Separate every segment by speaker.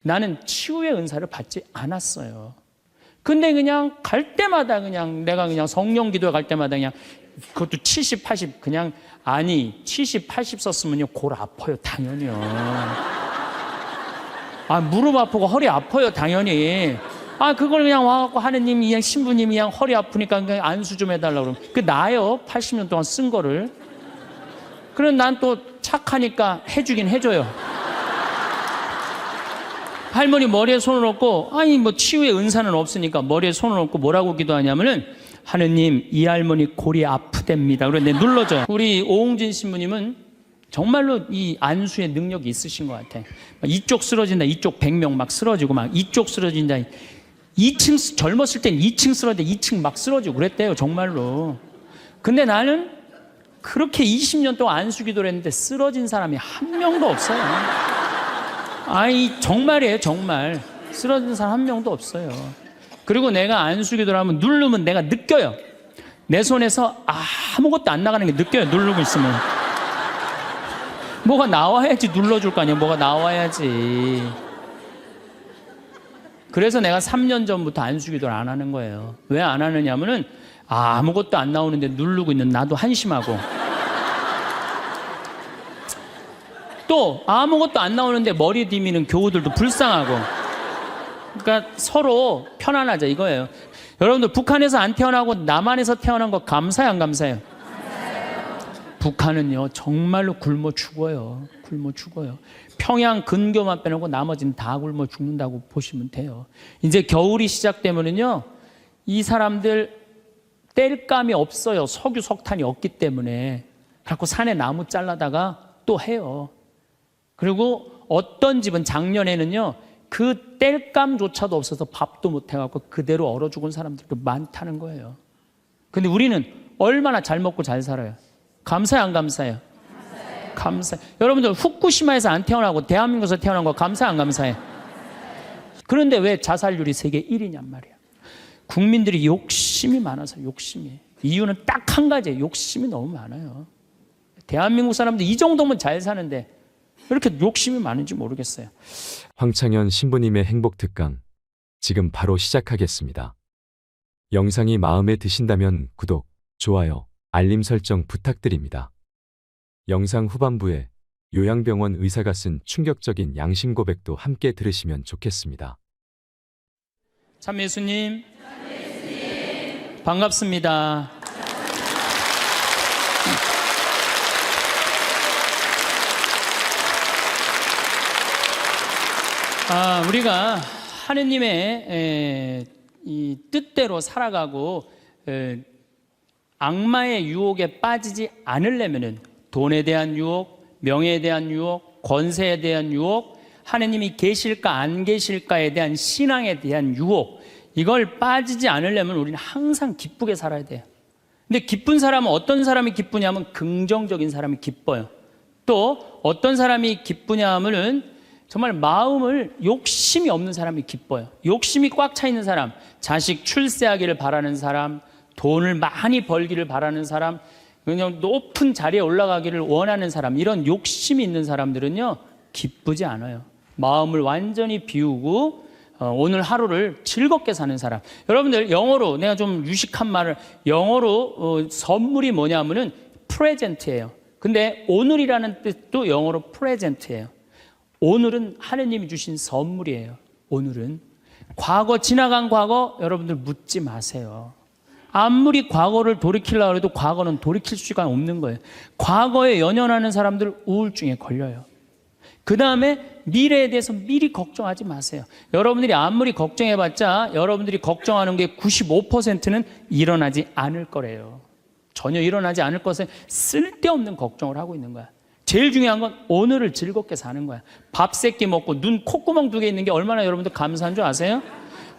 Speaker 1: 나는 치유의 은사를 받지 않았어요. 근데 그냥 갈 때마다 그냥 내가 그냥 성령 기도에 갈 때마다 그냥 그것도 70, 80 그냥 아니 70, 80 썼으면요 골 아파요 당연히요. 아 무릎 아프고 허리 아파요 당연히. 아 그걸 그냥 와갖고 하느님이 그냥 신부님이 그냥 허리 아프니까 그냥 안수 좀 해달라고 그러면 그 나요 80년 동안 쓴 거를. 그럼 난 또 착하니까 해주긴 해줘요. 할머니 머리에 손을 얹고 아니 뭐 치유의 은사는 없으니까 머리에 손을 얹고 뭐라고 기도하냐면은 하느님 이 할머니 골이 아프답니다. 그래서 내가 눌러줘요. 우리 오홍진 신부님은 정말로 이 안수의 능력이 있으신 것 같아. 이쪽 쓰러진다 이쪽 100명 막 쓰러지고 막 이쪽 쓰러진다 2층 젊었을 땐 2층 쓰러졌는데 2층 막 쓰러지고 그랬대요 정말로. 근데 나는 그렇게 20년 동안 안수 기도를 했는데 쓰러진 사람이 한 명도 없어요. 아이 정말이에요 정말. 쓰러진 사람 한 명도 없어요. 그리고 내가 안수 기도를 하면 누르면 내가 느껴요. 내 손에서 아무것도 안 나가는 게 느껴요. 누르고 있으면 뭐가 나와야지 눌러줄 거 아니에요. 뭐가 나와야지. 그래서 내가 3년 전부터 안수 기도를 안 하는 거예요. 왜 안 하느냐면은 아무것도 안 나오는데 누르고 있는 나도 한심하고 또 아무것도 안 나오는데 머리 디미는 교우들도 불쌍하고. 그러니까 서로 편안하자 이거예요. 여러분들 북한에서 안 태어나고 남한에서 태어난 거 감사해요 안 감사해요? 북한은요 정말로 굶어 죽어요. 굶어 죽어요. 평양 근교만 빼놓고 나머지는 다 굶어 죽는다고 보시면 돼요. 이제 겨울이 시작되면은요 이 사람들 뗄감이 없어요. 석유 석탄이 없기 때문에. 그래서 산에 나무 잘라다가 또 해요. 그리고 어떤 집은 작년에는요 그 뗄감조차도 없어서 밥도 못 해갖고 그대로 얼어 죽은 사람들도 많다는 거예요. 근데 우리는 얼마나 잘 먹고 잘 살아요. 감사해요 안 감사해요? 감사해요. 여러분들 후쿠시마에서 안 태어나고 대한민국에서 태어난 거 감사해 안 감사해? 그런데 왜 자살률이 세계 1위냔 말이야. 국민들이 욕심이 많아서. 욕심이. 이유는 딱 한 가지예요. 욕심이 너무 많아요. 대한민국 사람들 이 정도면 잘 사는데 왜 이렇게 욕심이 많은지 모르겠어요.
Speaker 2: 황창현 신부님의 행복 특강 지금 바로 시작하겠습니다. 영상이 마음에 드신다면 구독, 좋아요, 알림 설정 부탁드립니다. 영상 후반부에 요양병원 의사가 쓴 충격적인 양심 고백도 함께 들으시면 좋겠습니다.
Speaker 1: 참예수님, 반갑습니다. 우리가 하느님의 이 뜻대로 살아가고 악마의 유혹에 빠지지 않으려면은 돈에 대한 유혹, 명예에 대한 유혹, 권세에 대한 유혹, 하느님이 계실까 안 계실까에 대한 신앙에 대한 유혹, 이걸 빠지지 않으려면 우리는 항상 기쁘게 살아야 돼요. 근데 기쁜 사람은 어떤 사람이 기쁘냐면 긍정적인 사람이 기뻐요. 또 어떤 사람이 기쁘냐 하면은 정말 마음을 욕심이 없는 사람이 기뻐요. 욕심이 꽉 차 있는 사람, 자식 출세하기를 바라는 사람, 돈을 많이 벌기를 바라는 사람, 그냥 높은 자리에 올라가기를 원하는 사람, 이런 욕심이 있는 사람들은요 기쁘지 않아요. 마음을 완전히 비우고 오늘 하루를 즐겁게 사는 사람. 여러분들 영어로 내가 좀 유식한 말을 영어로 선물이 뭐냐면은 프레젠트예요. 근데 오늘이라는 뜻도 영어로 프레젠트예요. 오늘은 하느님이 주신 선물이에요. 오늘은 과거, 지나간 과거 여러분들 묻지 마세요. 아무리 과거를 돌이키려고 해도 과거는 돌이킬 수가 없는 거예요. 과거에 연연하는 사람들 우울증에 걸려요. 그 다음에 미래에 대해서 미리 걱정하지 마세요. 여러분들이 아무리 걱정해봤자 여러분들이 걱정하는 게 95%는 일어나지 않을 거래요. 전혀 일어나지 않을 것에 쓸데없는 걱정을 하고 있는 거야. 제일 중요한 건 오늘을 즐겁게 사는 거야. 밥 3끼 먹고 눈 콧구멍 2개 있는 게 얼마나 여러분들 감사한 줄 아세요?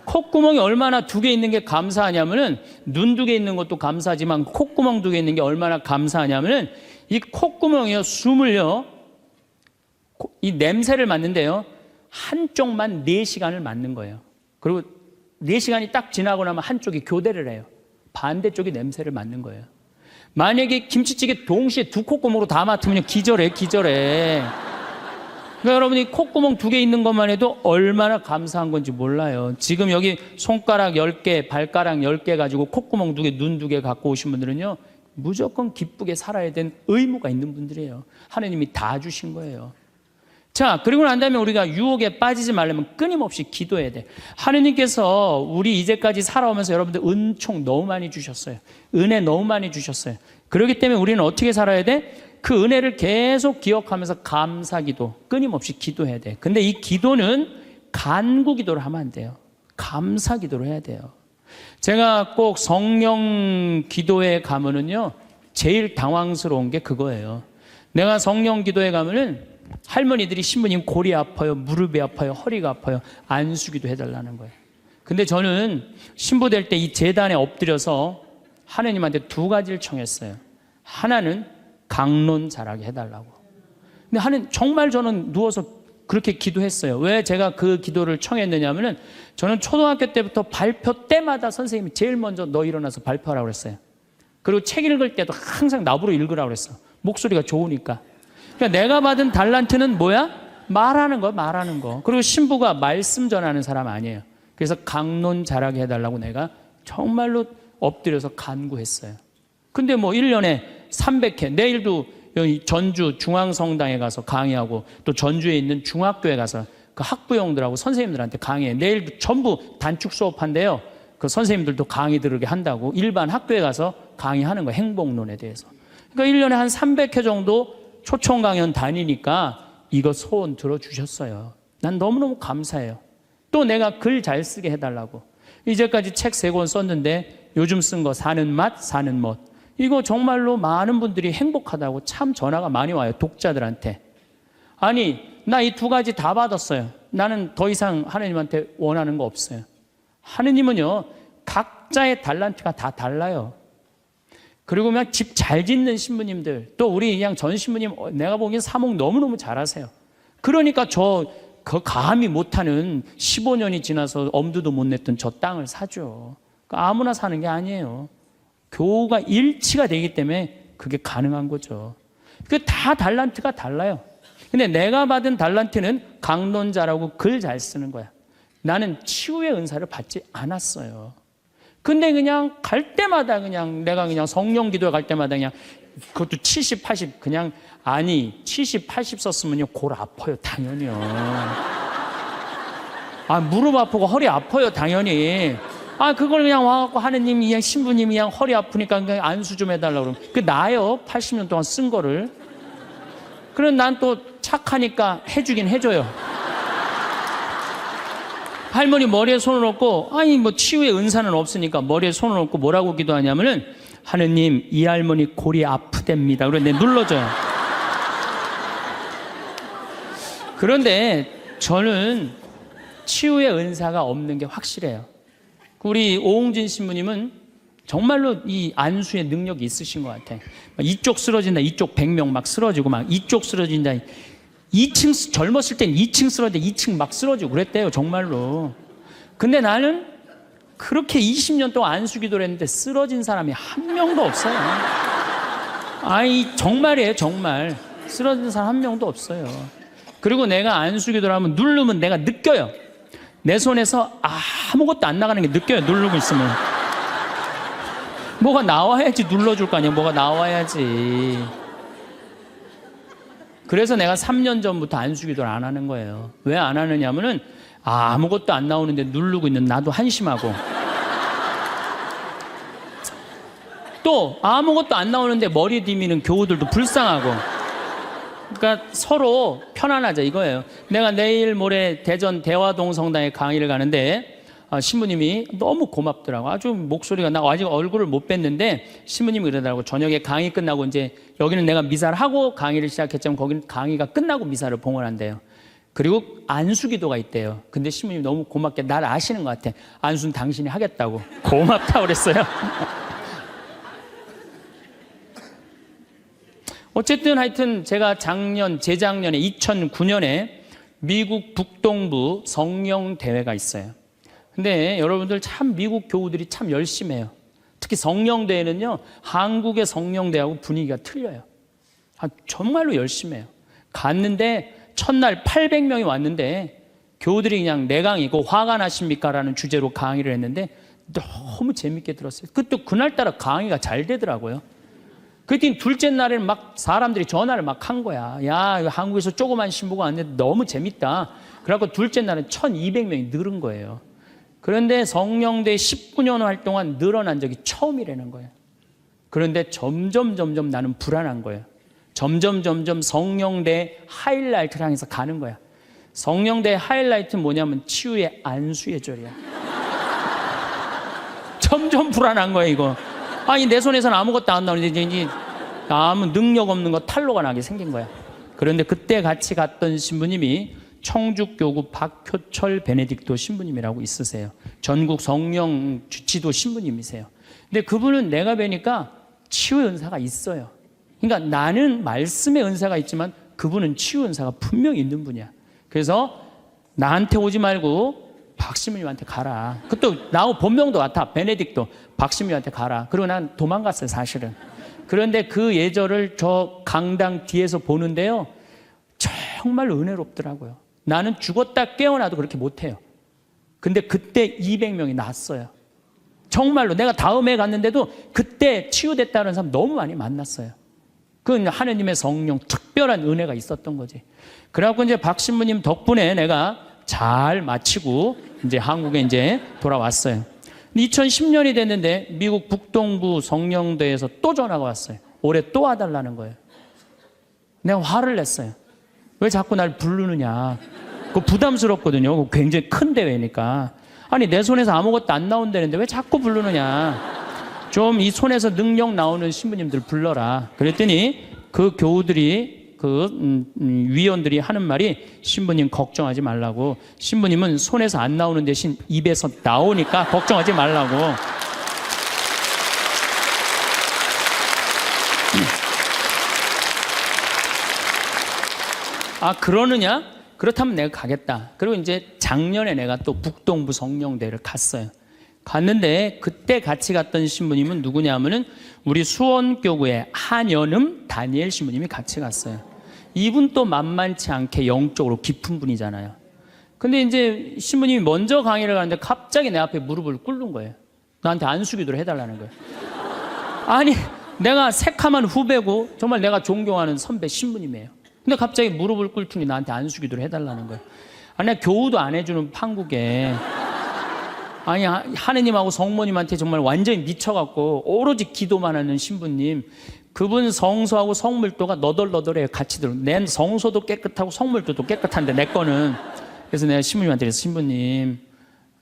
Speaker 1: 콧구멍이 얼마나 2개 있는 게 감사하냐면은 눈 2개 있는 것도 감사하지만 콧구멍 2개 있는 게 얼마나 감사하냐면은 이 콧구멍이요 숨을요 이 냄새를 맡는데요 한쪽만 4시간을 맡는 거예요. 그리고 4시간이 딱 지나고 나면 한쪽이 교대를 해요. 반대쪽이 냄새를 맡는 거예요. 만약에 김치찌개 동시에 2 콧구멍으로 다 맡으면 기절해. 그러니까 여러분이 콧구멍 2개 있는 것만 해도 얼마나 감사한 건지 몰라요. 지금 여기 손가락 10개, 발가락 10개 가지고 콧구멍 2개, 눈 2개 갖고 오신 분들은요, 무조건 기쁘게 살아야 된 의무가 있는 분들이에요. 하나님이 다 주신 거예요. 자, 그리고 난 다음에 우리가 유혹에 빠지지 말려면 끊임없이 기도해야 돼. 하느님께서 우리 이제까지 살아오면서 여러분들 은총 너무 많이 주셨어요. 은혜 너무 많이 주셨어요. 그렇기 때문에 우리는 어떻게 살아야 돼? 그 은혜를 계속 기억하면서 감사기도, 끊임없이 기도해야 돼. 근데 이 기도는 간구기도를 하면 안 돼요. 감사기도를 해야 돼요. 제가 꼭 성령 기도에 가면은요, 제일 당황스러운 게 그거예요. 내가 성령 기도에 가면은 할머니들이 신부님 골이 아파요, 무릎이 아파요, 허리가 아파요, 안수기도 해달라는 거예요. 근데 저는 신부 될 때 이 제단에 엎드려서 하느님한테 2가지를 청했어요. 하나는 강론 잘하게 해달라고. 근데 정말 저는 누워서 그렇게 기도했어요. 왜 제가 그 기도를 청했느냐면은 저는 초등학교 때부터 발표 때마다 선생님이 제일 먼저 너 일어나서 발표하라고 그랬어요. 그리고 책 읽을 때도 항상 나보러 읽으라고 그랬어. 목소리가 좋으니까. 그러니까 내가 받은 달란트는 뭐야? 말하는 거, 말하는 거. 그리고 신부가 말씀 전하는 사람 아니에요. 그래서 강론 잘하게 해달라고 내가 정말로 엎드려서 간구했어요. 근데 뭐 1년에 300회, 내일도 여기 전주 중앙성당에 가서 강의하고 또 전주에 있는 중학교에 가서 그 학부형들하고 선생님들한테 강의해. 내일도 전부 단축 수업한대요. 그 선생님들도 강의 들으게 한다고 일반 학교에 가서 강의하는 거, 행복론에 대해서. 그러니까 1년에 한 300회 정도 초청 강연 다니니까 이거 소원 들어주셨어요. 난 너무너무 감사해요. 또 내가 글 잘 쓰게 해달라고. 이제까지 책 3권 썼는데 요즘 쓴 거 사는 맛, 사는 멋. 이거 정말로 많은 분들이 행복하다고 참 전화가 많이 와요. 독자들한테. 아니, 나 이 2가지 다 받았어요. 나는 더 이상 하나님한테 원하는 거 없어요. 하느님은요, 각자의 달란트가 다 달라요. 그리고 그냥 집 잘 짓는 신부님들, 또 우리 그냥 전 신부님, 내가 보기엔 사목 너무너무 잘하세요. 그러니까 그 감히 못하는 15년이 지나서 엄두도 못 냈던 저 땅을 사죠. 그러니까 아무나 사는 게 아니에요. 교우가 일치가 되기 때문에 그게 가능한 거죠. 그 다 달란트가 달라요. 근데 내가 받은 달란트는 강론 잘하고 글 잘 쓰는 거야. 나는 치유의 은사를 받지 않았어요. 근데 그냥 갈 때마다 그냥 내가 그냥 성령 기도에 갈 때마다 그냥 그것도 70, 80 그냥 아니 70, 80 썼으면요 골 아파요 당연히요. 아 무릎 아프고 허리 아파요 당연히. 아 그걸 그냥 와갖고 하느님이 그냥 신부님이 그냥 허리 아프니까 그냥 안수 좀 해달라고 그러면 그 나요 80년 동안 쓴 거를. 그럼 난 또 착하니까 해주긴 해줘요. 할머니 머리에 손을 얹고 아니 뭐 치유의 은사는 없으니까 머리에 손을 얹고 뭐라고 기도하냐면은 하느님 이 할머니 골이 아프답니다. 그래 내가 눌러줘요. 그런데 저는 치유의 은사가 없는 게 확실해요. 우리 오홍진 신부님은 정말로 이 안수의 능력이 있으신 것 같아. 이쪽 쓰러진다, 이쪽 100명 막 쓰러지고 막 이쪽 쓰러진다. 2층 젊었을 땐 2층 쓰러지는데 2층 막 쓰러지고 그랬대요 정말로. 근데 나는 그렇게 20년 동안 안수기도를 했는데 쓰러진 사람이 한 명도 없어요. 아이 정말이에요 정말. 쓰러진 사람 한 명도 없어요. 그리고 내가 안수기도를 하면 누르면 내가 느껴요. 내 손에서 아무것도 안 나가는 게 느껴요. 누르고 있으면 뭐가 나와야지 눌러줄 거 아니야. 뭐가 나와야지. 그래서 내가 3년 전부터 안수기도를 안 하는 거예요. 왜 안 하느냐면은 아무것도 안 나오는데 누르고 있는 나도 한심하고 또 아무것도 안 나오는데 머리 디미는 교우들도 불쌍하고. 그러니까 서로 편안하자 이거예요. 내가 내일 모레 대전 대화동 성당에 강의를 가는데 신부님이 너무 고맙더라고. 아주 목소리가 나 아직 얼굴을 못 뵀는데 신부님이 그러더라고. 저녁에 강의 끝나고 이제 여기는 내가 미사를 하고 강의를 시작했지만 거기는 강의가 끝나고 미사를 봉헌한대요. 그리고 안수기도가 있대요. 근데 신부님이 너무 고맙게 날 아시는 것 같아. 안수는 당신이 하겠다고. 고맙다고 그랬어요. 어쨌든 하여튼 제가 재작년에 2009년에 미국 북동부 성령 대회가 있어요. 근데 여러분들 참 미국 교우들이 참 열심히 해요. 특히 성령대회는요, 한국의 성령대회하고 분위기가 틀려요. 정말로 열심히 해요. 갔는데 첫날 800명이 왔는데 교우들이 그냥 내 강의, 그 화가 나십니까? 라는 주제로 강의를 했는데 너무 재밌게 들었어요. 그때 그날따라 강의가 잘 되더라고요. 그랬더니 둘째 날에는 막 사람들이 전화를 막 한 거야. 야, 한국에서 조그만 신부가 왔는데 너무 재밌다. 그래갖고 둘째 날은 1200명이 늘은 거예요. 그런데 성령대 19년 활동한 늘어난 적이 처음이라는 거예요. 그런데 점점 나는 불안한 거예요. 점점 성령대 하이라이트를 향해서 가는 거야. 성령대 하이라이트는 뭐냐면 치유의 안수의 절이야. 점점 불안한 거야, 이거. 아니, 내 손에서는 아무것도 안 나오는데 이제 아무 능력 없는 거 탈로가 나게 생긴 거야. 그런데 그때 같이 갔던 신부님이 청주교구 박효철 베네딕토 신부님이라고 있으세요. 전국 성령 지도 신부님이세요. 근데 그분은 내가 뵈니까 치유의 은사가 있어요. 그러니까 나는 말씀의 은사가 있지만 그분은 치유 은사가 분명히 있는 분이야. 그래서 나한테 오지 말고 박신부님한테 가라. 그것도 나하고 본명도 같아. 베네딕토. 박신부님한테 가라. 그리고 난 도망갔어요, 사실은. 그런데 그 예절을 저 강당 뒤에서 보는데요, 정말 은혜롭더라고요. 나는 죽었다 깨어나도 그렇게 못해요. 근데 그때 200명이 났어요. 정말로 내가 다음에 갔는데도 그때 치유됐다는 사람 너무 많이 만났어요. 그건 하느님의 성령 특별한 은혜가 있었던 거지. 그래갖고 이제 박 신부님 덕분에 내가 잘 마치고 이제 한국에 이제 돌아왔어요. 2010년이 됐는데 미국 북동부 성령대에서 또 전화가 왔어요. 올해 또 와달라는 거예요. 내가 화를 냈어요. 왜 자꾸 날 부르느냐. 그거 부담스럽거든요. 그거 굉장히 큰 대회니까. 아니, 내 손에서 아무것도 안 나온다는데 왜 자꾸 부르느냐. 좀 이 손에서 능력 나오는 신부님들 불러라. 그랬더니 그 교우들이 위원들이 하는 말이 신부님 걱정하지 말라고. 신부님은 손에서 안 나오는 대신 입에서 나오니까 걱정하지 말라고. 아, 그러느냐? 그렇다면 내가 가겠다. 그리고 이제 작년에 내가 또 북동부 성령대를 갔어요. 갔는데 그때 같이 갔던 신부님은 누구냐면은 우리 수원교구의 한연음 다니엘 신부님이 같이 갔어요. 이분 또 만만치 않게 영적으로 깊은 분이잖아요. 근데 이제 신부님이 먼저 강의를 가는데 갑자기 내 앞에 무릎을 꿇는 거예요. 나한테 안수기도를 해달라는 거예요. 아니, 내가 새카만 후배고 정말 내가 존경하는 선배 신부님이에요. 근데 갑자기 무릎을 꿇더니 나한테 안수기도를 해달라는 거예요. 아니, 내가 교우도 안 해주는 판국에, 아니, 하느님하고 성모님한테 정말 완전히 미쳐갖고 오로지 기도만 하는 신부님, 그분 성소하고 성물도가 너덜너덜해요. 같이 들어. 내 성소도 깨끗하고 성물도도 깨끗한데 내 거는. 그래서 내가 신부님한테 그래서 신부님,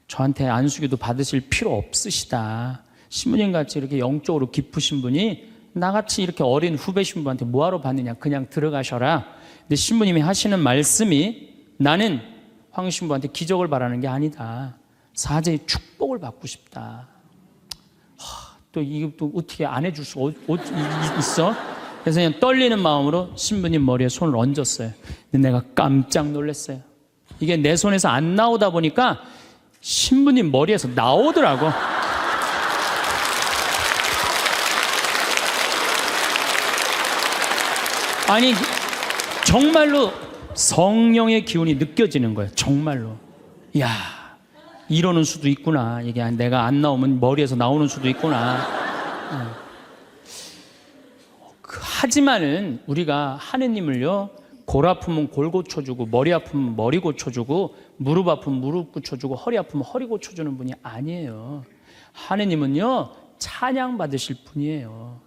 Speaker 1: 저한테 안수기도 받으실 필요 없으시다. 신부님 같이 이렇게 영적으로 깊으신 분이 나같이 이렇게 어린 후배 신부한테 뭐하러 받느냐. 그냥 들어가셔라. 근데 신부님이 하시는 말씀이 나는 황 신부한테 기적을 바라는 게 아니다. 사제의 축복을 받고 싶다. 또 이거 또 어떻게 안 해줄 수가 있어? 그래서 그냥 떨리는 마음으로 신부님 머리에 손을 얹었어요. 근데 내가 깜짝 놀랐어요. 이게 내 손에서 안 나오다 보니까 신부님 머리에서 나오더라고. 아니, 정말로 성령의 기운이 느껴지는 거예요. 정말로. 이야, 이러는 수도 있구나. 이게 내가 안 나오면 머리에서 나오는 수도 있구나. 하지만은 우리가 하느님을요, 골 아프면 골 고쳐주고, 머리 아프면 머리 고쳐주고, 무릎 아프면 무릎 고쳐주고, 허리 아프면 허리 고쳐주는 분이 아니에요. 하느님은요, 찬양 받으실 분이에요.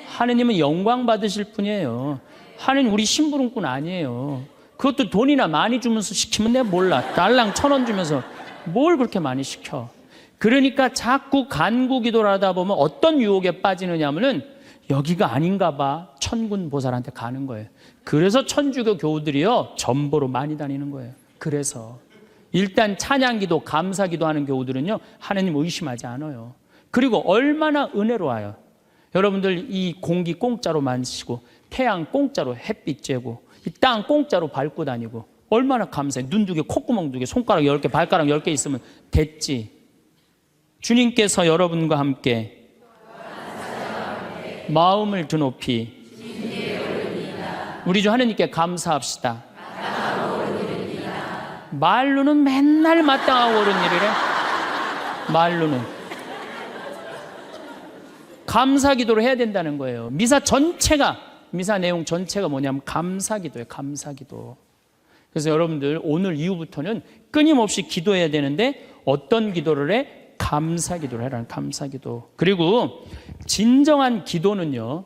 Speaker 1: 하느님은 영광 받으실 분이에요. 하느님 우리 심부름꾼 아니에요. 그것도 돈이나 많이 주면서 시키면 내가 몰라. 달랑 1,000원 주면서 뭘 그렇게 많이 시켜. 그러니까 자꾸 간구 기도를 하다 보면 어떤 유혹에 빠지느냐 하면은 여기가 아닌가 봐. 천군 보살한테 가는 거예요. 그래서 천주교 교우들이요, 전보로 많이 다니는 거예요. 그래서 일단 찬양기도 감사기도 하는 교우들은요, 하느님 의심하지 않아요. 그리고 얼마나 은혜로워요. 여러분들 이 공기 공짜로 마시고, 태양 공짜로 햇빛 쬐고, 이 땅 공짜로 밟고 다니고, 얼마나 감사해. 눈 2개, 콧구멍 2개, 손가락 10개, 발가락 10개 있으면 됐지. 주님께서 여러분과 함께 마음을 드높이 우리 주 하느님께 감사합시다. 말로는 맨날 마땅하고 옳은 일이래. 말로는. 감사 기도를 해야 된다는 거예요. 미사 내용 전체가 뭐냐면 감사 기도예요. 감사 기도. 그래서 여러분들 오늘 이후부터는 끊임없이 기도해야 되는데 어떤 기도를 해? 감사 기도를 해라. 감사 기도. 그리고 진정한 기도는요.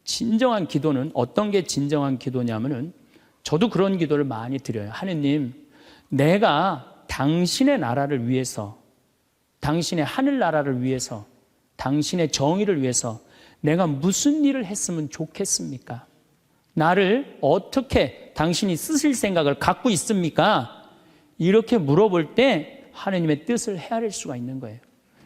Speaker 1: 진정한 기도는 어떤 게 진정한 기도냐면은 저도 그런 기도를 많이 드려요. 하느님, 내가 당신의 나라를 위해서, 당신의 하늘나라를 위해서, 당신의 정의를 위해서 내가 무슨 일을 했으면 좋겠습니까? 나를 어떻게 당신이 쓰실 생각을 갖고 있습니까? 이렇게 물어볼 때 하느님의 뜻을 헤아릴 수가 있는 거예요.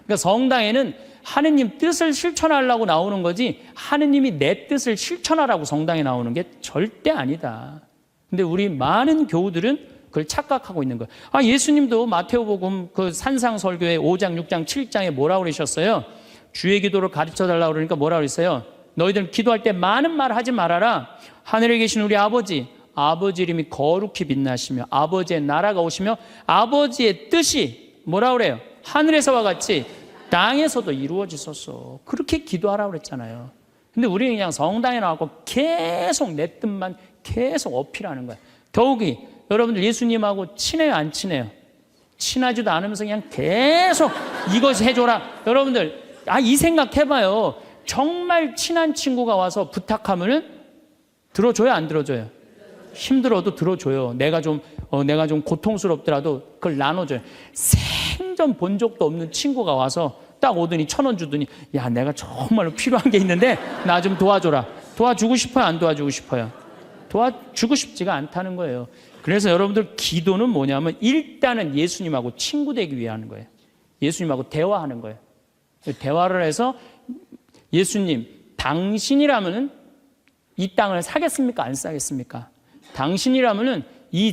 Speaker 1: 그러니까 성당에는 하느님 뜻을 실천하려고 나오는 거지 하느님이 내 뜻을 실천하라고 성당에 나오는 게 절대 아니다. 근데 우리 많은 교우들은 그걸 착각하고 있는 거예요. 예수님도 마태오복음 그 산상설교의 5장, 6장, 7장에 뭐라고 그러셨어요? 주의 기도를 가르쳐 달라고 그러니까 뭐라고 그랬어요? 너희들 기도할 때 많은 말 하지 말아라. 하늘에 계신 우리 아버지 이름이 거룩히 빛나시며 아버지의 나라가 오시며 아버지의 뜻이 뭐라고 그래요? 하늘에서와 같이 땅에서도 이루어지소서. 그렇게 기도하라고 그랬잖아요. 근데 우리는 그냥 성당에 나와서 계속 내 뜻만 계속 어필하는 거예요. 더욱이 여러분들 예수님하고 친해요, 안 친해요? 친하지도 않으면서 그냥 계속 이것 해줘라. 여러분들 이 생각 해봐요. 정말 친한 친구가 와서 부탁하면은 들어줘요, 안 들어줘요? 힘들어도 들어줘요. 내가 좀 고통스럽더라도 그걸 나눠줘요. 생전 본 적도 없는 친구가 와서 딱 오더니 1,000원 주더니 야, 내가 정말로 필요한 게 있는데 나 좀 도와줘라. 도와주고 싶어요, 안 도와주고 싶어요? 도와주고 싶지가 않다는 거예요. 그래서 여러분들 기도는 뭐냐면 일단은 예수님하고 친구 되기 위해 하는 거예요. 예수님하고 대화하는 거예요. 대화를 해서 예수님, 당신이라면은 이 땅을 사겠습니까? 안 사겠습니까? 당신이라면은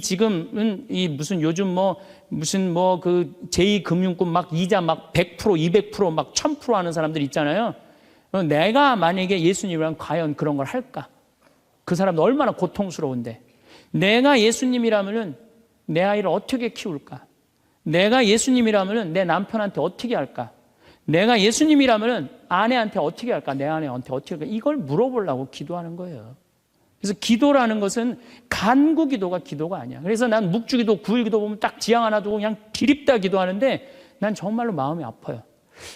Speaker 1: 지금은 무슨 요즘 그 제2금융권 막 이자 막 100%, 200%, 막 1000% 하는 사람들 있잖아요. 내가 만약에 예수님이라면 과연 그런 걸 할까? 그 사람도 얼마나 고통스러운데. 내가 예수님이라면은 내 아이를 어떻게 키울까? 내가 예수님이라면은 내 남편한테 어떻게 할까? 내가 예수님이라면은 아내한테 어떻게 할까? 내 아내한테 어떻게 할까? 이걸 물어보려고 기도하는 거예요. 그래서 기도라는 것은 간구 기도가 기도가 아니야. 그래서 난 묵주기도, 구일기도 보면 딱 지향 하나 두고 그냥 기립다 기도하는데 난 정말로 마음이 아파요.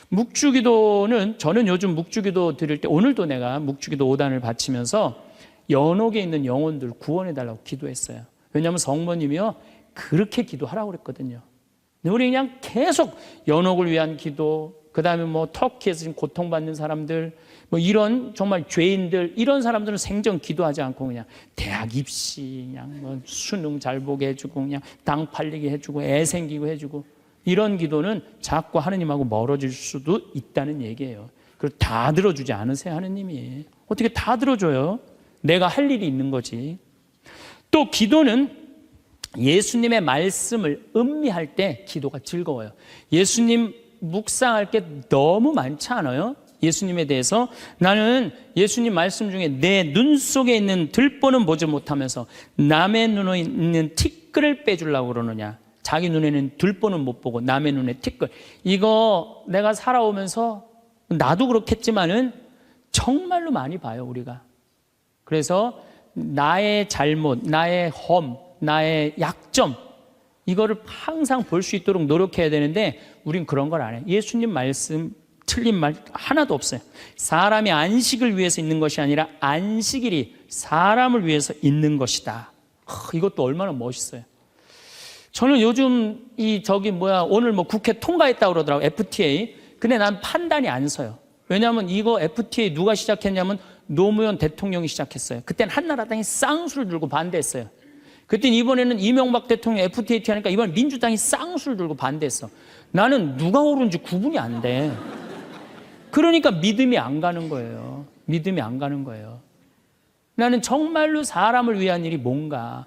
Speaker 1: 묵주기도는 저는 요즘 묵주기도 드릴 때 오늘도 내가 묵주기도 5단을 바치면서 연옥에 있는 영혼들 구원해달라고 기도했어요. 왜냐하면 성모님이요 그렇게 기도하라고 그랬거든요. 우리 그냥 계속 연옥을 위한 기도, 그 다음에 터키에서 지금 고통받는 사람들, 이런 정말 죄인들, 이런 사람들은 생전 기도하지 않고 그냥 대학 입시, 그냥 수능 잘 보게 해주고, 그냥 땅 팔리게 해주고, 애 생기고 해주고, 이런 기도는 자꾸 하느님하고 멀어질 수도 있다는 얘기예요. 그걸 다 들어주지 않으세요, 하느님이. 어떻게 다 들어줘요? 내가 할 일이 있는 거지. 또 기도는 예수님의 말씀을 음미할 때 기도가 즐거워요. 예수님 묵상할 게 너무 많지 않아요? 예수님에 대해서 나는 예수님 말씀 중에 내 눈 속에 있는 들보는 보지 못하면서 남의 눈에 있는 티끌을 빼주려고 그러느냐. 자기 눈에는 들보는 못 보고 남의 눈에 티끌. 이거 내가 살아오면서 나도 그렇겠지만은 정말로 많이 봐요, 우리가. 그래서 나의 잘못, 나의 험, 나의 약점, 이거를 항상 볼 수 있도록 노력해야 되는데 우린 그런 걸 안 해요. 예수님 말씀 틀린 말 하나도 없어요. 사람이 안식을 위해서 있는 것이 아니라 안식일이 사람을 위해서 있는 것이다. 이것도 얼마나 멋있어요. 저는 요즘 오늘 국회 통과했다고 그러더라고요. FTA. 근데 난 판단이 안 서요. 왜냐하면 이거 FTA 누가 시작했냐면 노무현 대통령이 시작했어요. 그때는 한나라당이 쌍수를 들고 반대했어요. 그때는 이번에는 이명박 대통령 FTA 하니까 이번 민주당이 쌍수를 들고 반대했어. 나는 누가 옳은지 구분이 안 돼. 그러니까 믿음이 안 가는 거예요. 믿음이 안 가는 거예요. 나는 정말로 사람을 위한 일이 뭔가,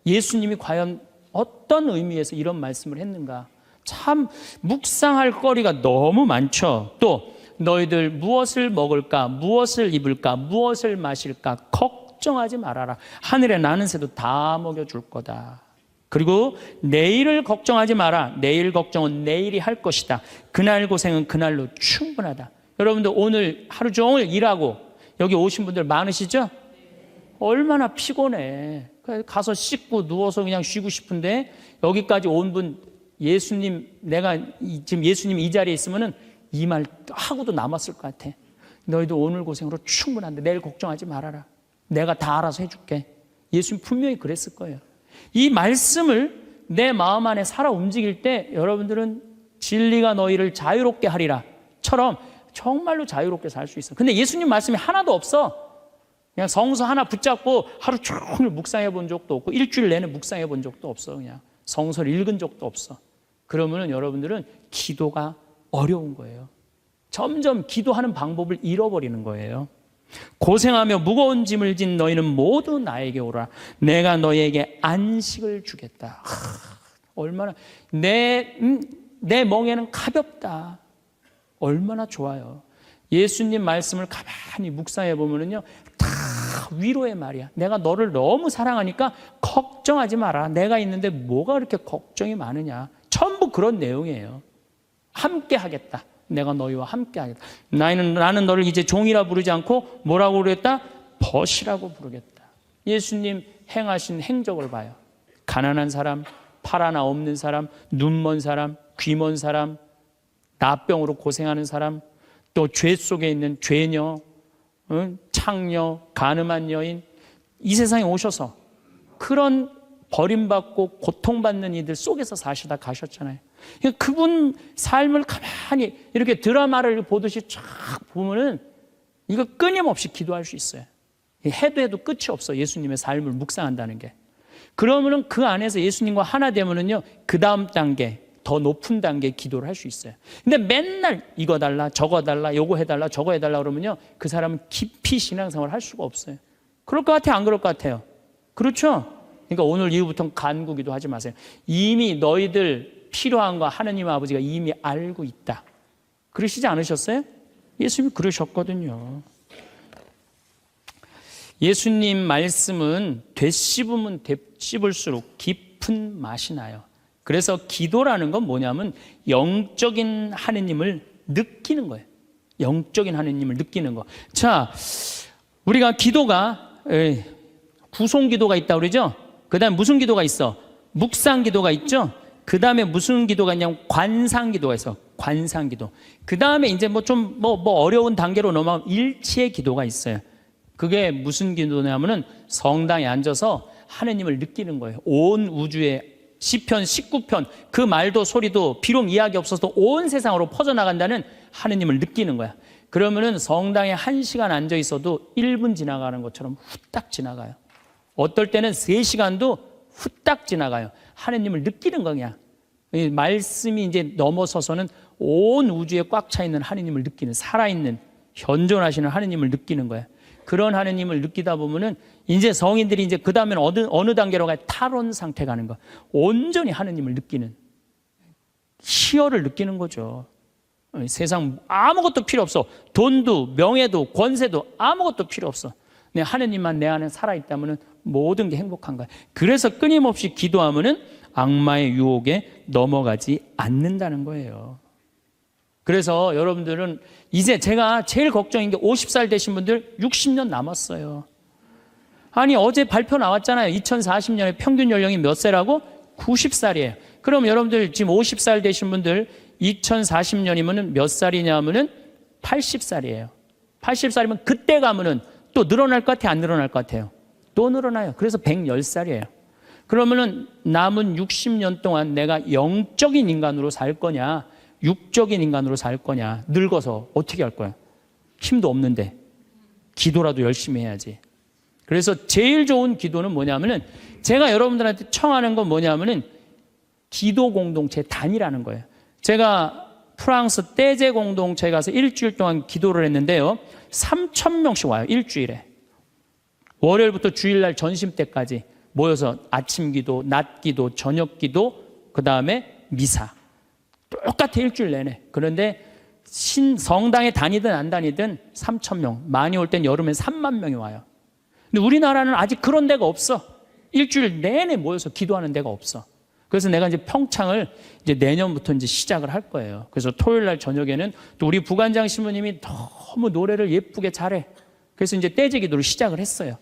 Speaker 1: 예수님이 과연 어떤 의미에서 이런 말씀을 했는가, 참 묵상할 거리가 너무 많죠. 또 너희들 무엇을 먹을까, 무엇을 입을까, 무엇을 마실까 걱정하지 말아라. 하늘에 나는 새도 다 먹여줄 거다. 그리고 내일을 걱정하지 마라. 내일 걱정은 내일이 할 것이다. 그날 고생은 그날로 충분하다. 여러분들 오늘 하루 종일 일하고 여기 오신 분들 많으시죠? 얼마나 피곤해. 가서 씻고 누워서 그냥 쉬고 싶은데 여기까지 온 분 예수님, 내가 지금 예수님 이 자리에 있으면은 이 말 하고도 남았을 것 같아. 너희도 오늘 고생으로 충분한데 내일 걱정하지 말아라. 내가 다 알아서 해줄게. 예수님 분명히 그랬을 거예요. 이 말씀을 내 마음 안에 살아 움직일 때 여러분들은 진리가 너희를 자유롭게 하리라 처럼 정말로 자유롭게 살 수 있어. 근데 예수님 말씀이 하나도 없어. 그냥 성서 하나 붙잡고 하루 종일 묵상해 본 적도 없고 일주일 내내 묵상해 본 적도 없어. 그냥 성서를 읽은 적도 없어. 그러면은 여러분들은 기도가 어려운 거예요. 점점 기도하는 방법을 잃어버리는 거예요. 고생하며 무거운 짐을 진 너희는 모두 나에게 오라. 내가 너희에게 안식을 주겠다. 얼마나 내 멍에는 가볍다. 얼마나 좋아요. 예수님 말씀을 가만히 묵상해 보면은요, 다 위로의 말이야. 내가 너를 너무 사랑하니까 걱정하지 마라. 내가 있는데 뭐가 그렇게 걱정이 많으냐. 전부 그런 내용이에요. 함께 하겠다. 내가 너희와 함께 하겠다. 나는 너를 이제 종이라 부르지 않고 뭐라고 부르겠다? 벗이라고 부르겠다. 예수님 행하신 행적을 봐요. 가난한 사람, 팔 하나 없는 사람, 눈 먼 사람, 귀 먼 사람, 나병으로 고생하는 사람, 또 죄 속에 있는 죄녀, 창녀, 가늠한 여인, 이 세상에 오셔서 그런 버림받고 고통받는 이들 속에서 사시다 가셨잖아요. 그분 삶을 가만히 이렇게 드라마를 보듯이 쫙 보면은 이거 끊임없이 기도할 수 있어요. 해도 끝이 없어. 예수님의 삶을 묵상한다는 게. 그러면은 그 안에서 예수님과 하나 되면은요, 그 다음 단계, 더 높은 단계 기도를 할 수 있어요. 근데 맨날 이거 달라, 저거 달라, 요거 해달라, 저거 해달라 그러면요, 그 사람은 깊이 신앙생활을 할 수가 없어요. 그럴 것 같아요? 안 그럴 것 같아요? 그렇죠? 그러니까 오늘 이후부터는 간구기도 하지 마세요. 이미 너희들 필요한 거 하느님 아버지가 이미 알고 있다. 그러시지 않으셨어요? 예수님이 그러셨거든요. 예수님 말씀은 되씹으면 되씹을수록 깊은 맛이 나요. 그래서 기도라는 건 뭐냐면 영적인 하느님을 느끼는 거예요. 영적인 하느님을 느끼는 거. 자, 우리가 기도가 구송 기도가 있다고 그러죠? 그 다음에 무슨 기도가 있어? 묵상 기도가 있죠? 그 다음에 무슨 기도가 있냐면 관상 기도가 있어. 관상 기도. 그 다음에 이제 어려운 단계로 넘어가면 일치의 기도가 있어요. 그게 무슨 기도냐면은 성당에 앉아서 하느님을 느끼는 거예요. 온 우주에 시편 19편 그 말도 소리도 비록 이야기 없어서 온 세상으로 퍼져나간다는 하느님을 느끼는 거야. 그러면은 성당에 1시간 앉아 있어도 1분 지나가는 것처럼 후딱 지나가요. 어떨 때는 3시간도 후딱 지나가요. 하느님을 느끼는 거냐. 말씀이 이제 넘어서서는 온 우주에 꽉 차 있는 하느님을 느끼는, 살아있는 현존하시는 하느님을 느끼는 거야. 그런 하느님을 느끼다 보면은 이제 성인들이 이제 그 다음에는 어느 단계로 가요? 탈원 상태 가는 거. 온전히 하느님을 느끼는, 희열을 느끼는 거죠. 세상 아무것도 필요 없어. 돈도 명예도 권세도 아무것도 필요 없어. 내 하느님만 내 안에 살아있다면 모든 게 행복한 거야. 그래서 끊임없이 기도하면은 악마의 유혹에 넘어가지 않는다는 거예요. 그래서 여러분들은 이제 제가 제일 걱정인 게 50살 되신 분들 60년 남았어요. 아니 어제 발표 나왔잖아요. 2040년에 평균 연령이 몇 세라고? 90살이에요. 그럼 여러분들 지금 50살 되신 분들 2040년이면 몇 살이냐면은 80살이에요. 80살이면 그때 가면은 또 늘어날 것 같아요? 안 늘어날 것 같아요? 또 늘어나요. 그래서 110살이에요. 그러면은 남은 60년 동안 내가 영적인 인간으로 살 거냐, 육적인 인간으로 살 거냐, 늙어서 어떻게 할 거야? 힘도 없는데 기도라도 열심히 해야지. 그래서 제일 좋은 기도는 뭐냐면은 제가 여러분들한테 청하는 건 뭐냐면은 기도 공동체 단위라는 거예요. 제가 프랑스 떼제 공동체에 가서 일주일 동안 기도를 했는데요. 3,000명씩 와요. 일주일에. 월요일부터 주일날 점심 때까지 모여서 아침 기도, 낮 기도, 저녁 기도, 그 다음에 미사. 똑같아 일주일 내내. 그런데 성당에 다니든 안 다니든 3,000명. 많이 올 땐 여름엔 3만 명이 와요. 근데 우리나라는 아직 그런 데가 없어. 일주일 내내 모여서 기도하는 데가 없어. 그래서 내가 이제 평창을 이제 내년부터 이제 시작을 할 거예요. 그래서 토요일 날 저녁에는 또 우리 부관장 신부님이 너무 노래를 예쁘게 잘해. 그래서 이제 떼제 기도를 시작을 했어요.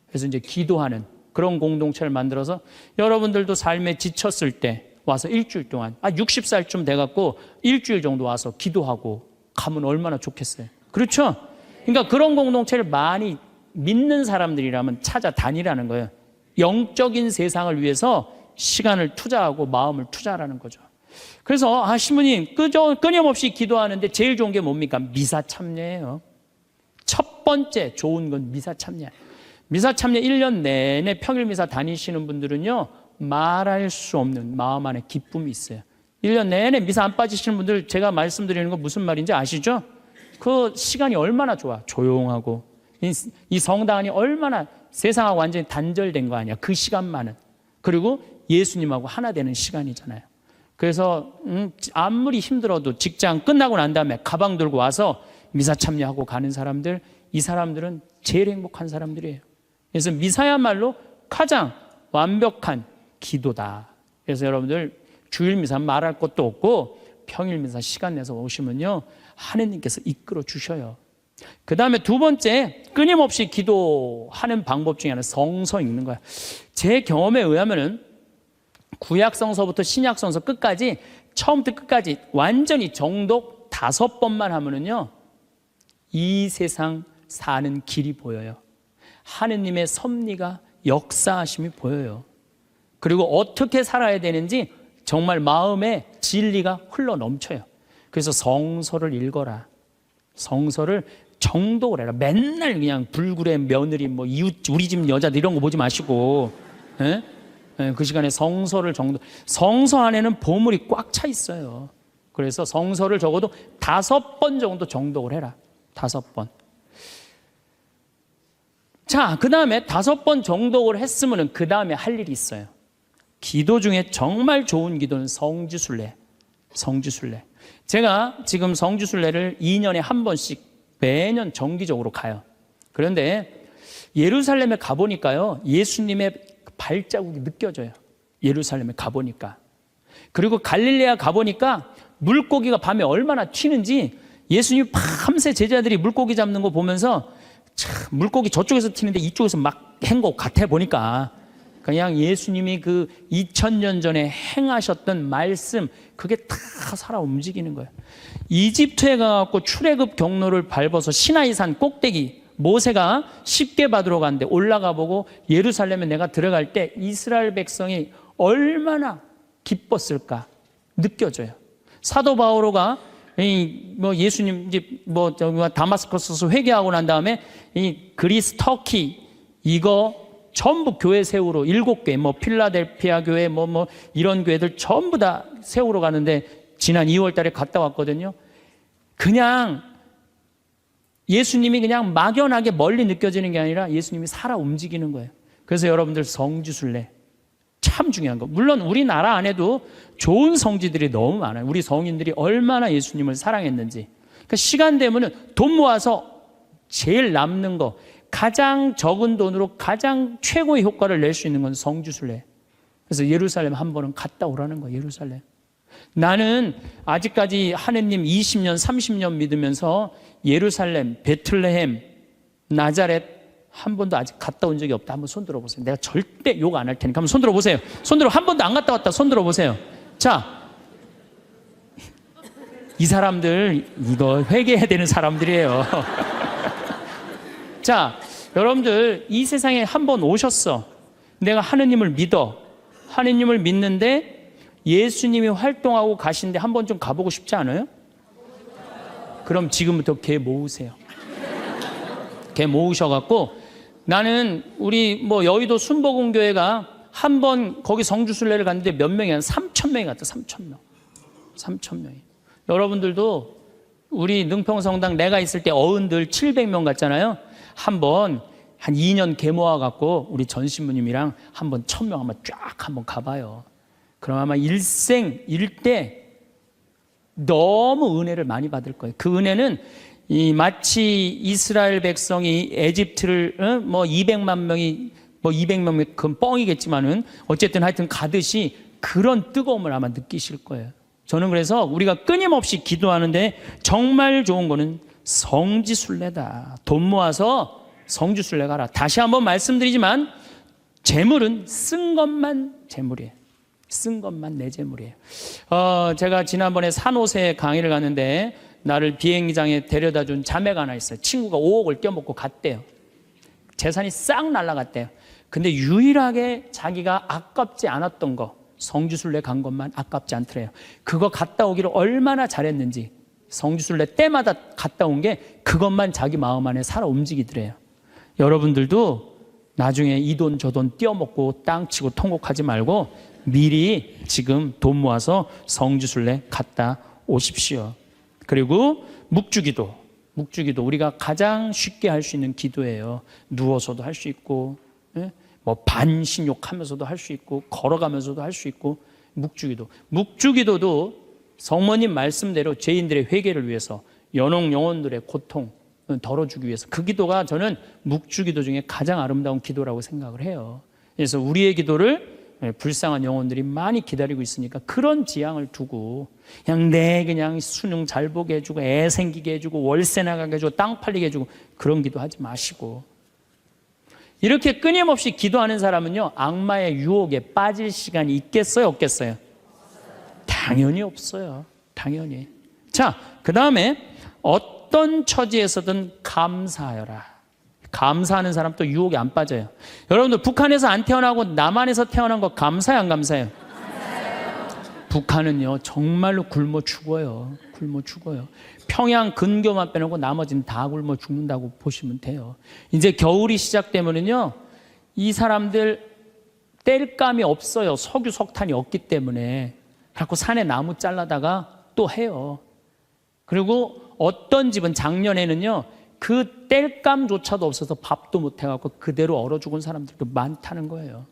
Speaker 1: 그래서 이제 기도하는 그런 공동체를 만들어서 여러분들도 삶에 지쳤을 때 와서 일주일 동안 60살쯤 돼갖고 일주일 정도 와서 기도하고 가면 얼마나 좋겠어요. 그렇죠? 그러니까 그런 공동체를 많이 믿는 사람들이라면 찾아다니라는 거예요. 영적인 세상을 위해서 시간을 투자하고 마음을 투자하라는 거죠. 그래서 신부님 끊임없이 기도하는데 제일 좋은 게 뭡니까? 미사 참여예요. 첫 번째 좋은 건 미사 참여. 미사 참여 1년 내내 평일 미사 다니시는 분들은요, 말할 수 없는 마음 안에 기쁨이 있어요. 1년 내내 미사 안 빠지시는 분들, 제가 말씀드리는 거 무슨 말인지 아시죠? 그 시간이 얼마나 좋아. 조용하고 이 성당 안이 얼마나 세상하고 완전히 단절된 거 아니야. 그 시간만은. 그리고 예수님하고 하나 되는 시간이잖아요. 그래서 아무리 힘들어도 직장 끝나고 난 다음에 가방 들고 와서 미사 참여하고 가는 사람들, 이 사람들은 제일 행복한 사람들이에요. 그래서 미사야말로 가장 완벽한 기도다. 그래서 여러분들 주일 미사 말할 것도 없고 평일 미사 시간 내서 오시면요, 하느님께서 이끌어 주셔요. 그 다음에 두 번째, 끊임없이 기도하는 방법 중에 하나는 성서 읽는 거야. 제 경험에 의하면은 구약성서부터 신약성서 끝까지, 처음부터 끝까지 완전히 정독 5번만 하면은요, 이 세상 사는 길이 보여요. 하느님의 섭리가, 역사하심이 보여요. 그리고 어떻게 살아야 되는지 정말 마음에 진리가 흘러 넘쳐요. 그래서 성서를 읽어라. 성서를 정독을 해라. 맨날 그냥 불굴의 며느리, 뭐 이웃, 우리 집 여자들 이런 거 보지 마시고, 예? 그 시간에 성서를 성서 안에는 보물이 꽉 차 있어요. 그래서 성서를 적어도 5번 정도 정독을 해라. 5번. 자, 그 다음에 5번 정독을 했으면 그 다음에 할 일이 있어요. 기도 중에 정말 좋은 기도는 성지순례. 성지순례. 제가 지금 성지순례를 2년에 한 번씩 매년 정기적으로 가요. 그런데 예루살렘에 가보니까요, 예수님의 발자국이 느껴져요. 예루살렘에 가보니까. 그리고 갈릴레아 가보니까 물고기가 밤에 얼마나 튀는지, 예수님이 밤새 제자들이 물고기 잡는 거 보면서 참, 물고기 저쪽에서 튀는데 이쪽에서 막 헹고 같아 보니까 그냥 예수님이 그 2000년 전에 행하셨던 말씀, 그게 다 살아 움직이는 거예요. 이집트에 가서 출애굽 경로를 밟아서 시나이산 꼭대기, 모세가 십계 받으러 갔는데 올라가 보고 예루살렘에 내가 들어갈 때 이스라엘 백성이 얼마나 기뻤을까 느껴져요. 사도 바오로가 예수님 이제 다마스커스에서 회개하고 난 다음에 이 그리스, 터키 이거 전부 교회 세우러 7개, 필라델피아 교회, 이런 교회들 전부 다 세우러 가는데 지난 2월 달에 갔다 왔거든요. 그냥 예수님이 그냥 막연하게 멀리 느껴지는 게 아니라 예수님이 살아 움직이는 거예요. 그래서 여러분들 성지순례 참 중요한 거. 물론 우리나라 안에도 좋은 성지들이 너무 많아요. 우리 성인들이 얼마나 예수님을 사랑했는지. 그러니까 시간 되면은 돈 모아서 제일 남는 거, 가장 적은 돈으로 가장 최고의 효과를 낼 수 있는 건 성지순례. 그래서 예루살렘 한 번은 갔다 오라는 거예요. 예루살렘. 나는 아직까지 하느님 20년, 30년 믿으면서 예루살렘, 베틀레헴, 나자렛 한 번도 아직 갔다 온 적이 없다. 한번 손 들어보세요. 내가 절대 욕 안 할 테니까 한번 손 들어보세요. 손 들어. 한 번도 안 갔다 왔다. 손 들어보세요. 자, 이 사람들 이거 회개해야 되는 사람들이에요. 자, 여러분들 이 세상에 한 번 오셨어. 내가 하느님을 믿어. 하느님을 믿는데 예수님이 활동하고 가신데 한 번 좀 가보고 싶지 않아요? 그럼 지금부터 개 모으세요. 개 모으셔갖고, 나는 우리 여의도 순복음교회가 한 번 거기 성주순례를 갔는데 몇 명이, 한 3,000명이 갔다. 3,000명. 3,000명이. 여러분들도 우리 능평성당 내가 있을 때 어른들 700명 갔잖아요. 한번 한 2년 개 모아갖고 우리 전신부님이랑 한번 1,000명 한번 쫙 한번 가봐요. 그럼 아마 일대 너무 은혜를 많이 받을 거예요. 그 은혜는 마치 이스라엘 백성이 에집트를 200만 명이 뭐 200명 그건 뻥이겠지만은 어쨌든 하여튼 가듯이 그런 뜨거움을 아마 느끼실 거예요. 저는 그래서 우리가 끊임없이 기도하는데 정말 좋은 거는 성지순례다. 돈 모아서 성지순례 가라. 다시 한번 말씀드리지만 재물은 쓴 것만 재물이에요. 쓴 것만 내 재물이에요. 제가 지난번에 산호세 강의를 갔는데 나를 비행기장에 데려다 준 자매가 하나 있어요. 친구가 5억을 떼어먹고 갔대요. 재산이 싹 날아갔대요. 근데 유일하게 자기가 아깝지 않았던 거, 성지순례 간 것만 아깝지 않더래요. 그거 갔다 오기를 얼마나 잘했는지, 성지순례 때마다 갔다 온 게 그것만 자기 마음 안에 살아 움직이더래요. 여러분들도 나중에 이 돈 저 돈 떼어먹고 땅 치고 통곡하지 말고 미리 지금 돈 모아서 성지순례 갔다 오십시오. 그리고 묵주기도 우리가 가장 쉽게 할 수 있는 기도예요. 누워서도 할 수 있고, 뭐 반신욕하면서도 할 수 있고, 걸어가면서도 할 수 있고. 묵주기도도 성모님 말씀대로 죄인들의 회개를 위해서, 연옥 영혼들의 고통 덜어주기 위해서, 그 기도가 저는 묵주기도 중에 가장 아름다운 기도라고 생각을 해요. 그래서 우리의 기도를 불쌍한 영혼들이 많이 기다리고 있으니까 그런 지향을 두고 그냥 수능 잘 보게 해주고 애 생기게 해주고 월세 나가게 해주고 땅 팔리게 해주고 그런 기도하지 마시고, 이렇게 끊임없이 기도하는 사람은요 악마의 유혹에 빠질 시간이 있겠어요 없겠어요? 당연히 없어요. 당연히. 자, 그 다음에 어떤 처지에서든 감사하여라. 감사하는 사람 또 유혹에 안 빠져요. 여러분들 북한에서 안 태어나고 남한에서 태어난 거 감사해요 안 감사해요? 북한은요 정말로 굶어 죽어요. 평양 근교만 빼놓고 나머지는 다 굶어 죽는다고 보시면 돼요. 이제 겨울이 시작되면은요 이 사람들 땔감이 없어요. 석유 석탄이 없기 때문에. 그래서 산에 나무 잘라다가 또 해요. 그리고 어떤 집은 작년에는요 그 땔감조차도 없어서 밥도 못 해갖고 그대로 얼어 죽은 사람들도 많다는 거예요.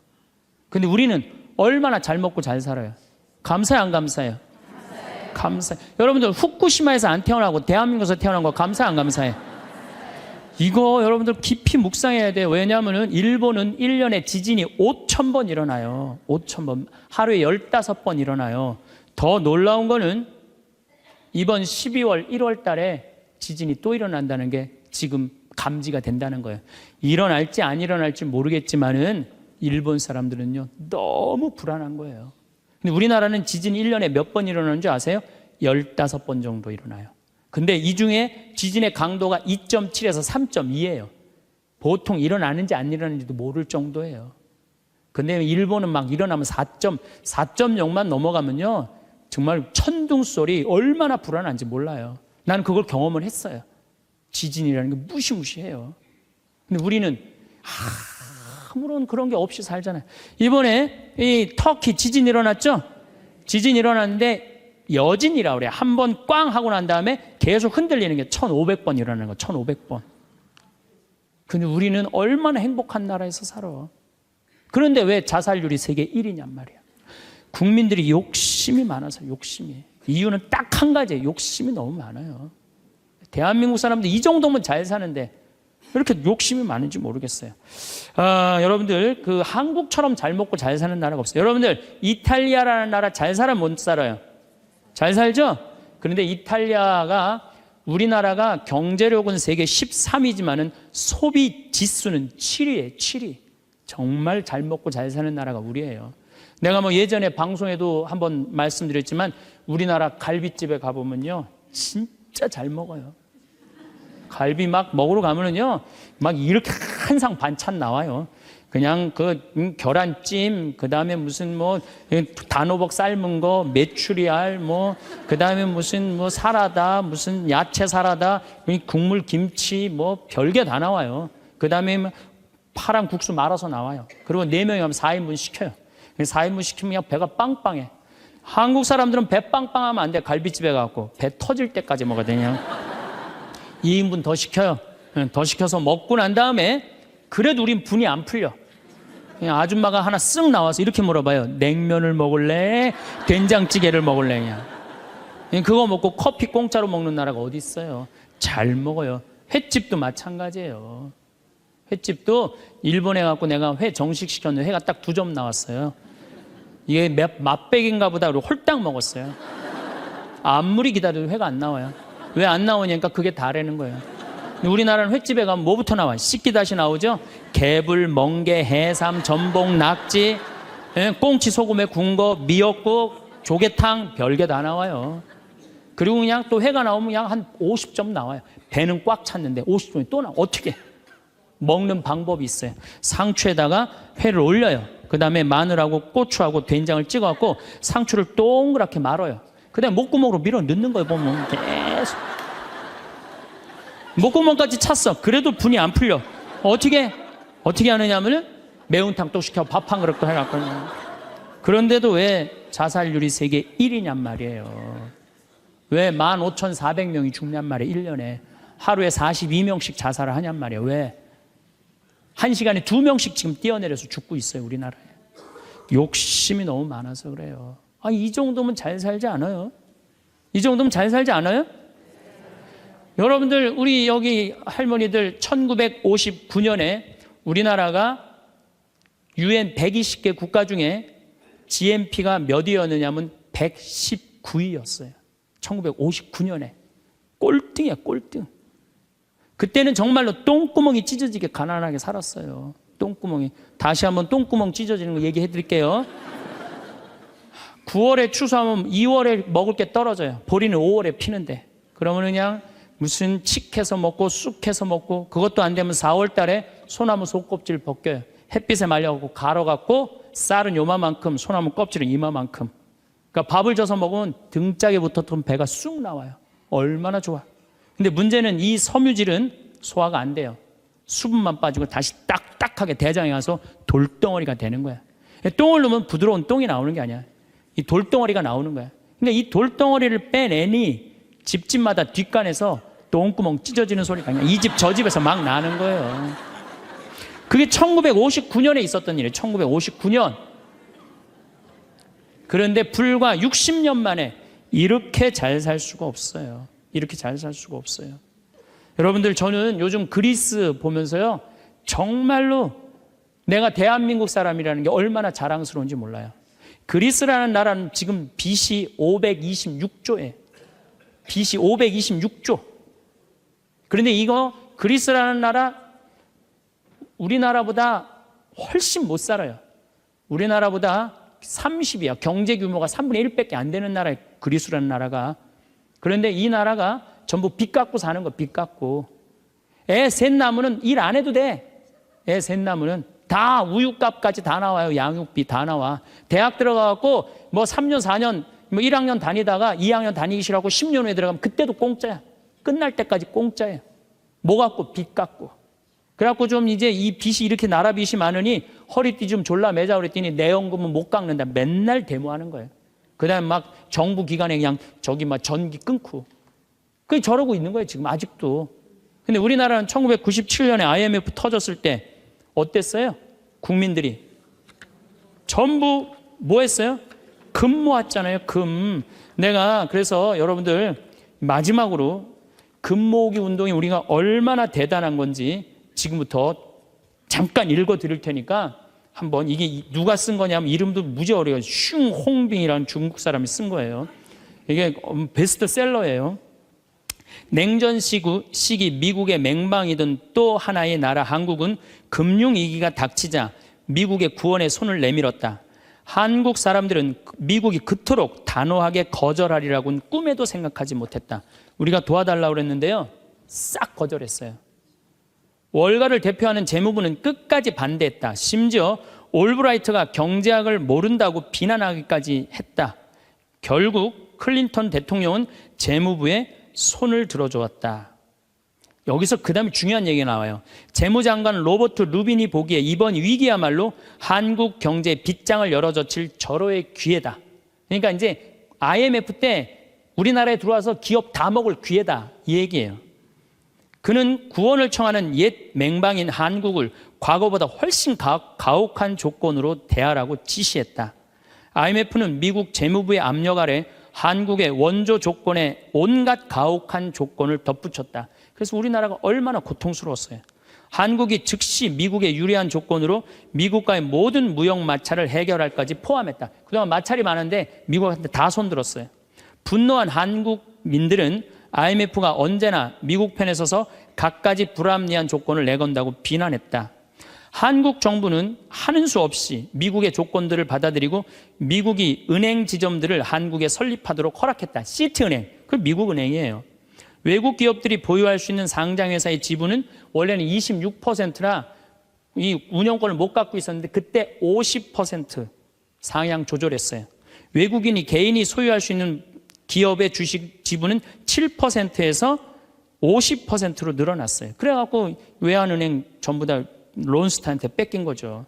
Speaker 1: 근데 우리는 얼마나 잘 먹고 잘 살아요. 감사해요 안 감사해요? 감사해요. 여러분들 후쿠시마에서 안 태어나고 대한민국에서 태어난 거 감사해 안 감사해? 이거 여러분들 깊이 묵상해야 돼요. 왜냐하면 일본은 1년에 지진이 5,000번 일어나요. 5,000번. 하루에 15번 일어나요. 더 놀라운 거는 이번 12월 1월 달에 지진이 또 일어난다는 게 지금 감지가 된다는 거예요. 일어날지 안 일어날지 모르겠지만은 일본 사람들은요 너무 불안한 거예요. 근데 우리나라는 지진이 1년에 몇 번 일어나는 줄 아세요? 15번 정도 일어나요. 근데 이 중에 지진의 강도가 2.7에서 3.2예요. 보통 일어나는지 안 일어나는지도 모를 정도예요. 근데 일본은 막 일어나면 4.0만 넘어가면요 정말 천둥 소리 얼마나 불안한지 몰라요. 나는 그걸 경험을 했어요. 지진이라는 게 무시무시해요. 근데 우리는 아무런 그런 게 없이 살잖아요. 이번에 이 터키 지진 일어났죠? 지진 일어났는데 여진이라고 그래요. 한 번 꽝 하고 난 다음에 계속 흔들리는 게 1,500번 일어나는 거. 1,500번. 근데 우리는 얼마나 행복한 나라에서 살아. 그런데 왜 자살률이 세계 1위냔 말이야. 국민들이 욕심이 많아서. 욕심이. 이유는 딱 한 가지예요. 욕심이 너무 많아요. 대한민국 사람들 이 정도면 잘 사는데 왜 이렇게 욕심이 많은지 모르겠어요. 여러분들 그 한국처럼 잘 먹고 잘 사는 나라가 없어요. 여러분들 이탈리아라는 나라 잘 살아 못 살아요? 잘 살죠? 그런데 이탈리아가 우리나라가 경제력은 세계 13위지만은 소비 지수는 7위예요. 7위. 정말 잘 먹고 잘 사는 나라가 우리예요. 내가 뭐 예전에 방송에도 한번 말씀드렸지만 우리나라 갈비집에 가보면요 진짜 잘 먹어요. 갈비 막 먹으러 가면은요 막 이렇게 한 상 반찬 나와요. 그냥 그 계란찜, 그 다음에 무슨 뭐 단호박 삶은 거, 메추리알, 뭐 그 다음에 무슨 뭐 사라다, 무슨 야채 사라다, 국물 김치, 뭐 별게 다 나와요. 그 다음에 파란 국수 말아서 나와요. 그리고 4명이 하면 4인분 시켜요. 4인분 시키면 그냥 배가 빵빵해. 한국 사람들은 배 빵빵하면 안 돼. 갈비집에 가고 배 터질 때까지 먹어야 2인분 더 시켜요. 더 시켜서 먹고 난 다음에 그래도 우린 분이 안 풀려. 그냥 아줌마가 하나 쓱 나와서 이렇게 물어봐요. 냉면을 먹을래? 된장찌개를 먹을래? 그냥 그거 먹고 커피 공짜로 먹는 나라가 어디 있어요? 잘 먹어요. 횟집도 마찬가지예요. 횟집도 일본에 갖고 내가 회 정식 시켰는데 회가 딱 2점 나왔어요. 이게 맛백인가 보다 그러고 홀딱 먹었어요. 아무리 기다려도 회가 안 나와요. 왜 안 나오냐니까 그게 다라는 거예요. 우리나라는 횟집에 가면 뭐부터 나와요? 씻기다시 나오죠? 개불, 멍게, 해삼, 전복, 낙지, 꽁치 소금에 구운 거, 미역국, 조개탕, 별게 다 나와요. 그리고 그냥 또 회가 나오면 그냥 한 50점 나와요. 배는 꽉 찼는데 50점이 또 나와. 어떻게? 먹는 방법이 있어요. 상추에다가 회를 올려요. 그 다음에 마늘하고 고추하고 된장을 찍어갖고 상추를 동그랗게 말아요. 그 다음에 목구멍으로 밀어 넣는 거예요. 보면 계속 목구멍까지 찼어. 그래도 분이 안 풀려. 어떻게 하느냐면은 매운탕 또 시켜 밥 한 그릇 또 해갖고. 그런데도 왜 자살률이 세계 1위냔 말이에요. 왜 15,400명이 죽냔 말이에요. 1년에 하루에 42명씩 자살을 하냔 말이에요. 왜? 1시간에 2명씩 지금 뛰어내려서 죽고 있어요. 우리나라에. 욕심이 너무 많아서 그래요. 이 정도면 잘 살지 않아요? 이 정도면 잘 살지 않아요? 여러분들, 우리 여기 할머니들 1959년에 우리나라가 UN 120개 국가 중에 GNP가 몇 위였느냐면 119위였어요. 1959년에. 꼴등이야, 꼴등. 그때는 정말로 똥구멍이 찢어지게 가난하게 살았어요. 똥구멍이. 다시 한번 똥구멍 찢어지는 거 얘기해 드릴게요. 9월에 추수하면 2월에 먹을 게 떨어져요. 보리는 5월에 피는데. 그러면 그냥 무슨 칡해서 먹고 쑥해서 먹고, 그것도 안 되면 4월 달에 소나무 속껍질 벗겨요. 햇빛에 말려갖고 갈아갖고 쌀은 요만큼, 소나무 껍질은 이만큼. 그러니까 밥을 져서 먹으면 등짝에 붙었던 배가 쑥 나와요. 얼마나 좋아. 근데 문제는 이 섬유질은 소화가 안 돼요. 수분만 빠지고 다시 딱딱하게 대장에 가서 돌덩어리가 되는 거야. 똥을 넣으면 부드러운 똥이 나오는 게 아니야. 이 돌덩어리가 나오는 거야. 그러니까 이 돌덩어리를 빼내니 집집마다 뒷간에서 똥구멍 찢어지는 소리가 그냥 이 집 저 집에서 막 나는 거예요. 그게 1959년에 있었던 일이에요. 1959년. 그런데 불과 60년 만에 이렇게 잘 살 수가 없어요. 이렇게 잘 살 수가 없어요. 여러분들, 저는 요즘 그리스 보면서요, 정말로 내가 대한민국 사람이라는 게 얼마나 자랑스러운지 몰라요. 그리스라는 나라는 지금 BC 526조예요. BC 526조. 그런데 이거 그리스라는 나라, 우리나라보다 훨씬 못 살아요. 우리나라보다 30이야. 경제 규모가 3분의 1밖에 안 되는 나라예요. 그리스라는 나라가. 그런데 이 나라가 전부 빚 갖고 사는 거, 빚 갖고. 애 셋 낳으면 일 안 해도 돼. 애 셋 낳으면 다 우유값까지 다 나와요. 양육비 다 나와. 대학 들어가갖고 뭐 3년, 4년, 뭐 1학년 다니다가 2학년 다니기 싫어하고 10년 후에 들어가면 그때도 공짜야. 끝날 때까지 공짜예요. 뭐 갖고? 빚 갖고. 그래갖고 좀 이제 이 빚이 이렇게 나라 빚이 많으니 허리띠 좀 졸라 매자 그랬더니 내 연금은 못 깎는다. 맨날 데모하는 거예요. 그 다음에 막 정부 기관에 그냥 저기 막 전기 끊고. 그게 저러고 있는 거예요. 지금 아직도. 근데 우리나라는 1997년에 IMF 터졌을 때 어땠어요? 국민들이 전부 뭐 했어요? 금 모았잖아요. 금. 내가 그래서 여러분들 마지막으로 금 모으기 운동이 우리가 얼마나 대단한 건지 지금부터 잠깐 읽어 드릴 테니까 한번, 이게 누가 쓴 거냐면 이름도 무지 어려워요. 슝홍빙이라는 중국 사람이 쓴 거예요. 이게 베스트셀러예요. 냉전 시기 미국의 맹방이던 또 하나의 나라 한국은 금융위기가 닥치자 미국의 구원에 손을 내밀었다. 한국 사람들은 미국이 그토록 단호하게 거절하리라고는 꿈에도 생각하지 못했다. 우리가 도와달라고 그랬는데요, 싹 거절했어요. 월가를 대표하는 재무부는 끝까지 반대했다. 심지어 올브라이트가 경제학을 모른다고 비난하기까지 했다. 결국 클린턴 대통령은 재무부에 손을 들어주었다. 여기서 그 다음에 중요한 얘기가 나와요. 재무장관 로버트 루빈이 보기에 이번 위기야말로 한국 경제의 빗장을 열어젖힐 절호의 기회다. 그러니까 이제 IMF 때 우리나라에 들어와서 기업 다 먹을 기회다, 이 얘기예요. 그는 구원을 청하는 옛 맹방인 한국을 과거보다 훨씬 가혹한 조건으로 대하라고 지시했다. IMF는 미국 재무부의 압력 아래 한국의 원조 조건에 온갖 가혹한 조건을 덧붙였다. 그래서 우리나라가 얼마나 고통스러웠어요. 한국이 즉시 미국에 유리한 조건으로 미국과의 모든 무역 마찰을 해결할까지 포함했다. 그동안 마찰이 많은데 미국한테 다 손들었어요. 분노한 한국민들은 IMF가 언제나 미국 편에 서서 갖가지 불합리한 조건을 내건다고 비난했다. 한국 정부는 하는 수 없이 미국의 조건들을 받아들이고 미국이 은행 지점들을 한국에 설립하도록 허락했다. 시티은행, 그 미국 은행이에요. 외국 기업들이 보유할 수 있는 상장회사의 지분은 원래는 26%나 이 운영권을 못 갖고 있었는데 그때 50% 상향 조절했어요. 외국인이 개인이 소유할 수 있는 기업의 주식 지분은 7%에서 50%로 늘어났어요. 그래갖고 외환은행 전부 다 론스타한테 뺏긴 거죠.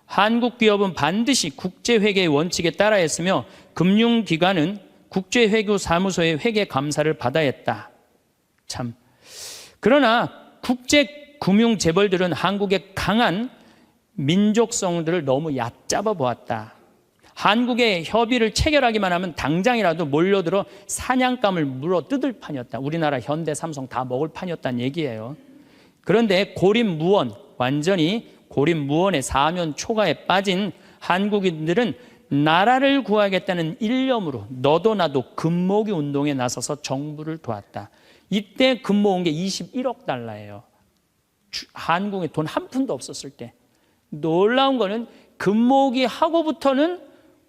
Speaker 1: 한국 기업은 반드시 국제회계의 원칙에 따라 했으며 금융기관은 국제회계사무소의 회계 감사를 받아야 했다. 참. 그러나 국제금융재벌들은 한국의 강한 민족성들을 너무 얕잡아 보았다. 한국의 협의를 체결하기만 하면 당장이라도 몰려들어 사냥감을 물어 뜯을 판이었다. 우리나라 현대, 삼성 다 먹을 판이었다는 얘기예요. 그런데 고립무원, 완전히 고립무원의 사면 초가에 빠진 한국인들은 나라를 구하겠다는 일념으로 너도 나도 금모기 운동에 나서서 정부를 도왔다. 이때 금모은 게 21억 달러예요. 한국에 돈 한 푼도 없었을 때. 놀라운 거는 금모기 하고부터는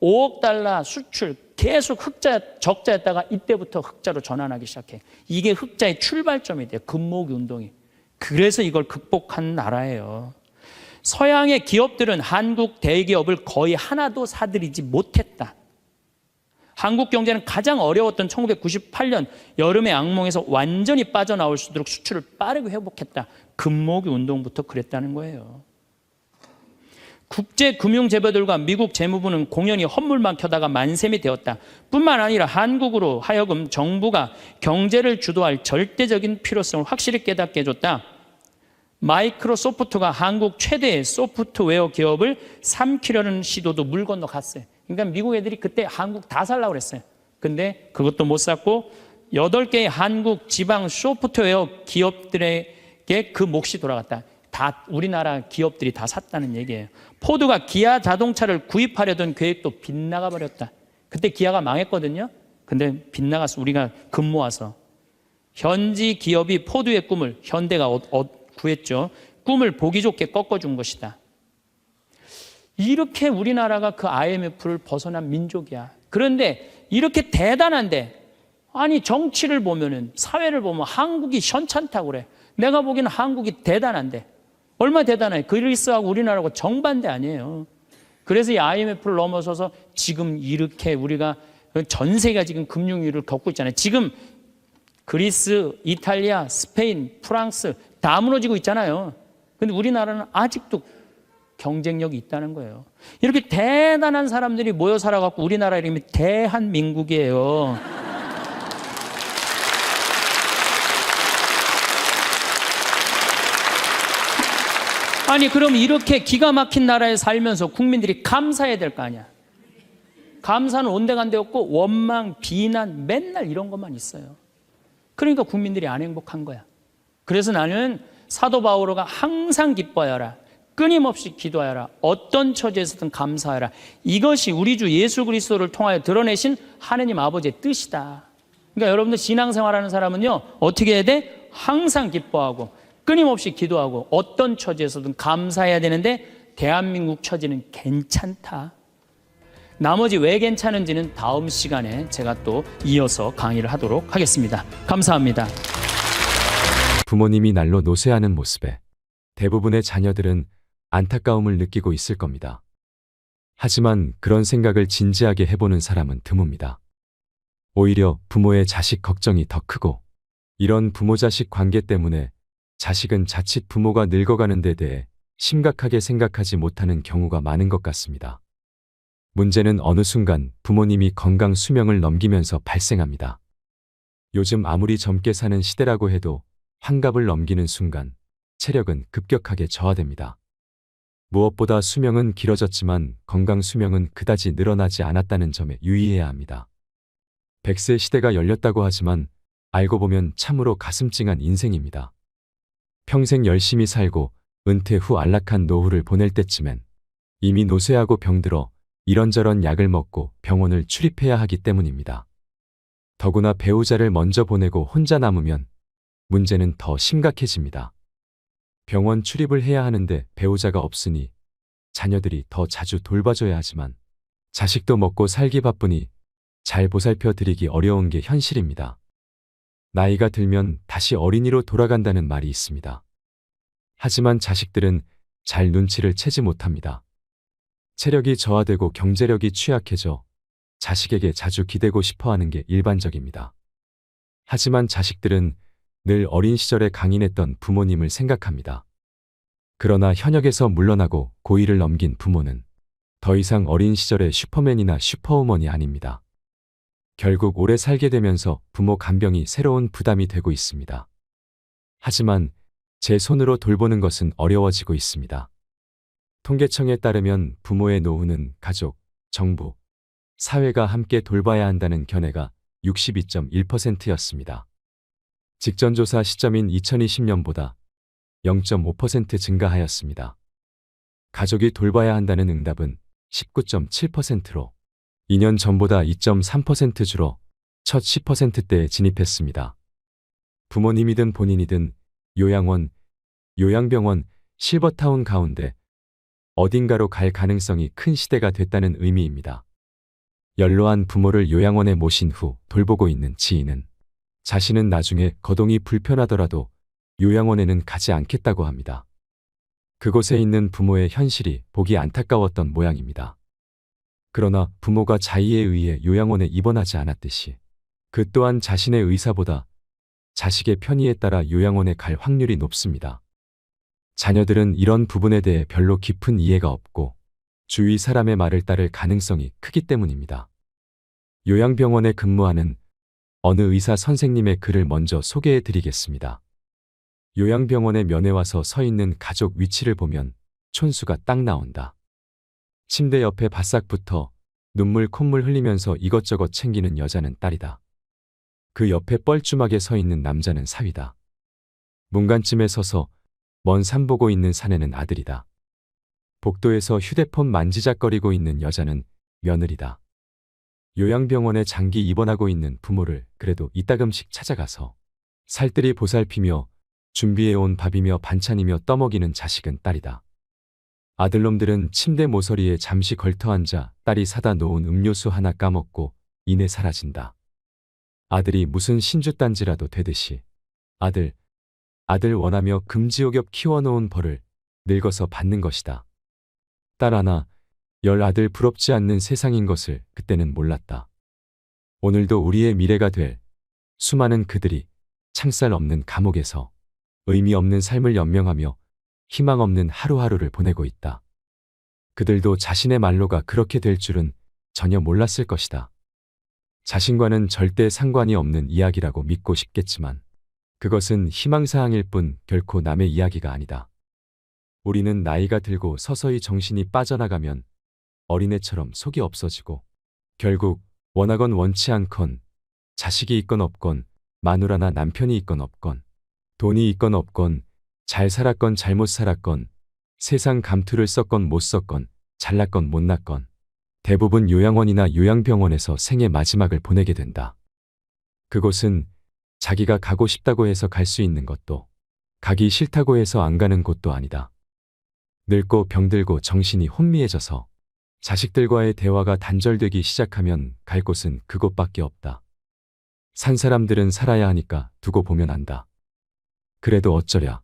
Speaker 1: 5억 달러 수출 계속 적자였다가 이때부터 흑자로 전환하기 시작해. 이게 흑자의 출발점이 돼요. 금모기 운동이. 그래서 이걸 극복한 나라예요. 서양의 기업들은 한국 대기업을 거의 하나도 사들이지 못했다. 한국 경제는 가장 어려웠던 1998년 여름의 악몽에서 완전히 빠져나올 수 있도록 수출을 빠르게 회복했다. 금모기 운동부터 그랬다는 거예요. 국제금융재벌들과 미국 재무부는 공연히 헛물만 켜다가 만셈이 되었다. 뿐만 아니라 한국으로 하여금 정부가 경제를 주도할 절대적인 필요성을 확실히 깨닫게 해줬다. 마이크로소프트가 한국 최대의 소프트웨어 기업을 삼키려는 시도도 물 건너 갔어요. 그러니까 미국 애들이 그때 한국 다 살라고 그랬어요. 근데 그것도 못 샀고 8개의 한국 지방 소프트웨어 기업들에게 그 몫이 돌아갔다. 다 우리나라 기업들이 다 샀다는 얘기예요. 포드가 기아 자동차를 구입하려던 계획도 빗나가 버렸다. 그때 기아가 망했거든요. 근데 빗나갔어. 우리가 금 모아서. 현지 기업이 포드의 꿈을 현대가 구했죠. 꿈을 보기 좋게 꺾어준 것이다. 이렇게 우리나라가 그 IMF를 벗어난 민족이야. 그런데 이렇게 대단한데 아니 정치를 보면은 사회를 보면 한국이 현찮다고 그래. 내가 보기에는 한국이 대단한데 얼마나 대단해. 그리스하고 우리나라하고 정반대 아니에요. 그래서 이 IMF를 넘어서서 지금 이렇게 우리가 전 세계가 지금 금융위기를 겪고 있잖아요. 지금 그리스, 이탈리아, 스페인, 프랑스 다 무너지고 있잖아요. 근데 우리나라는 아직도 경쟁력이 있다는 거예요. 이렇게 대단한 사람들이 모여 살아갖고 우리나라 이름이 대한민국이에요. 아니 그럼 이렇게 기가 막힌 나라에 살면서 국민들이 감사해야 될 거 아니야. 감사는 온데간데 없고 원망, 비난 맨날 이런 것만 있어요. 그러니까 국민들이 안 행복한 거야. 그래서 나는 사도 바오로가 항상 기뻐하여라. 끊임없이 기도하여라. 어떤 처지에서든 감사하여라. 이것이 우리 주 예수 그리스도를 통하여 드러내신 하느님 아버지의 뜻이다. 그러니까 여러분들 신앙생활하는 사람은요. 어떻게 해야 돼? 항상 기뻐하고 끊임없이 기도하고 어떤 처지에서든 감사해야 되는데 대한민국 처지는 괜찮다. 나머지 왜 괜찮은지는 다음 시간에 제가 또 이어서 강의를 하도록 하겠습니다. 감사합니다.
Speaker 2: 부모님이 날로 노쇠하는 모습에 대부분의 자녀들은 안타까움을 느끼고 있을 겁니다. 하지만 그런 생각을 진지하게 해보는 사람은 드뭅니다. 오히려 부모의 자식 걱정이 더 크고 이런 부모-자식 관계 때문에 자식은 자칫 부모가 늙어가는 데 대해 심각하게 생각하지 못하는 경우가 많은 것 같습니다. 문제는 어느 순간 부모님이 건강 수명을 넘기면서 발생합니다. 요즘 아무리 젊게 사는 시대라고 해도 환갑을 넘기는 순간 체력은 급격하게 저하됩니다. 무엇보다 수명은 길어졌지만 건강 수명은 그다지 늘어나지 않았다는 점에 유의해야 합니다. 100세 시대가 열렸다고 하지만 알고 보면 참으로 가슴 찡한 인생입니다. 평생 열심히 살고 은퇴 후 안락한 노후를 보낼 때쯤엔 이미 노쇠하고 병들어 이런저런 약을 먹고 병원을 출입해야 하기 때문입니다. 더구나 배우자를 먼저 보내고 혼자 남으면 문제는 더 심각해집니다. 병원 출입을 해야 하는데 배우자가 없으니 자녀들이 더 자주 돌봐줘야 하지만 자식도 먹고 살기 바쁘니 잘 보살펴 드리기 어려운 게 현실입니다. 나이가 들면 다시 어린이로 돌아간다는 말이 있습니다. 하지만 자식들은 잘 눈치를 채지 못합니다. 체력이 저하되고 경제력이 취약해져 자식에게 자주 기대고 싶어 하는 게 일반적입니다. 하지만 자식들은 늘 어린 시절에 강인했던 부모님을 생각합니다. 그러나 현역에서 물러나고 고위를 넘긴 부모는 더 이상 어린 시절의 슈퍼맨이나 슈퍼우먼이 아닙니다. 결국 오래 살게 되면서 부모 간병이 새로운 부담이 되고 있습니다. 하지만 제 손으로 돌보는 것은 어려워지고 있습니다. 통계청에 따르면 부모의 노후는 가족, 정부, 사회가 함께 돌봐야 한다는 견해가 62.1%였습니다. 직전 조사 시점인 2020년보다 0.5% 증가하였습니다. 가족이 돌봐야 한다는 응답은 19.7%로 2년 전보다 2.3% 줄어 첫 10%대에 진입했습니다. 부모님이든 본인이든 요양원, 요양병원, 실버타운 가운데 어딘가로 갈 가능성이 큰 시대가 됐다는 의미입니다. 연로한 부모를 요양원에 모신 후 돌보고 있는 지인은 자신은 나중에 거동이 불편하더라도 요양원에는 가지 않겠다고 합니다. 그곳에 있는 부모의 현실이 보기 안타까웠던 모양입니다. 그러나 부모가 자의에 의해 요양원에 입원하지 않았듯이 그 또한 자신의 의사보다 자식의 편의에 따라 요양원에 갈 확률이 높습니다. 자녀들은 이런 부분에 대해 별로 깊은 이해가 없고 주위 사람의 말을 따를 가능성이 크기 때문입니다. 요양병원에 근무하는 어느 의사 선생님의 글을 먼저 소개해 드리겠습니다. 요양병원에 면회 와서 서 있는 가족 위치를 보면 촌수가 딱 나온다. 침대 옆에 바싹 붙어 눈물 콧물 흘리면서 이것저것 챙기는 여자는 딸이다. 그 옆에 뻘쭘하게 서 있는 남자는 사위다. 문간쯤에 서서 먼 산 보고 있는 사내는 아들이다. 복도에서 휴대폰 만지작거리고 있는 여자는 며느리다. 요양병원에 장기 입원하고 있는 부모를 그래도 이따금씩 찾아가서 살뜰히 보살피며 준비해온 밥이며 반찬이며 떠먹이는 자식은 딸이다. 아들놈들은 침대 모서리에 잠시 걸터앉아 딸이 사다 놓은 음료수 하나 까먹고 이내 사라진다. 아들이 무슨 신주단지라도 되듯이 아들 원하며 금지옥엽 키워놓은 벌을 늙어서 받는 것이다. 딸 하나, 10 아들 부럽지 않는 세상인 것을 그때는 몰랐다. 오늘도 우리의 미래가 될 수많은 그들이 창살 없는 감옥에서 의미 없는 삶을 연명하며 희망 없는 하루하루를 보내고 있다. 그들도 자신의 말로가 그렇게 될 줄은 전혀 몰랐을 것이다. 자신과는 절대 상관이 없는 이야기라고 믿고 싶겠지만 그것은 희망사항일 뿐 결코 남의 이야기가 아니다. 우리는 나이가 들고 서서히 정신이 빠져나가면 어린애처럼 속이 없어지고 결국 원하건 원치 않건 자식이 있건 없건 마누라나 남편이 있건 없건 돈이 있건 없건 잘 살았건 잘못 살았건 세상 감투를 썼건 못 썼건 잘났건 못났건 대부분 요양원이나 요양병원에서 생의 마지막을 보내게 된다. 그곳은 자기가 가고 싶다고 해서 갈 수 있는 것도 가기 싫다고 해서 안 가는 곳도 아니다. 늙고 병들고 정신이 혼미해져서 자식들과의 대화가 단절되기 시작하면 갈 곳은 그곳밖에 없다. 산 사람들은 살아야 하니까 두고 보면 안다. 그래도 어쩌랴.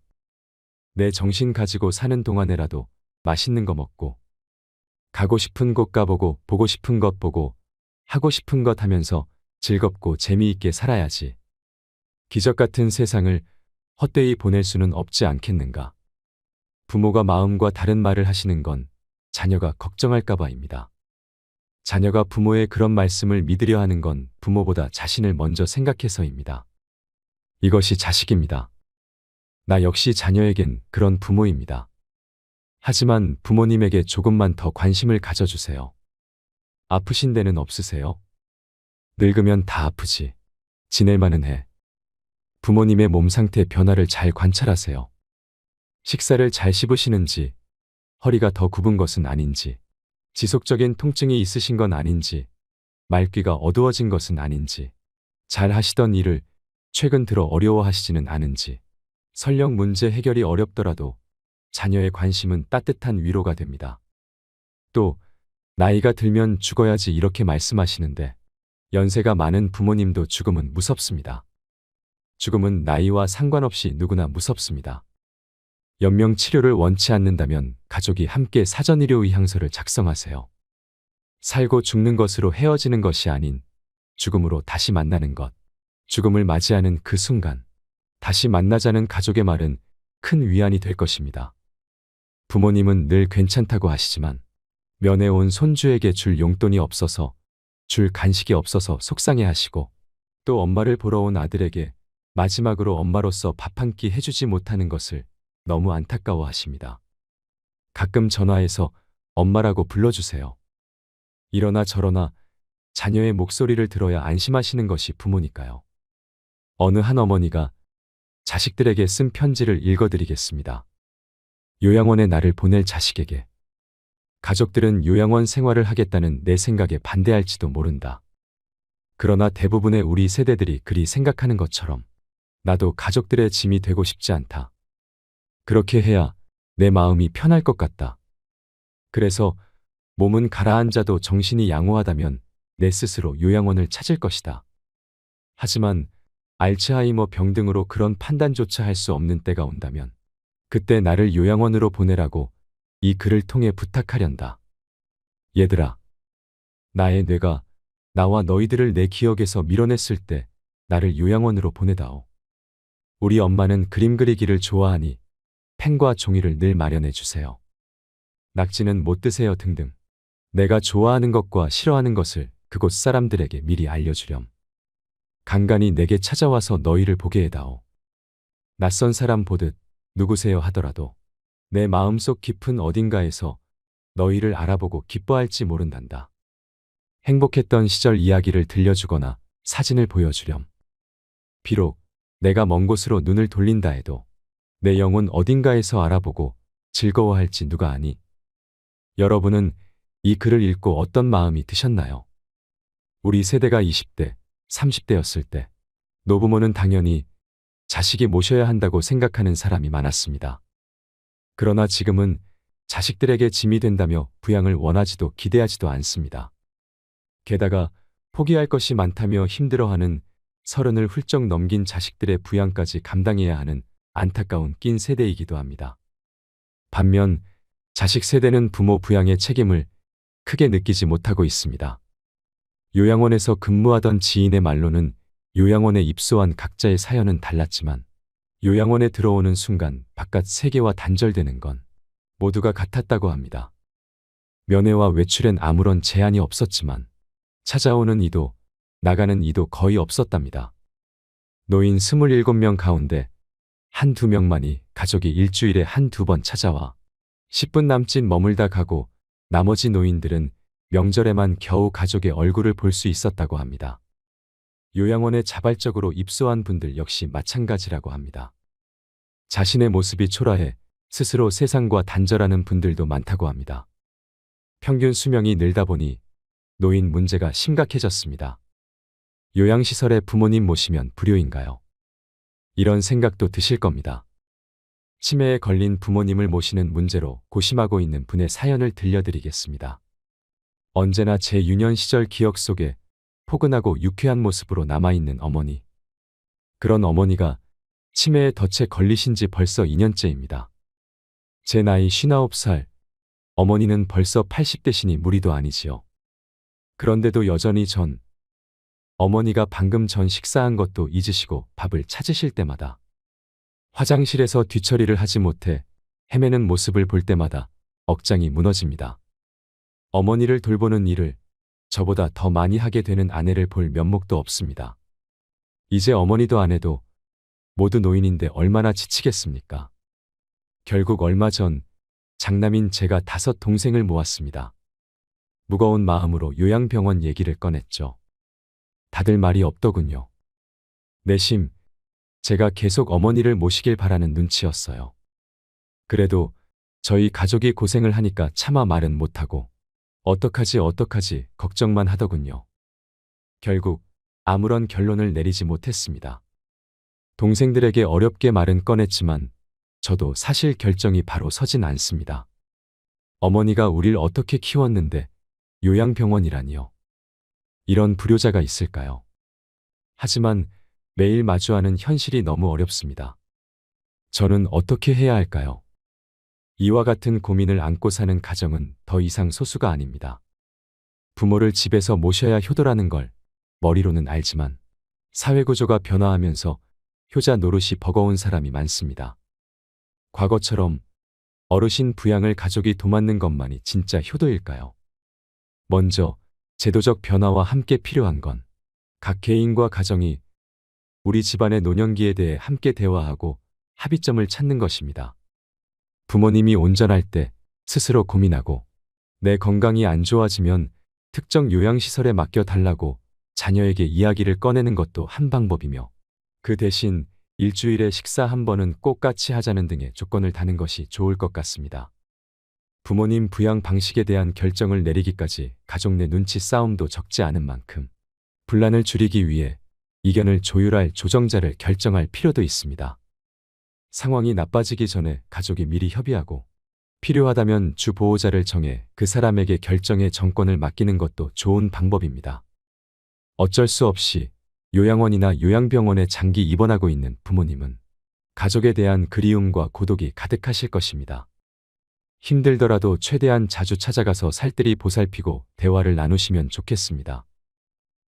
Speaker 2: 내 정신 가지고 사는 동안에라도 맛있는 거 먹고 가고 싶은 곳 가보고 보고 싶은 것 보고 하고 싶은 것 하면서 즐겁고 재미있게 살아야지. 기적 같은 세상을 헛되이 보낼 수는 없지 않겠는가. 부모가 마음과 다른 말을 하시는 건 자녀가 걱정할까 봐입니다. 자녀가 부모의 그런 말씀을 믿으려 하는 건 부모보다 자신을 먼저 생각해서입니다. 이것이 자식입니다. 나 역시 자녀에겐 그런 부모입니다. 하지만 부모님에게 조금만 더 관심을 가져주세요. 아프신 데는 없으세요? 늙으면 다 아프지. 지낼만은 해. 부모님의 몸 상태 변화를 잘 관찰하세요. 식사를 잘 씹으시는지, 허리가 더 굽은 것은 아닌지, 지속적인 통증이 있으신 건 아닌지, 말귀가 어두워진 것은 아닌지, 잘 하시던 일을 최근 들어 어려워하시지는 않은지, 설령 문제 해결이 어렵더라도 자녀의 관심은 따뜻한 위로가 됩니다. 또 나이가 들면 죽어야지 이렇게 말씀하시는데 연세가 많은 부모님도 죽음은 무섭습니다. 죽음은 나이와 상관없이 누구나 무섭습니다. 연명 치료를 원치 않는다면 가족이 함께 사전의료의향서를 작성하세요. 살고 죽는 것으로 헤어지는 것이 아닌 죽음으로 다시 만나는 것, 죽음을 맞이하는 그 순간, 다시 만나자는 가족의 말은 큰 위안이 될 것입니다. 부모님은 늘 괜찮다고 하시지만 면회 온 손주에게 줄 용돈이 없어서, 줄 간식이 없어서 속상해 하시고, 또 엄마를 보러 온 아들에게 마지막으로 엄마로서 밥 한 끼 해주지 못하는 것을 너무 안타까워 하십니다. 가끔 전화해서 엄마라고 불러주세요. 이러나 저러나 자녀의 목소리를 들어야 안심하시는 것이 부모니까요. 어느 한 어머니가 자식들에게 쓴 편지를 읽어드리겠습니다. 요양원에 나를 보낼 자식에게. 가족들은 요양원 생활을 하겠다는 내 생각에 반대할지도 모른다. 그러나 대부분의 우리 세대들이 그리 생각하는 것처럼 나도 가족들의 짐이 되고 싶지 않다. 그렇게 해야 내 마음이 편할 것 같다. 그래서 몸은 가라앉아도 정신이 양호하다면 내 스스로 요양원을 찾을 것이다. 하지만 알츠하이머 병 등으로 그런 판단조차 할 수 없는 때가 온다면 그때 나를 요양원으로 보내라고 이 글을 통해 부탁하련다. 얘들아, 나의 뇌가 나와 너희들을 내 기억에서 밀어냈을 때 나를 요양원으로 보내다오. 우리 엄마는 그림 그리기를 좋아하니 펜과 종이를 늘 마련해 주세요. 낙지는 못 드세요 등등. 내가 좋아하는 것과 싫어하는 것을 그곳 사람들에게 미리 알려주렴. 간간히 내게 찾아와서 너희를 보게 해다오. 낯선 사람 보듯 누구세요 하더라도 내 마음속 깊은 어딘가에서 너희를 알아보고 기뻐할지 모른단다. 행복했던 시절 이야기를 들려주거나 사진을 보여주렴. 비록 내가 먼 곳으로 눈을 돌린다 해도 내 영혼 어딘가에서 알아보고 즐거워할지 누가 아니. 여러분은 이 글을 읽고 어떤 마음이 드셨나요? 우리 세대가 20대, 30대였을 때 노부모는 당연히 자식이 모셔야 한다고 생각하는 사람이 많았습니다. 그러나 지금은 자식들에게 짐이 된다며 부양을 원하지도 기대하지도 않습니다. 게다가 포기할 것이 많다며 힘들어하는 30을 훌쩍 넘긴 자식들의 부양까지 감당해야 하는 안타까운 낀 세대이기도 합니다. 반면 자식 세대는 부모 부양의 책임을 크게 느끼지 못하고 있습니다. 요양원에서 근무하던 지인의 말로는 요양원에 입소한 각자의 사연은 달랐지만 요양원에 들어오는 순간 바깥 세계와 단절되는 건 모두가 같았다고 합니다. 면회와 외출엔 아무런 제한이 없었지만 찾아오는 이도 나가는 이도 거의 없었답니다. 노인 27명 가운데 한두 명만이 가족이 일주일에 한두 번 찾아와 10분 남짓 머물다 가고 나머지 노인들은 명절에만 겨우 가족의 얼굴을 볼 수 있었다고 합니다. 요양원에 자발적으로 입소한 분들 역시 마찬가지라고 합니다. 자신의 모습이 초라해 스스로 세상과 단절하는 분들도 많다고 합니다. 평균 수명이 늘다 보니 노인 문제가 심각해졌습니다. 요양시설에 부모님 모시면 불효인가요? 이런 생각도 드실 겁니다. 치매에 걸린 부모님을 모시는 문제로 고심하고 있는 분의 사연을 들려드리겠습니다. 언제나 제 유년 시절 기억 속에 포근하고 유쾌한 모습으로 남아있는 어머니. 그런 어머니가 치매에 덫에 걸리신 지 벌써 2년째입니다. 제 나이 59살, 어머니는 벌써 80대시니 무리도 아니지요. 그런데도 여전히 어머니가 방금 전 식사한 것도 잊으시고 밥을 찾으실 때마다 화장실에서 뒤처리를 하지 못해 헤매는 모습을 볼 때마다 억장이 무너집니다. 어머니를 돌보는 일을 저보다 더 많이 하게 되는 아내를 볼 면목도 없습니다. 이제 어머니도 아내도 모두 노인인데 얼마나 지치겠습니까? 결국 얼마 전 장남인 제가 5 동생을 모았습니다. 무거운 마음으로 요양병원 얘기를 꺼냈죠. 다들 말이 없더군요. 내심 제가 계속 어머니를 모시길 바라는 눈치였어요. 그래도 저희 가족이 고생을 하니까 차마 말은 못하고 어떡하지 걱정만 하더군요. 결국 아무런 결론을 내리지 못했습니다. 동생들에게 어렵게 말은 꺼냈지만 저도 사실 결정이 바로 서진 않습니다. 어머니가 우릴 어떻게 키웠는데 요양병원이라니요. 이런 불효자가 있을까요? 하지만 매일 마주하는 현실이 너무 어렵습니다. 저는 어떻게 해야 할까요? 이와 같은 고민을 안고 사는 가정은 더 이상 소수가 아닙니다. 부모를 집에서 모셔야 효도라는 걸 머리로는 알지만 사회구조가 변화하면서 효자 노릇이 버거운 사람이 많습니다. 과거처럼 어르신 부양을 가족이 도맡는 것만이 진짜 효도일까요? 먼저 제도적 변화와 함께 필요한 건 각 개인과 가정이 우리 집안의 노년기에 대해 함께 대화하고 합의점을 찾는 것입니다. 부모님이 온전할 때 스스로 고민하고 내 건강이 안 좋아지면 특정 요양시설에 맡겨달라고 자녀에게 이야기를 꺼내는 것도 한 방법이며 그 대신 일주일에 식사 한 번은 꼭 같이 하자는 등의 조건을 다는 것이 좋을 것 같습니다. 부모님 부양 방식에 대한 결정을 내리기까지 가족 내 눈치 싸움도 적지 않은 만큼 분란을 줄이기 위해 이견을 조율할 조정자를 결정할 필요도 있습니다. 상황이 나빠지기 전에 가족이 미리 협의하고 필요하다면 주 보호자를 정해 그 사람에게 결정의 정권을 맡기는 것도 좋은 방법입니다. 어쩔 수 없이 요양원이나 요양병원에 장기 입원하고 있는 부모님은 가족에 대한 그리움과 고독이 가득하실 것입니다. 힘들더라도 최대한 자주 찾아가서 살뜰히 보살피고 대화를 나누시면 좋겠습니다.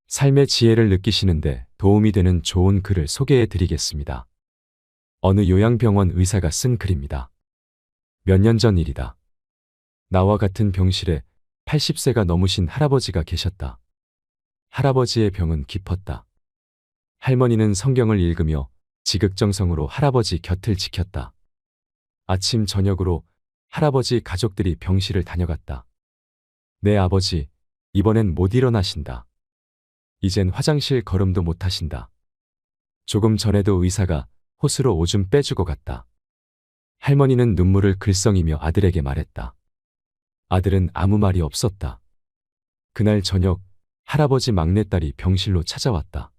Speaker 2: 삶의 지혜를 느끼시는데 도움이 되는 좋은 글을 소개해 드리겠습니다. 어느 요양병원 의사가 쓴 글입니다. 몇 년 전 일이다. 나와 같은 병실에 80세가 넘으신 할아버지가 계셨다. 할아버지의 병은 깊었다. 할머니는 성경을 읽으며 지극정성으로 할아버지 곁을 지켰다. 아침 저녁으로 할아버지 가족들이 병실을 다녀갔다. 내 아버지, 이번엔 못 일어나신다. 이젠 화장실 걸음도 못 하신다. 조금 전에도 의사가 호스로 오줌 빼주고 갔다. 할머니는 눈물을 글썽이며 아들에게 말했다. 아들은 아무 말이 없었다. 그날 저녁 할아버지 막내딸이 병실로 찾아왔다.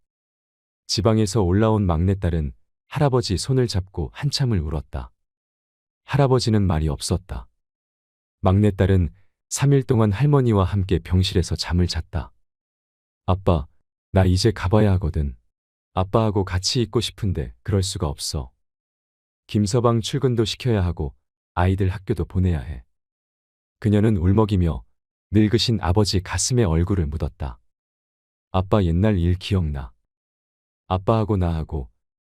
Speaker 2: 지방에서 올라온 막내딸은 할아버지 손을 잡고 한참을 울었다. 할아버지는 말이 없었다. 막내딸은 3일 동안 할머니와 함께 병실에서 잠을 잤다. 아빠, 나 이제 가봐야 하거든. 아빠하고 같이 있고 싶은데 그럴 수가 없어. 김서방 출근도 시켜야 하고 아이들 학교도 보내야 해. 그녀는 울먹이며 늙으신 아버지 가슴에 얼굴을 묻었다. 아빠 옛날 일 기억나. 아빠하고 나하고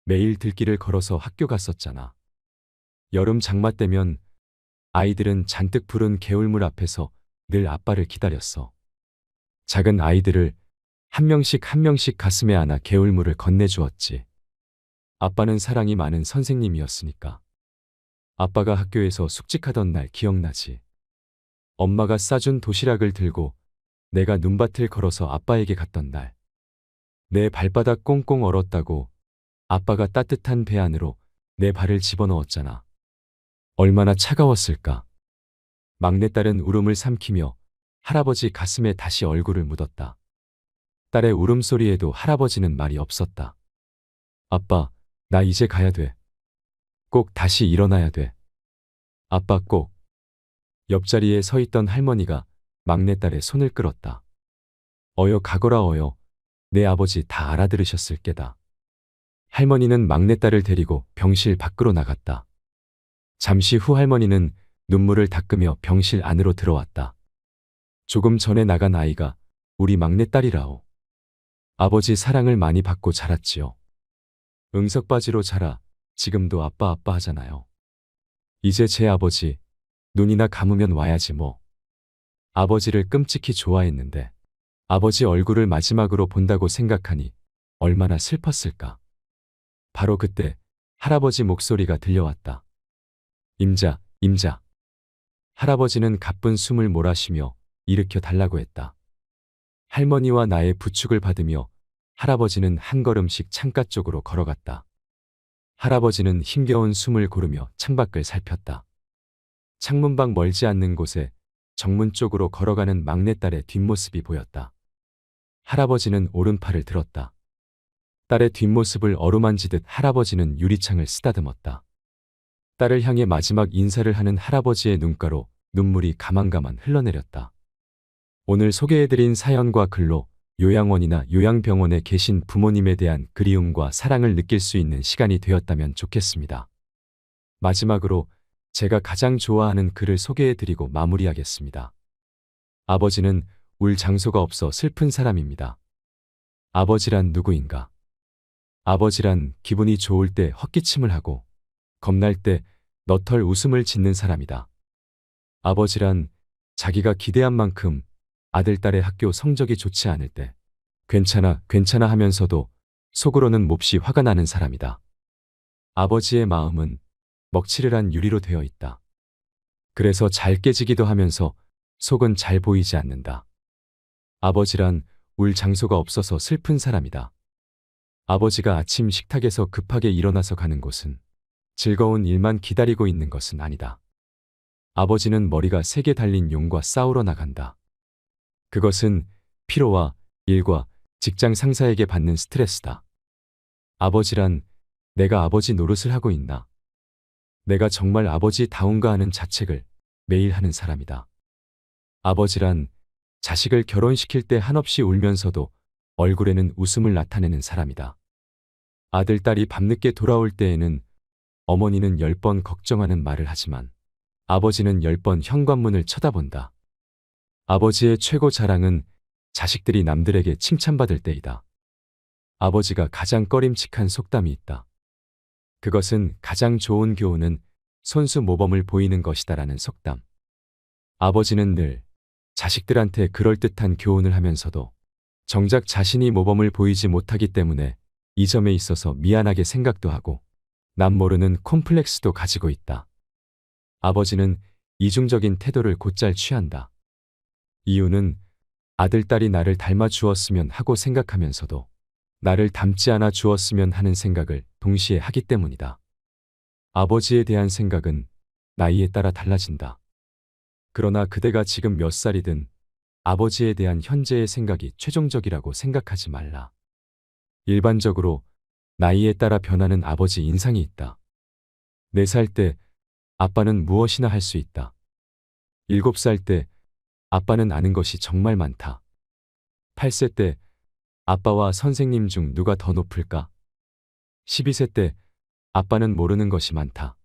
Speaker 2: 매일 들길을 걸어서 학교 갔었잖아. 여름 장마 때면 아이들은 잔뜩 부른 개울물 앞에서 늘 아빠를 기다렸어. 작은 아이들을 한 명씩 가슴에 안아 개울물을 건네주었지. 아빠는 사랑이 많은 선생님이었으니까. 아빠가 학교에서 숙직하던 날 기억나지? 엄마가 싸준 도시락을 들고 내가 눈밭을 걸어서 아빠에게 갔던 날. 내 발바닥 꽁꽁 얼었다고 아빠가 따뜻한 배 안으로 내 발을 집어넣었잖아. 얼마나 차가웠을까. 막내딸은 울음을 삼키며 할아버지 가슴에 다시 얼굴을 묻었다. 딸의 울음소리에도 할아버지는 말이 없었다. 아빠, 나 이제 가야 돼. 꼭 다시 일어나야 돼. 아빠 꼭. 옆자리에 서 있던 할머니가 막내딸의 손을 끌었다. 어여 가거라 어여. 내 아버지 다 알아들으셨을 게다. 할머니는 막내딸을 데리고 병실 밖으로 나갔다. 잠시 후 할머니는 눈물을 닦으며 병실 안으로 들어왔다. 조금 전에 나간 아이가 우리 막내딸이라오. 아버지 사랑을 많이 받고 자랐지요. 응석바지로 자라 지금도 아빠 하잖아요. 이제 제 아버지 눈이나 감으면 와야지 뭐. 아버지를 끔찍히 좋아했는데 아버지 얼굴을 마지막으로 본다고 생각하니 얼마나 슬펐을까. 바로 그때 할아버지 목소리가 들려왔다. 임자, 임자. 할아버지는 가쁜 숨을 몰아쉬며 일으켜 달라고 했다. 할머니와 나의 부축을 받으며 할아버지는 한 걸음씩 창가 쪽으로 걸어갔다. 할아버지는 힘겨운 숨을 고르며 창밖을 살폈다. 창문밖 멀지 않는 곳에 정문 쪽으로 걸어가는 막내딸의 뒷모습이 보였다. 할아버지는 오른팔을 들었다. 딸의 뒷모습을 어루만지듯 할아버지는 유리창을 쓰다듬었다. 딸을 향해 마지막 인사를 하는 할아버지의 눈가로 눈물이 가만가만 흘러내렸다. 오늘 소개해드린 사연과 글로 요양원이나 요양병원에 계신 부모님에 대한 그리움과 사랑을 느낄 수 있는 시간이 되었다면 좋겠습니다. 마지막으로 제가 가장 좋아하는 글을 소개해드리고 마무리하겠습니다. 아버지는 울 장소가 없어 슬픈 사람입니다. 아버지란 누구인가? 아버지란 기분이 좋을 때 헛기침을 하고 겁날 때 너털 웃음을 짓는 사람이다. 아버지란 자기가 기대한 만큼 아들, 딸의 학교 성적이 좋지 않을 때 괜찮아, 괜찮아 하면서도 속으로는 몹시 화가 나는 사람이다. 아버지의 마음은 먹칠을 유리로 되어 있다. 그래서 잘 깨지기도 하면서 속은 잘 보이지 않는다. 아버지란 울 장소가 없어서 슬픈 사람이다. 아버지가 아침 식탁에서 급하게 일어나서 가는 곳은 즐거운 일만 기다리고 있는 것은 아니다. 아버지는 머리가 세게 달린 용과 싸우러 나간다. 그것은 피로와 일과 직장 상사에게 받는 스트레스다. 아버지란 내가 아버지 노릇을 하고 있나? 내가 정말 아버지다운가 하는 자책을 매일 하는 사람이다. 아버지란 자식을 결혼시킬 때 한없이 울면서도 얼굴에는 웃음을 나타내는 사람이다. 아들, 딸이 밤늦게 돌아올 때에는 어머니는 10번 걱정하는 말을 하지만 아버지는 10번 현관문을 쳐다본다. 아버지의 최고 자랑은 자식들이 남들에게 칭찬받을 때이다. 아버지가 가장 꺼림칙한 속담이 있다. 그것은 가장 좋은 교훈은 손수 모범을 보이는 것이다라는 속담. 아버지는 늘 자식들한테 그럴듯한 교훈을 하면서도 정작 자신이 모범을 보이지 못하기 때문에 이 점에 있어서 미안하게 생각도 하고 남 모르는 콤플렉스도 가지고 있다. 아버지는 이중적인 태도를 곧잘 취한다. 이유는 아들, 딸이 나를 닮아 주었으면 하고 생각하면서도 나를 닮지 않아 주었으면 하는 생각을 동시에 하기 때문이다. 아버지에 대한 생각은 나이에 따라 달라진다. 그러나 그대가 지금 몇 살이든 아버지에 대한 현재의 생각이 최종적이라고 생각하지 말라. 일반적으로 나이에 따라 변하는 아버지 인상이 있다. 4살 때 아빠는 무엇이나 할 수 있다. 7살 때 아빠는 아는 것이 정말 많다. 8세 때 아빠와 선생님 중 누가 더 높을까? 12세 때 아빠는 모르는 것이 많다.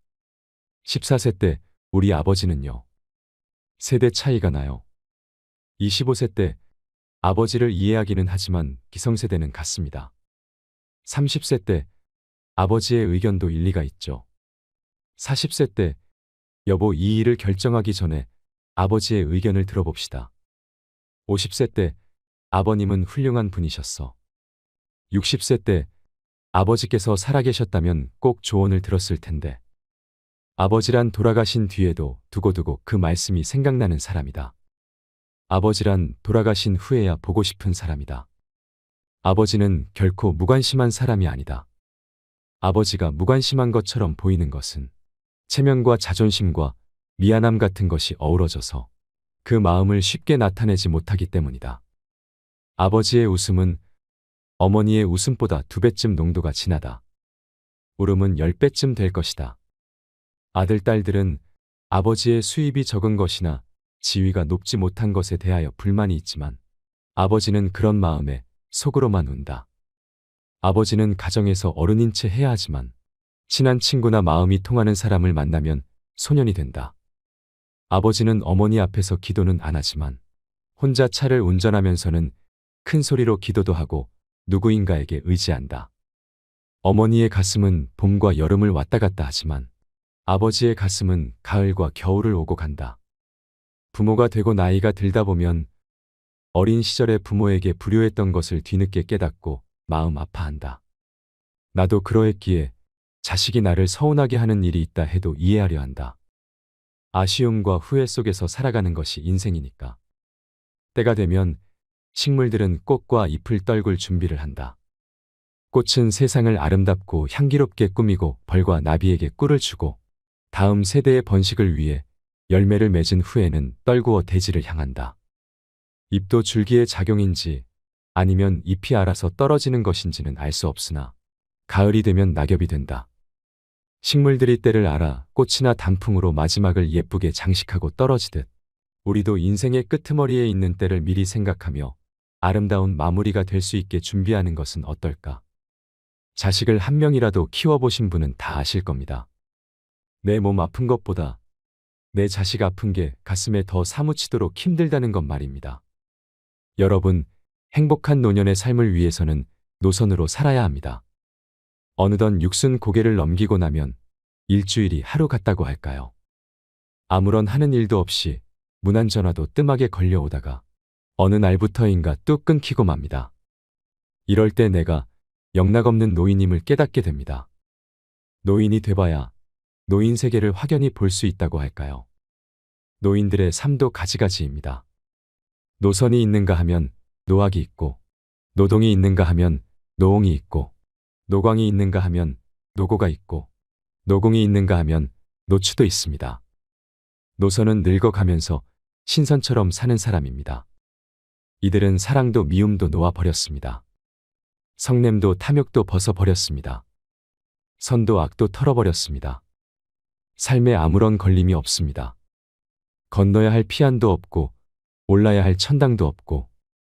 Speaker 2: 14세 때 우리 아버지는요. 세대 차이가 나요. 25세 때 아버지를 이해하기는 하지만 기성세대는 같습니다. 30세 때 아버지의 의견도 일리가 있죠. 40세 때 여보 이 일을 결정하기 전에 아버지의 의견을 들어봅시다. 50세 때 아버님은 훌륭한 분이셨어. 60세 때 아버지께서 살아계셨다면 꼭 조언을 들었을 텐데. 아버지란 돌아가신 뒤에도 두고두고 그 말씀이 생각나는 사람이다. 아버지란 돌아가신 후에야 보고 싶은 사람이다. 아버지는 결코 무관심한 사람이 아니다. 아버지가 무관심한 것처럼 보이는 것은 체면과 자존심과 미안함 같은 것이 어우러져서 그 마음을 쉽게 나타내지 못하기 때문이다. 아버지의 웃음은 어머니의 웃음보다 2배쯤 농도가 진하다. 울음은 10배쯤 될 것이다. 아들, 딸들은 아버지의 수입이 적은 것이나 지위가 높지 못한 것에 대하여 불만이 있지만 아버지는 그런 마음에 속으로만 운다. 아버지는 가정에서 어른인 채 해야 하지만 친한 친구나 마음이 통하는 사람을 만나면 소년이 된다. 아버지는 어머니 앞에서 기도는 안 하지만 혼자 차를 운전하면서는 큰 소리로 기도도 하고 누구인가에게 의지한다. 어머니의 가슴은 봄과 여름을 왔다 갔다 하지만 아버지의 가슴은 가을과 겨울을 오고 간다. 부모가 되고 나이가 들다 보면 어린 시절에 부모에게 불효했던 것을 뒤늦게 깨닫고 마음 아파한다. 나도 그러했기에 자식이 나를 서운하게 하는 일이 있다 해도 이해하려 한다. 아쉬움과 후회 속에서 살아가는 것이 인생이니까. 때가 되면 식물들은 꽃과 잎을 떨굴 준비를 한다. 꽃은 세상을 아름답고 향기롭게 꾸미고 벌과 나비에게 꿀을 주고 다음 세대의 번식을 위해 열매를 맺은 후에는 떨구어 대지를 향한다. 잎도 줄기의 작용인지 아니면 잎이 알아서 떨어지는 것인지는 알 수 없으나 가을이 되면 낙엽이 된다. 식물들이 때를 알아 꽃이나 단풍으로 마지막을 예쁘게 장식하고 떨어지듯 우리도 인생의 끄트머리에 있는 때를 미리 생각하며 아름다운 마무리가 될 수 있게 준비하는 것은 어떨까? 자식을 한 명이라도 키워보신 분은 다 아실 겁니다. 내 몸 아픈 것보다 내 자식 아픈 게 가슴에 더 사무치도록 힘들다는 것 말입니다. 여러분, 행복한 노년의 삶을 위해서는 노선으로 살아야 합니다. 어느덧 60 고개를 넘기고 나면 일주일이 하루 같다고 할까요? 아무런 하는 일도 없이 무난 전화도 뜸하게 걸려오다가 어느 날부터인가 뚝 끊기고 맙니다. 이럴 때 내가 영락없는 노인임을 깨닫게 됩니다. 노인이 돼봐야 노인 세계를 확연히 볼 수 있다고 할까요? 노인들의 삶도 가지가지입니다. 노선이 있는가 하면 노학이 있고, 노동이 있는가 하면 노옹이 있고, 노광이 있는가 하면 노고가 있고, 노공이 있는가 하면 노추도 있습니다. 노선은 늙어가면서 신선처럼 사는 사람입니다. 이들은 사랑도 미움도 놓아버렸습니다. 성냄도 탐욕도 벗어버렸습니다. 선도 악도 털어버렸습니다. 삶에 아무런 걸림이 없습니다. 건너야 할 피안도 없고 올라야 할 천당도 없고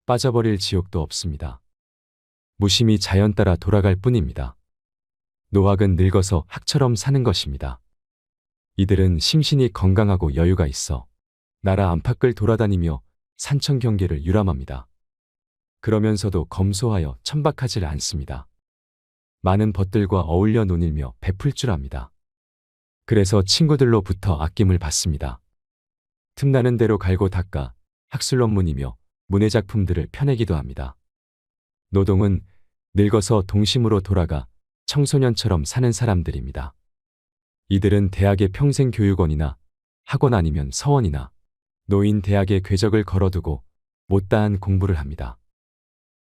Speaker 2: 빠져버릴 지옥도 없습니다. 무심히 자연 따라 돌아갈 뿐입니다. 노학은 늙어서 학처럼 사는 것입니다. 이들은 심신이 건강하고 여유가 있어 나라 안팎을 돌아다니며 산천 경계를 유람합니다. 그러면서도 검소하여 천박하지 않습니다. 많은 벗들과 어울려 논일며 베풀 줄 압니다. 그래서 친구들로부터 아낌을 받습니다. 틈나는 대로 갈고 닦아 학술논문이며 문해작품들을 펴내기도 합니다. 노동은 늙어서 동심으로 돌아가 청소년처럼 사는 사람들입니다. 이들은 대학의 평생교육원이나 학원 아니면 서원이나 노인 대학의 궤적을 걸어두고 못다한 공부를 합니다.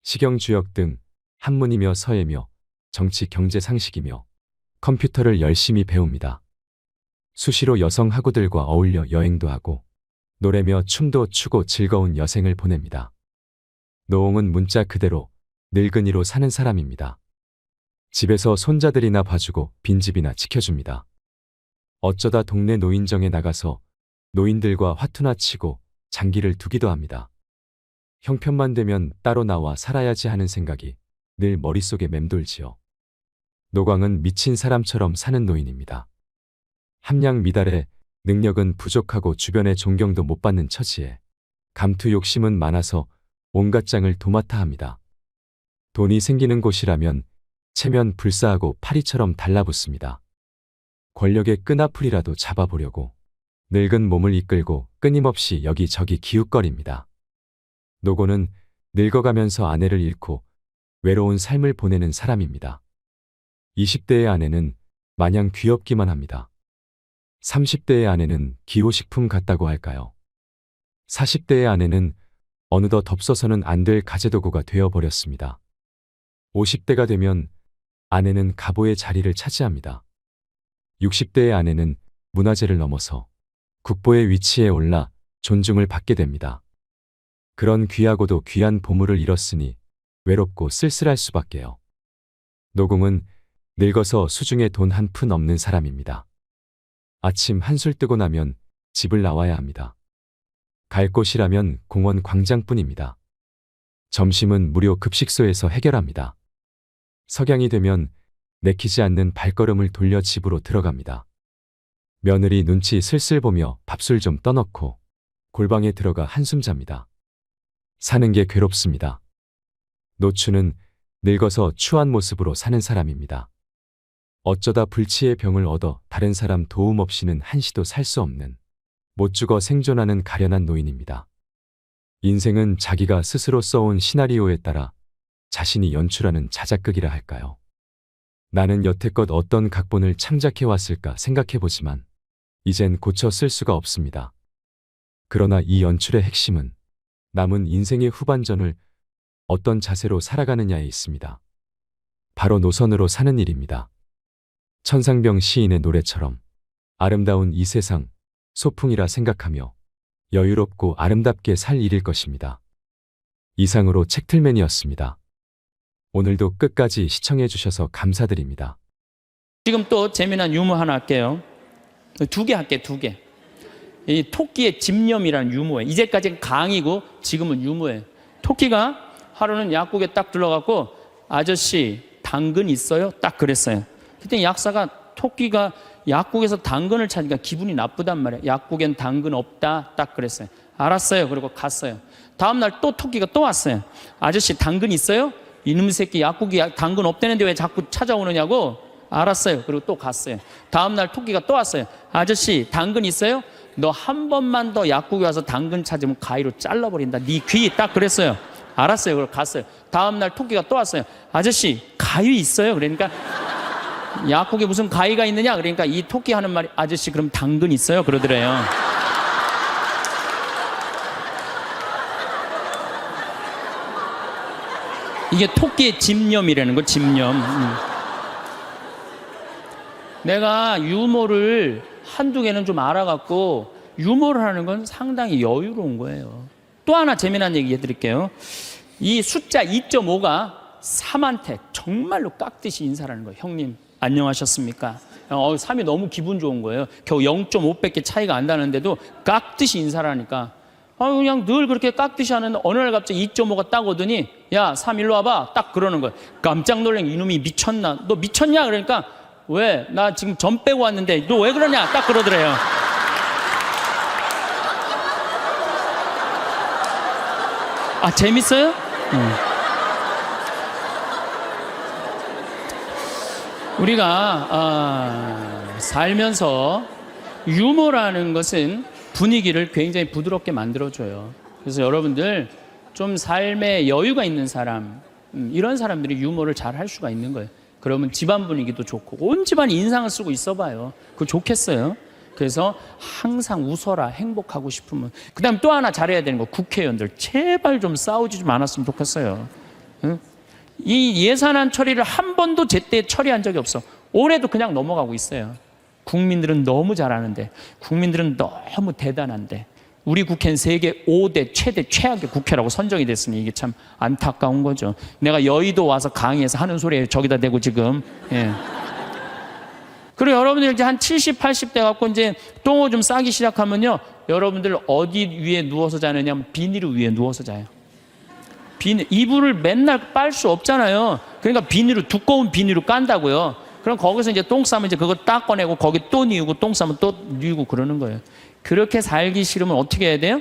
Speaker 2: 식영주역 등 한문이며 서예며 정치 경제 상식이며 컴퓨터를 열심히 배웁니다. 수시로 여성 학우들과 어울려 여행도 하고 노래며 춤도 추고 즐거운 여생을 보냅니다. 노옹은 문자 그대로 늙은이로 사는 사람입니다. 집에서 손자들이나 봐주고 빈집이나 지켜줍니다. 어쩌다 동네 노인정에 나가서 노인들과 화투나 치고 장기를 두기도 합니다. 형편만 되면 따로 나와 살아야지 하는 생각이 늘 머릿속에 맴돌지요. 노광은 미친 사람처럼 사는 노인입니다. 함량 미달에 능력은 부족하고 주변의 존경도 못 받는 처지에 감투 욕심은 많아서 온갖 장을 도맡아 합니다. 돈이 생기는 곳이라면 체면 불사하고 파리처럼 달라붙습니다. 권력의 끈앞풀이라도 잡아보려고 늙은 몸을 이끌고 끊임없이 여기저기 기웃거립니다. 노고는 늙어가면서 아내를 잃고 외로운 삶을 보내는 사람입니다. 20대의 아내는 마냥 귀엽기만 합니다. 30대의 아내는 기호식품 같다고 할까요? 40대의 아내는 어느덧 덮서서는 안 될 가재도구가 되어버렸습니다. 50대가 되면 아내는 가보의 자리를 차지합니다. 60대의 아내는 문화재를 넘어서 국보의 위치에 올라 존중을 받게 됩니다. 그런 귀하고도 귀한 보물을 잃었으니 외롭고 쓸쓸할 수밖에요. 노공은 늙어서 수중에 돈 한 푼 없는 사람입니다. 아침 한술 뜨고 나면 집을 나와야 합니다. 갈 곳이라면 공원 광장뿐입니다. 점심은 무료 급식소에서 해결합니다. 석양이 되면 내키지 않는 발걸음을 돌려 집으로 들어갑니다. 며느리 눈치 슬슬 보며 밥술 좀 떠넣고 골방에 들어가 한숨 잡니다. 사는 게 괴롭습니다. 노추는 늙어서 추한 모습으로 사는 사람입니다. 어쩌다 불치의 병을 얻어 다른 사람 도움 없이는 한시도 살 수 없는 못 죽어 생존하는 가련한 노인입니다. 인생은 자기가 스스로 써온 시나리오에 따라 자신이 연출하는 자작극이라 할까요? 나는 여태껏 어떤 각본을 창작해왔을까 생각해보지만 이젠 고쳐 쓸 수가 없습니다. 그러나 이 연출의 핵심은 남은 인생의 후반전을 어떤 자세로 살아가느냐에 있습니다. 바로 노선으로 사는 일입니다. 천상병 시인의 노래처럼 아름다운 이 세상 소풍이라 생각하며 여유롭고 아름답게 살 일일 것입니다. 이상으로 책틀맨이었습니다. 오늘도 끝까지 시청해 주셔서 감사드립니다.
Speaker 1: 지금 또 재미난 유머 하나 할게요. 두 개 할게요, 두 개. 이 토끼의 집념이라는 유머예요. 이제까지는 강이고 지금은 유머예요. 토끼가 하루는 약국에 딱 들어가고 아저씨 당근 있어요? 딱 그랬어요. 그때 약사가 토끼가 약국에서 당근을 찾으니까 기분이 나쁘단 말이에요. 약국엔 당근 없다 딱 그랬어요. 알았어요. 그리고 갔어요. 다음날 또 토끼가 또 왔어요. 아저씨 당근 있어요? 이놈 새끼 약국이 당근 없다는데 왜 자꾸 찾아오느냐고. 알았어요. 그리고 또 갔어요. 다음날 토끼가 또 왔어요. 아저씨 당근 있어요? 너 한 번만 더 약국에 와서 당근 찾으면 가위로 잘라버린다. 네 귀 딱 그랬어요. 알았어요. 그리고 갔어요. 다음날 토끼가 또 왔어요. 아저씨 가위 있어요? 그러니까 약국에 무슨 가위가 있느냐? 그러니까 이 토끼 하는 말이 아저씨 그럼 당근 있어요? 그러더래요. 이게 토끼의 집념이라는 거, 집념. 내가 유머를 한두 개는 좀 알아갖고 유머를 하는 건 상당히 여유로운 거예요. 또 하나 재미난 얘기 해드릴게요. 이 숫자 2.5가 3한테 정말로 깍듯이 인사를 하는 거예요. 형님 안녕하셨습니까? 3이 너무 기분 좋은 거예요. 겨우 0.5밖에 차이가 안 나는데도 깍듯이 인사를 하니까 그냥 늘 그렇게 깍듯이 하는데 어느 날 갑자기 2.5가 딱 오더니 야 3 일로 와봐 딱 그러는 거예요. 깜짝 놀란 이놈이 미쳤나? 너 미쳤냐? 그러니까 왜? 나 지금 점 빼고 왔는데 너 왜 그러냐? 딱 그러더래요. 재밌어요? 우리가 살면서 유머라는 것은 분위기를 굉장히 부드럽게 만들어줘요. 그래서 여러분들 좀 삶에 여유가 있는 사람, 이런 사람들이 유머를 잘 할 수가 있는 거예요. 그러면 집안 분위기도 좋고 온 집안이 인상을 쓰고 있어봐요. 그거 좋겠어요. 그래서 항상 웃어라. 행복하고 싶으면. 그 다음 또 하나 잘해야 되는 거, 국회의원들 제발 좀 싸우지 좀 않았으면 좋겠어요. 응? 이 예산안 처리를 한 번도 제때 처리한 적이 없어. 올해도 그냥 넘어가고 있어요. 국민들은 너무 잘하는데, 국민들은 너무 대단한데, 우리 국회는 세계 5대 최대 최악의 국회라고 선정이 됐으니 이게 참 안타까운 거죠. 내가 여의도 와서 강의해서 하는 소리에 저기다 대고 지금. 예. 그리고 여러분들 이제 한 70, 80대 갖고 이제 똥오 좀 싸기 시작하면요, 여러분들 어디 위에 누워서 자느냐면 비닐 위에 누워서 자요. 이불을 맨날 빨 수 없잖아요. 그러니까 두꺼운 비닐로 깐다고요. 그럼 거기서 이제 똥 싸면 이제 그거 딱 꺼내고 거기 또 뉘우고 똥 싸면 또 뉘우고 그러는 거예요. 그렇게 살기 싫으면 어떻게 해야 돼요?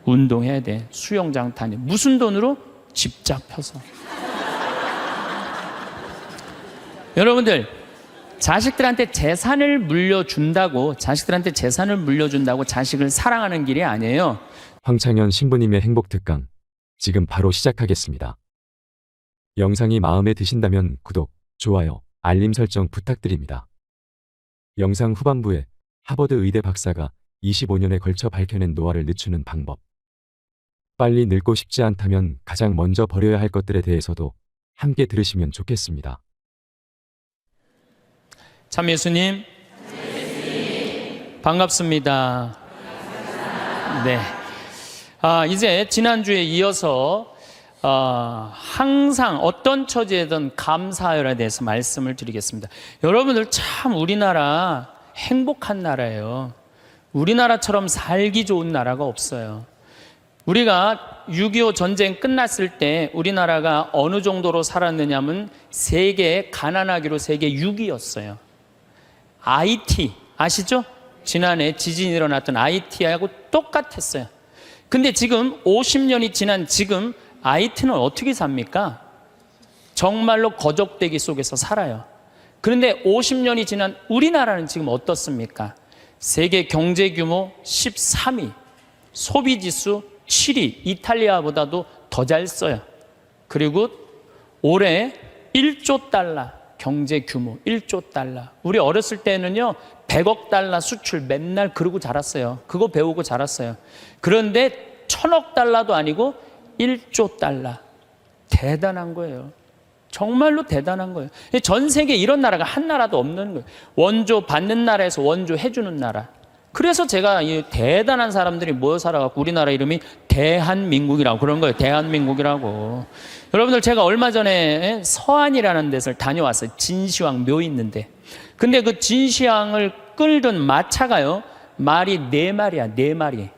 Speaker 1: 운동해야 돼. 수영장 다니. 무슨 돈으로? 집 잡혀서. 여러분들 자식들한테 재산을 물려준다고 자식을 사랑하는 길이 아니에요.
Speaker 2: 황창현 신부님의 행복특강 지금 바로 시작하겠습니다. 영상이 마음에 드신다면 구독, 좋아요, 알림 설정 부탁드립니다. 영상 후반부에 하버드 의대 박사가 25년에 걸쳐 밝혀낸 노화를 늦추는 방법. 빨리 늙고 싶지 않다면 가장 먼저 버려야 할 것들에 대해서도 함께 들으시면 좋겠습니다.
Speaker 1: 참 예수님, 반갑습니다. 네. 이제 지난주에 이어서 항상 어떤 처지에든 감사하여에 대해서 말씀을 드리겠습니다. 여러분들 참 우리나라 행복한 나라예요. 우리나라처럼 살기 좋은 나라가 없어요. 우리가 6.25 전쟁 끝났을 때 우리나라가 어느 정도로 살았느냐면 세계 가난하기로 세계 6위였어요. IT 아시죠? 지난해 지진이 일어났던 IT하고 똑같았어요. 근데 지금 50년이 지난 지금 IT는 어떻게 삽니까? 정말로 거적대기 속에서 살아요. 그런데 50년이 지난 우리나라는 지금 어떻습니까? 세계 경제 규모 13위, 소비지수 7위, 이탈리아보다도 더 잘 써요. 그리고 올해 1조 달러 경제 규모 1조 달러. 우리 어렸을 때는요 100억 달러 수출 맨날 그러고 자랐어요. 그거 배우고 자랐어요. 그런데 1000억 달러도 아니고 1조 달러. 대단한 거예요. 정말로 대단한 거예요. 전 세계에 이런 나라가 한 나라도 없는 거예요. 원조 받는 나라에서 원조 해주는 나라. 그래서 제가 이 대단한 사람들이 모여 살아갖고 우리나라 이름이 대한민국이라고 그런 거예요. 대한민국이라고. 여러분들 제가 얼마 전에 서안이라는 데를 다녀왔어요. 진시황 묘 있는데. 근데 그 진시황을 끌던 마차가요. 말이 4마리야, 4마리.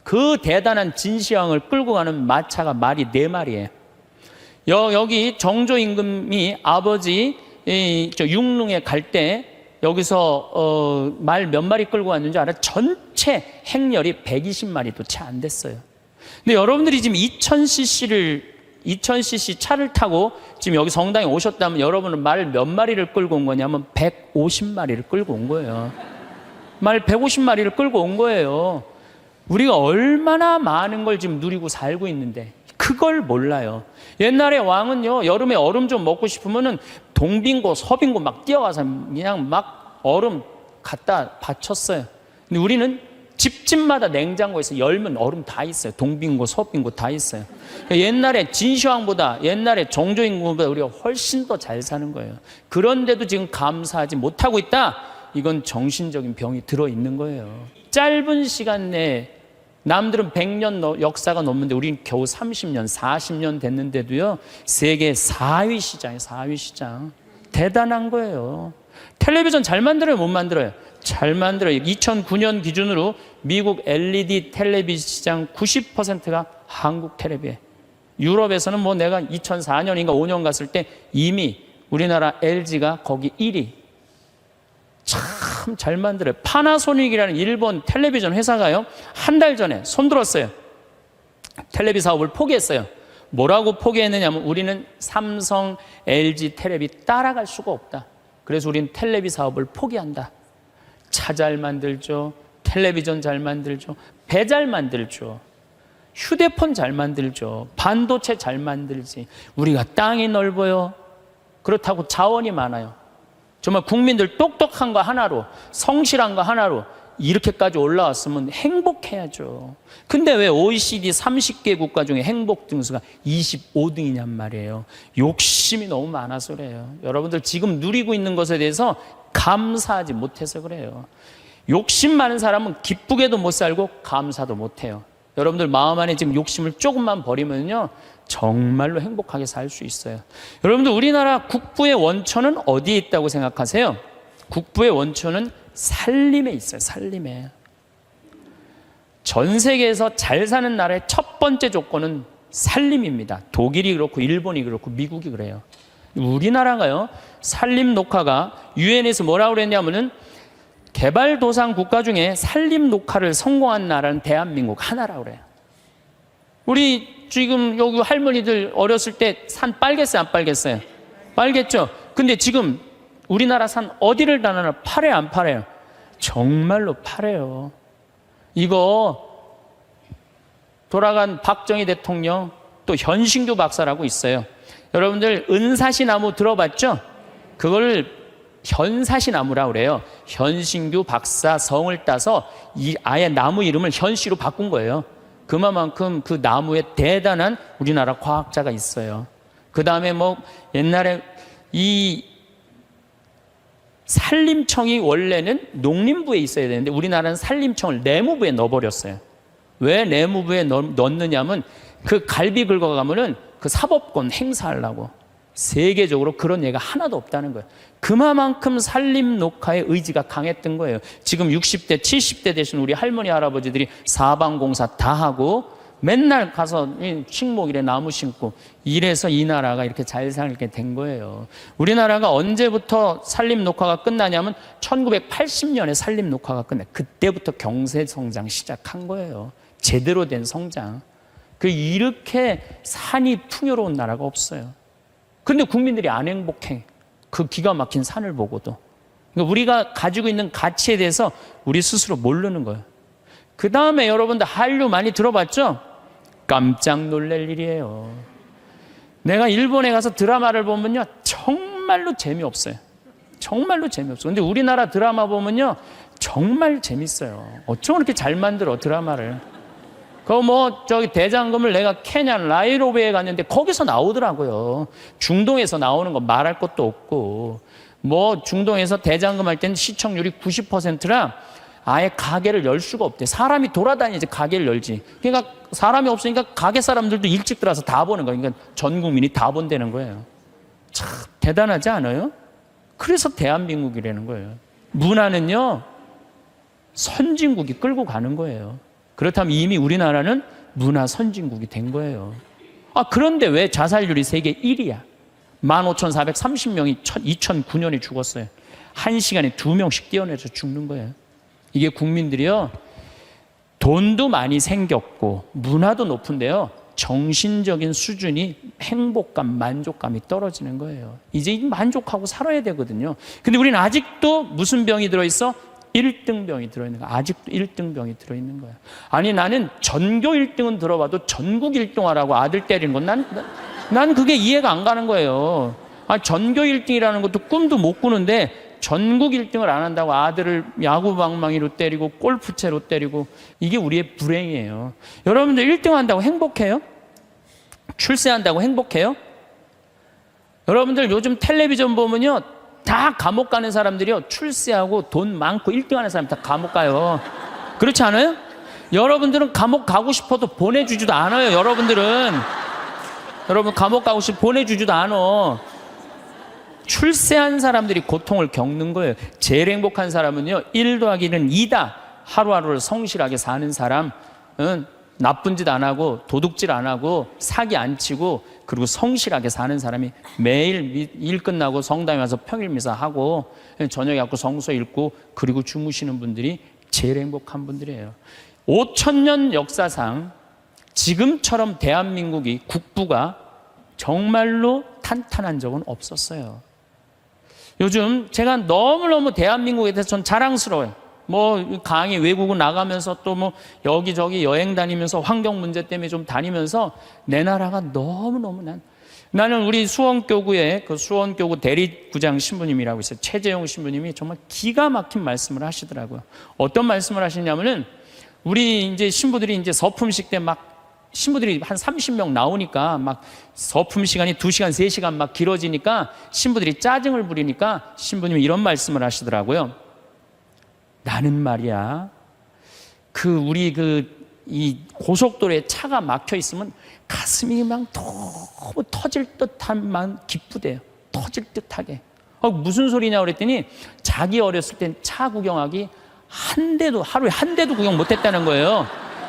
Speaker 1: 그 대단한 진시황을 끌고 가는 마차가 말이 4마리예요. 여기 정조 임금이 아버지 육릉에 갈 때 여기서 말 몇 마리 끌고 왔는지 알아요? 전체 행렬이 120마리도 채 안 됐어요. 근데 여러분들이 지금 2000cc 차를 타고 지금 여기 성당에 오셨다면 여러분은 말 몇 마리를 끌고 온 거냐면 150마리를 끌고 온 거예요. 말 150마리를 끌고 온 거예요. 우리가 얼마나 많은 걸 지금 누리고 살고 있는데 그걸 몰라요. 옛날에 왕은요, 여름에 얼음 좀 먹고 싶으면은 동빙고 서빙고 막 뛰어가서 그냥 막 얼음 갖다 바쳤어요. 근데 우리는 집집마다 냉장고에서 열면 얼음 다 있어요. 동빙고 서빙고 다 있어요. 옛날에 진시황보다, 옛날에 정조임금보다 우리가 훨씬 더 잘 사는 거예요. 그런데도 지금 감사하지 못하고 있다? 이건 정신적인 병이 들어있는 거예요. 짧은 시간 내에 남들은 100년 역사가 넘는데 우리는 겨우 30년, 40년 됐는데도요, 세계 4위 시장이에요, 4위 시장. 대단한 거예요. 텔레비전 잘 만들어요, 못 만들어요? 잘 만들어요. 2009년 기준으로 미국 LED 텔레비전 시장 90%가 한국 텔레비예요. 유럽에서는 뭐 내가 2004년인가 5년 갔을 때 이미 우리나라 LG가 거기 1위. 참 잘 만들어요. 파나소닉이라는 일본 텔레비전 회사가요, 한 달 전에 손들었어요. 텔레비 사업을 포기했어요. 뭐라고 포기했느냐면 우리는 삼성, LG 텔레비 따라갈 수가 없다. 그래서 우리는 텔레비 사업을 포기한다. 차 잘 만들죠. 텔레비전 잘 만들죠. 배 잘 만들죠. 휴대폰 잘 만들죠. 반도체 잘 만들지. 우리가 땅이 넓어요. 그렇다고 자원이 많아요. 정말 국민들 똑똑한 거 하나로, 성실한 거 하나로 이렇게까지 올라왔으면 행복해야죠. 근데 왜 OECD 30개 국가 중에 행복 등수가 25등이냔 말이에요. 욕심이 너무 많아서 그래요. 여러분들 지금 누리고 있는 것에 대해서 감사하지 못해서 그래요. 욕심 많은 사람은 기쁘게도 못 살고 감사도 못 해요. 여러분들 마음 안에 지금 욕심을 조금만 버리면요, 정말로 행복하게 살 수 있어요. 여러분들 우리나라 국부의 원천은 어디에 있다고 생각하세요? 국부의 원천은 살림에 있어요. 살림에. 전 세계에서 잘 사는 나라의 첫 번째 조건은 살림입니다. 독일이 그렇고 일본이 그렇고 미국이 그래요. 우리나라가요, 살림 녹화가 유엔에서 뭐라고 그랬냐면은 개발도상 국가 중에 살림 녹화를 성공한 나라는 대한민국 하나라고 그래요. 우리 지금 여기 할머니들 어렸을 때 산 빨겠어요, 안 빨겠어요? 빨겠죠? 근데 지금 우리나라 산 어디를 다나나 파래요, 안 파래요? 정말로 파래요. 이거 돌아간 박정희 대통령, 또 현신규 박사라고 있어요. 여러분들 은사시나무 들어봤죠? 그걸 현사시나무라고 그래요. 현신규 박사 성을 따서 아예 나무 이름을 현씨로 바꾼 거예요. 그만큼 그 나무에 대단한 우리나라 과학자가 있어요. 그 다음에 뭐 옛날에 이 산림청이 원래는 농림부에 있어야 되는데 우리나라는 산림청을 내무부에 넣어버렸어요. 왜 내무부에 넣느냐면 그 갈비 긁어가면은 그 사법권 행사하려고. 세계적으로 그런 예가 하나도 없다는 거예요. 그만큼 산림 녹화의 의지가 강했던 거예요. 지금 60대, 70대 되신 우리 할머니, 할아버지들이 사방공사 다 하고 맨날 가서 식목일에 나무 심고 이래서 이 나라가 이렇게 잘 살게 된 거예요. 우리나라가 언제부터 산림 녹화가 끝나냐면 1980년에 산림 녹화가 끝나요. 그때부터 경제 성장 시작한 거예요. 제대로 된 성장. 이렇게 산이 풍요로운 나라가 없어요. 근데 국민들이 안 행복해. 그 기가 막힌 산을 보고도. 그러니까 우리가 가지고 있는 가치에 대해서 우리 스스로 모르는 거예요. 그 다음에 여러분들 한류 많이 들어봤죠? 깜짝 놀랄 일이에요. 내가 일본에 가서 드라마를 보면요, 정말로 재미없어요. 정말로 재미없어요. 근데 우리나라 드라마 보면요, 정말 재밌어요. 어쩜 그렇게 잘 만들어, 드라마를. 대장금을 내가 케냐 나이로비에 갔는데 거기서 나오더라고요. 중동에서 나오는 거 말할 것도 없고, 중동에서 대장금 할 때는 시청률이 90%라 아예 가게를 열 수가 없대. 사람이 돌아다니지 가게를 열지. 그러니까 사람이 없으니까 가게 사람들도 일찍 들어와서 다 보는 거예요. 그러니까 전 국민이 다 본다는 거예요. 참 대단하지 않아요? 그래서 대한민국이라는 거예요. 문화는요, 선진국이 끌고 가는 거예요. 그렇다면 이미 우리나라는 문화 선진국이 된 거예요. 그런데 왜 자살률이 세계 1위야? 15,430명이 2009년에 죽었어요. 1시간에 2명씩 뛰어내서 죽는 거예요. 이게 국민들이요, 돈도 많이 생겼고 문화도 높은데요, 정신적인 수준이 행복감, 만족감이 떨어지는 거예요. 이제 만족하고 살아야 되거든요. 근데 우리는 아직도 무슨 병이 들어있어? 1등병이 들어있는 거야. 아직도 1등병이 들어있는 거야. 아니, 나는 전교 1등은 들어봐도 전국 1등하라고 아들 때리는 건 난 그게 이해가 안 가는 거예요. 전교 1등이라는 것도 꿈도 못 꾸는데 전국 1등을 안 한다고 아들을 야구방망이로 때리고 골프채로 때리고, 이게 우리의 불행이에요. 여러분들 1등 한다고 행복해요? 출세한다고 행복해요? 여러분들 요즘 텔레비전 보면요, 다 감옥 가는 사람들이요, 출세하고 돈 많고 1등 하는 사람 다 감옥 가요. 그렇지 않아요? 여러분들은 감옥 가고 싶어도 보내주지도 않아요. 여러분 감옥 가고 싶어 보내주지도 않아. 출세한 사람들이 고통을 겪는 거예요. 제일 행복한 사람은요, 1 더하기는 2다. 하루하루를 성실하게 사는 사람은 나쁜 짓 안 하고 도둑질 안 하고 사기 안 치고 그리고 성실하게 사는 사람이 매일 일 끝나고 성당에 와서 평일 미사하고 저녁에 갖고 성서 읽고 그리고 주무시는 분들이 제일 행복한 분들이에요. 5,000년 역사상 지금처럼 대한민국이 국부가 정말로 탄탄한 적은 없었어요. 요즘 제가 너무너무 대한민국에 대해서 전 자랑스러워요. 강의 외국을 나가면서 또 여기저기 여행 다니면서 환경 문제 때문에 좀 다니면서 내 나라가 너무너무 나는 우리 수원교구에 그 수원교구 대리구장 신부님이라고 있어요. 최재용 신부님이 정말 기가 막힌 말씀을 하시더라고요. 어떤 말씀을 하시냐면은, 우리 이제 신부들이 이제 서품식 때 신부들이 한 30명 나오니까 서품 시간이 2시간, 3시간 길어지니까 신부들이 짜증을 부리니까 신부님이 이런 말씀을 하시더라고요. 나는 말이야, 이 고속도로에 차가 막혀 있으면 가슴이 너무 터질 듯한 기쁘대요. 터질 듯하게. 무슨 소리냐 그랬더니, 자기 어렸을 땐 차 구경하기 하루에 한 대도 구경 못했다는 거예요.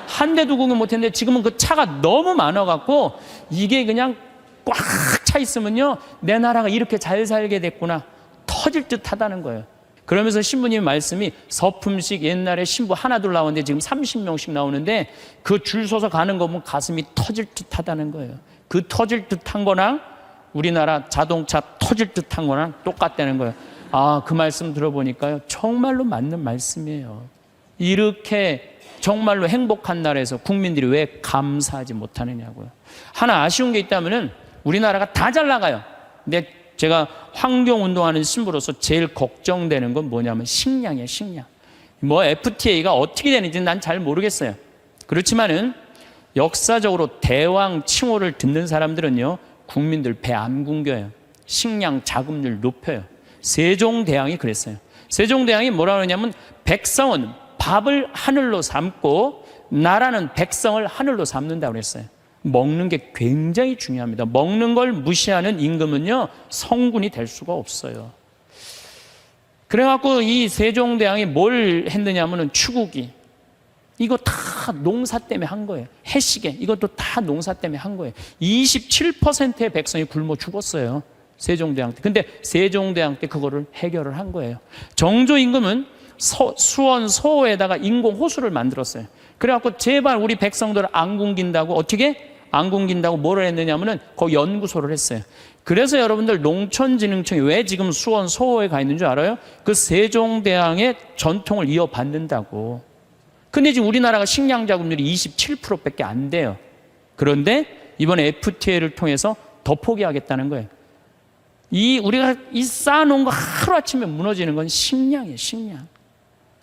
Speaker 1: 한 대도 구경 못했는데 지금은 그 차가 너무 많아갖고 이게 그냥 꽉 차 있으면요, 내 나라가 이렇게 잘 살게 됐구나, 터질 듯 하다는 거예요. 그러면서 신부님 말씀이, 서품식 옛날에 신부 하나 둘 나오는데 지금 30명씩 나오는데 그 줄 서서 가는 거 보면 가슴이 터질 듯 하다는 거예요. 그 터질 듯한 거랑 우리나라 자동차 터질 듯한 거랑 똑같다는 거예요. 그 말씀 들어보니까요, 정말로 맞는 말씀이에요. 이렇게 정말로 행복한 나라에서 국민들이 왜 감사하지 못하느냐고요. 하나 아쉬운 게 있다면은, 우리나라가 다 잘 나가요. 근데 제가 환경운동하는 신부로서 제일 걱정되는 건 뭐냐면 식량이에요, 식량. FTA가 어떻게 되는지 난 잘 모르겠어요. 그렇지만은 역사적으로 대왕 칭호를 듣는 사람들은요, 국민들 배 안 굶겨요. 식량 자급률 높여요. 세종대왕이 그랬어요. 세종대왕이 뭐라 그러냐면, 백성은 밥을 하늘로 삼고 나라는 백성을 하늘로 삼는다고 그랬어요. 먹는 게 굉장히 중요합니다. 먹는 걸 무시하는 임금은요, 성군이 될 수가 없어요. 그래갖고 이 세종대왕이 뭘 했느냐면은, 추구기, 이거 다 농사 때문에 한 거예요. 해시계, 이것도 다 농사 때문에 한 거예요. 27%의 백성이 굶어 죽었어요, 세종대왕 때. 근데 세종대왕 때 그거를 해결을 한 거예요. 정조 임금은 수원 소호에다가 인공 호수를 만들었어요. 그래갖고 제발 우리 백성들 안 굶긴다고, 어떻게 안 굶긴다고 뭐를 했느냐면은 거기 연구소를 했어요. 그래서 여러분들 농촌진흥청이 왜 지금 수원 소호에 가 있는 줄 알아요? 그 세종대왕의 전통을 이어받는다고. 근데 지금 우리나라가 식량 자급률이 27%밖에 안 돼요. 그런데 이번에 FTA를 통해서 더 포기하겠다는 거예요. 우리가 쌓아놓은 거 하루아침에 무너지는 건 식량이에요, 식량.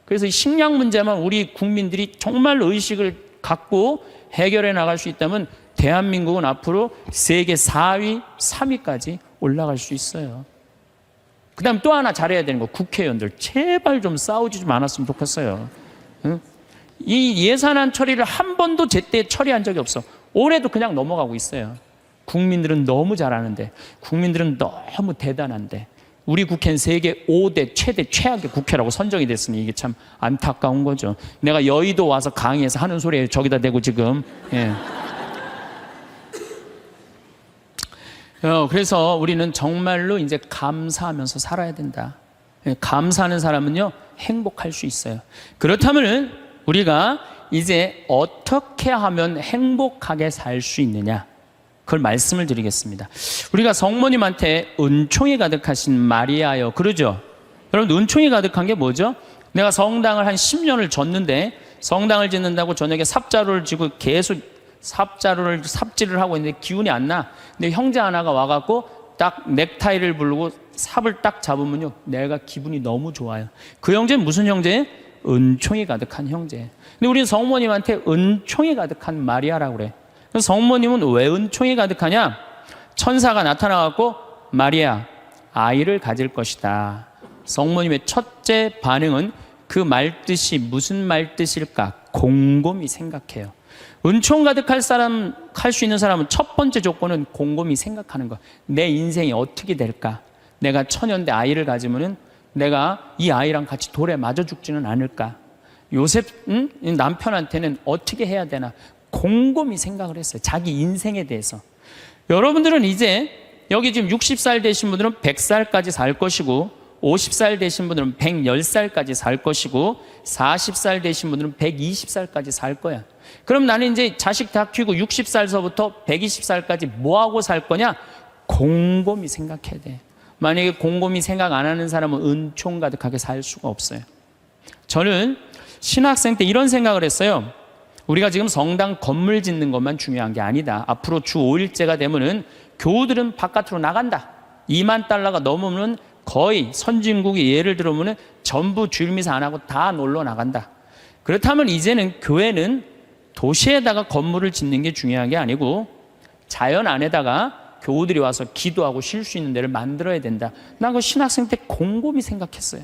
Speaker 1: 그래서 이 식량 문제만 우리 국민들이 정말 의식을 갖고 해결해 나갈 수 있다면 대한민국은 앞으로 세계 4위, 3위까지 올라갈 수 있어요. 그 다음에 또 하나 잘해야 되는 거, 국회의원들 제발 좀 싸우지 좀 않았으면 좋겠어요. 응? 이 예산안 처리를 한 번도 제때 처리한 적이 없어. 올해도 그냥 넘어가고 있어요. 국민들은 너무 잘하는데, 국민들은 너무 대단한데, 우리 국회는 세계 5대 최대 최악의 국회라고 선정이 됐으니 이게 참 안타까운 거죠. 내가 여의도 와서 강의해서 하는 소리에 저기다 대고 지금. 예. 그래서 우리는 정말로 이제 감사하면서 살아야 된다. 예, 감사하는 사람은요, 행복할 수 있어요. 그렇다면 우리가 이제 어떻게 하면 행복하게 살 수 있느냐? 그걸 말씀을 드리겠습니다. 우리가 성모님한테 은총이 가득하신 마리아여, 그러죠? 여러분, 은총이 가득한 게 뭐죠? 내가 성당을 한 10년을 졌는데, 성당을 짓는다고 저녁에 삽자루를 쥐고 계속 삽질을 하고 있는데 기운이 안 나. 근데 형제 하나가 와갖고 딱 넥타이를 부르고 삽을 딱 잡으면요, 내가 기분이 너무 좋아요. 그 형제는 무슨 형제예요? 은총이 가득한 형제. 근데 우리는 성모님한테 은총이 가득한 마리아라고 그래. 성모님은 왜 은총이 가득하냐? 천사가 나타나갖고 마리아, 아이를 가질 것이다. 성모님의 첫째 반응은 그 말뜻이 무슨 말뜻일까? 곰곰이 생각해요. 은총 가득할 사람, 할 수 있는 사람은 첫 번째 조건은 곰곰이 생각하는 거야. 내 인생이 어떻게 될까? 내가 천연대 아이를 가지면은 내가 이 아이랑 같이 돌에 맞아 죽지는 않을까? 요셉 남편한테는 어떻게 해야 되나? 곰곰이 생각을 했어요. 자기 인생에 대해서. 여러분들은 이제 여기 지금 60살 되신 분들은 100살까지 살 것이고, 50살 되신 분들은 110살까지 살 것이고, 40살 되신 분들은 120살까지 살 거야. 그럼 나는 이제 자식 다 키우고 60살서부터 120살까지 뭐하고 살 거냐? 곰곰이 생각해야 돼. 만약에 곰곰이 생각 안 하는 사람은 은총 가득하게 살 수가 없어요. 저는 신학생 때 이런 생각을 했어요. 우리가 지금 성당 건물 짓는 것만 중요한 게 아니다. 앞으로 주 5일제가 되면은 교우들은 바깥으로 나간다. 2만 달러가 넘으면 거의 선진국이 예를 들어보면 전부 주일미사 안 하고 다 놀러 나간다. 그렇다면 이제는 교회는 도시에다가 건물을 짓는 게 중요한 게 아니고 자연 안에다가 교우들이 와서 기도하고 쉴 수 있는 데를 만들어야 된다. 난 그 신학생 때 곰곰이 생각했어요.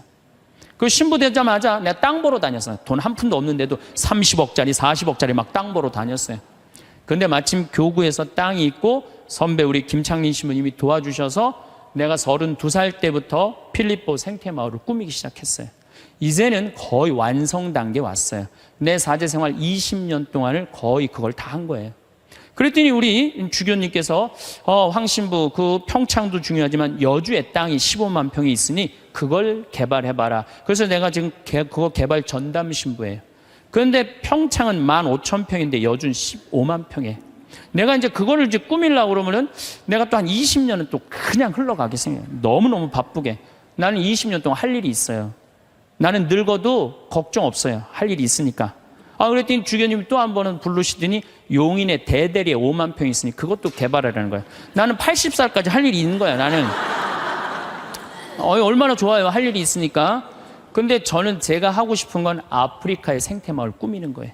Speaker 1: 그 신부 되자마자 내가 땅 보러 다녔어요. 돈 한 푼도 없는데도 30억짜리, 40억짜리 막 땅 보러 다녔어요. 근데 마침 교구에서 땅이 있고 선배 우리 김창린 신부님이 도와주셔서 내가 32살 때부터 필리포 생태마을을 꾸미기 시작했어요. 이제는 거의 완성 단계에 왔어요. 내 사제생활 20년 동안을 거의 그걸 다 한 거예요. 그랬더니 우리 주교님께서 황 신부 그 평창도 중요하지만 여주에 땅이 15만 평이 있으니 그걸 개발해봐라. 그래서 내가 지금 그거 개발 전담 신부예요. 그런데 평창은 15,000평인데 여주는 15만 평에. 내가 이제 그거를 이제 꾸밀려고 그러면은 내가 또 한 20년은 또 그냥 흘러가게 생겨요. 너무너무 바쁘게. 나는 20년 동안 할 일이 있어요. 나는 늙어도 걱정 없어요. 할 일이 있으니까. 그랬더니 주교님이 또 한 번은 부르시더니 용인에 대대리에 5만 평이 있으니 그것도 개발하라는 거야. 나는 80살까지 할 일이 있는 거야. 나는 얼마나 좋아요. 할 일이 있으니까. 근데 저는 제가 하고 싶은 건 아프리카의 생태마을 꾸미는 거예요.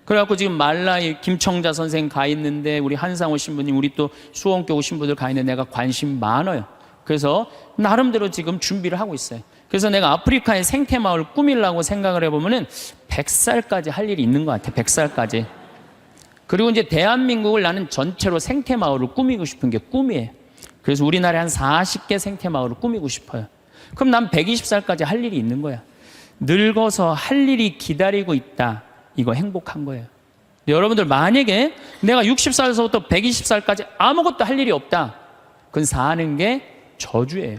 Speaker 1: 그래갖고 지금 말라이 김청자 선생 가 있는데 우리 한상호 신부님 우리 또 수원교구 신부들 가 있는데 내가 관심 많아요. 그래서 나름대로 지금 준비를 하고 있어요. 그래서 내가 아프리카의 생태마을 꾸미려고 생각을 해보면은 100살까지 할 일이 있는 것 같아. 100살까지. 그리고 이제 대한민국을 나는 전체로 생태마을을 꾸미고 싶은 게 꿈이에요. 그래서 우리나라에 한 40개 생태마을을 꾸미고 싶어요. 그럼 난 120살까지 할 일이 있는 거야. 늙어서 할 일이 기다리고 있다. 이거 행복한 거예요. 여러분들 만약에 내가 60살에서부터 120살까지 아무것도 할 일이 없다. 그건 사는 게 저주예요.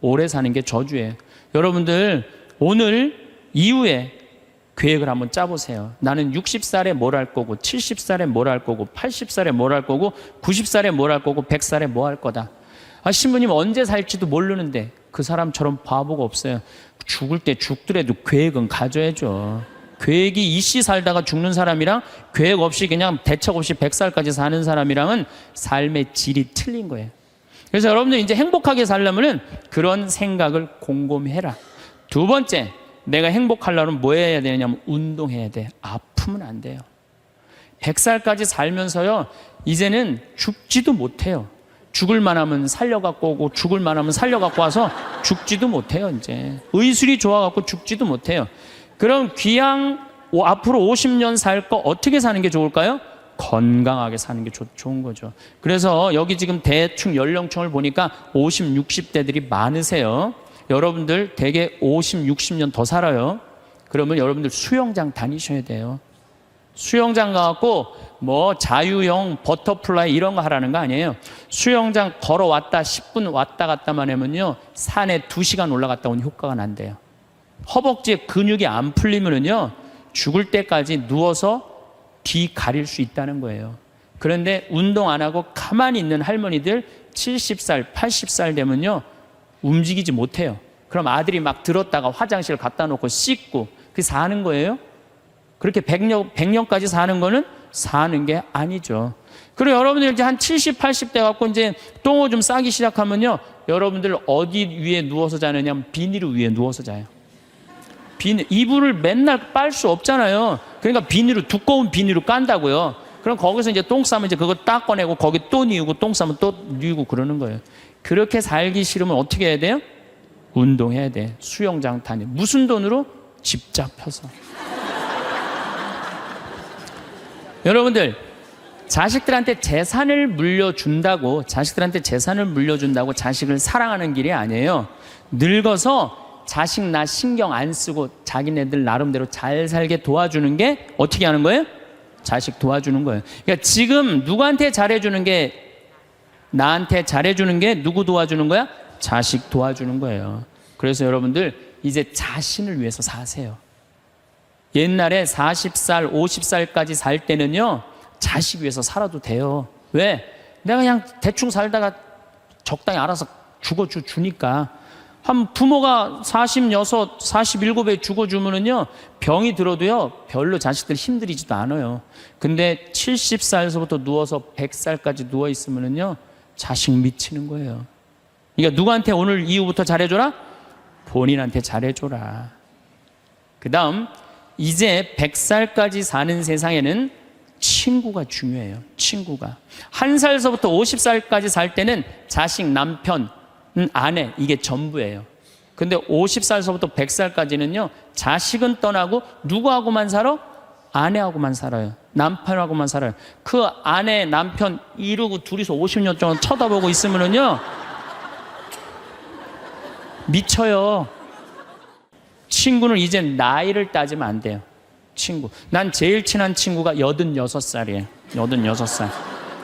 Speaker 1: 오래 사는 게 저주예요. 여러분들 오늘 이후에 계획을 한번 짜보세요. 나는 60살에 뭘 할 거고 70살에 뭘 할 거고 80살에 뭘 할 거고 90살에 뭘 할 거고 100살에 뭐 할 거다. 신부님 언제 살지도 모르는데 그 사람처럼 바보가 없어요. 죽을 때 죽더라도 계획은 가져야죠. 계획이 이씨 살다가 죽는 사람이랑 계획 없이 그냥 대책 없이 100살까지 사는 사람이랑은 삶의 질이 틀린 거예요. 그래서 여러분들 이제 행복하게 살려면은 그런 생각을 곰곰이 해라. 두 번째, 내가 행복하려면 뭐 해야 되냐면 운동해야 돼. 아프면 안 돼요. 100살까지 살면서요, 이제는 죽지도 못해요. 죽을 만하면 살려갖고 오고 죽을 만하면 살려갖고 와서 죽지도 못해요. 이제 의술이 좋아갖고 죽지도 못해요. 그럼 귀양 앞으로 50년 살 거 어떻게 사는 게 좋을까요? 건강하게 사는 게 좋은 거죠. 그래서 여기 지금 대충 연령층을 보니까 50, 60대들이 많으세요. 여러분들 대개 50, 60년 더 살아요. 그러면 여러분들 수영장 다니셔야 돼요. 수영장 가갖고 뭐 자유형 버터플라이 이런 거 하라는 거 아니에요. 수영장 걸어왔다 10분 왔다 갔다만 하면요, 산에 2시간 올라갔다 온 효과가 난대요. 허벅지에 근육이 안 풀리면은요, 죽을 때까지 누워서 뒤 가릴 수 있다는 거예요. 그런데 운동 안 하고 가만히 있는 할머니들 70살, 80살 되면요, 움직이지 못해요. 그럼 아들이 막 들었다가 화장실 갖다 놓고 씻고 그게 사는 거예요? 그렇게 100년까지 사는 거는 사는 게 아니죠. 그리고 여러분들 이제 한 70, 80대 갖고 이제 똥오 좀 싸기 시작하면요, 여러분들 어디 위에 누워서 자느냐, 비닐 위에 누워서 자요. 이불을 맨날 빨 수 없잖아요. 그러니까 두꺼운 비닐로 깐다고요. 그럼 거기서 이제 똥 싸면 이제 그거 딱 꺼내고 거기 또 뉘우고 똥 싸면 또 뉘우고 그러는 거예요. 그렇게 살기 싫으면 어떻게 해야 돼요? 운동해야 돼. 수영장 다니. 무슨 돈으로? 집 잡혀서. 여러분들, 자식들한테 재산을 물려준다고 자식을 사랑하는 길이 아니에요. 늙어서 자식 나 신경 안 쓰고 자기네들 나름대로 잘 살게 도와주는 게 어떻게 하는 거예요? 자식 도와주는 거예요. 그러니까 지금 누구한테 잘해주는 게, 나한테 잘해주는 게 누구 도와주는 거야? 자식 도와주는 거예요. 그래서 여러분들 이제 자신을 위해서 사세요. 옛날에 40살, 50살까지 살 때는요, 자식 위해서 살아도 돼요. 왜? 내가 그냥 대충 살다가 적당히 알아서 죽어주니까. 한 부모가 46, 47에 죽어주면은요, 병이 들어도요, 별로 자식들 힘들이지도 않아요. 근데 70살에서부터 누워서 100살까지 누워있으면은요, 자식 미치는 거예요. 그러니까 누구한테 오늘 이후부터 잘해줘라? 본인한테 잘해줘라. 그 다음, 이제 100살까지 사는 세상에는 친구가 중요해요. 친구가. 1살서부터 50살까지 살 때는 자식, 남편, 아내, 이게 전부예요. 근데 50살서부터 100살까지는요, 자식은 떠나고 누구하고만 살아? 아내하고만 살아요. 남편하고만 살아요. 그 아내, 남편 이러고 둘이서 50년 동안 쳐다보고 있으면은요, 미쳐요. 친구는 이제 나이를 따지면 안 돼요. 친구. 난 제일 친한 친구가 86살이에요. 86살.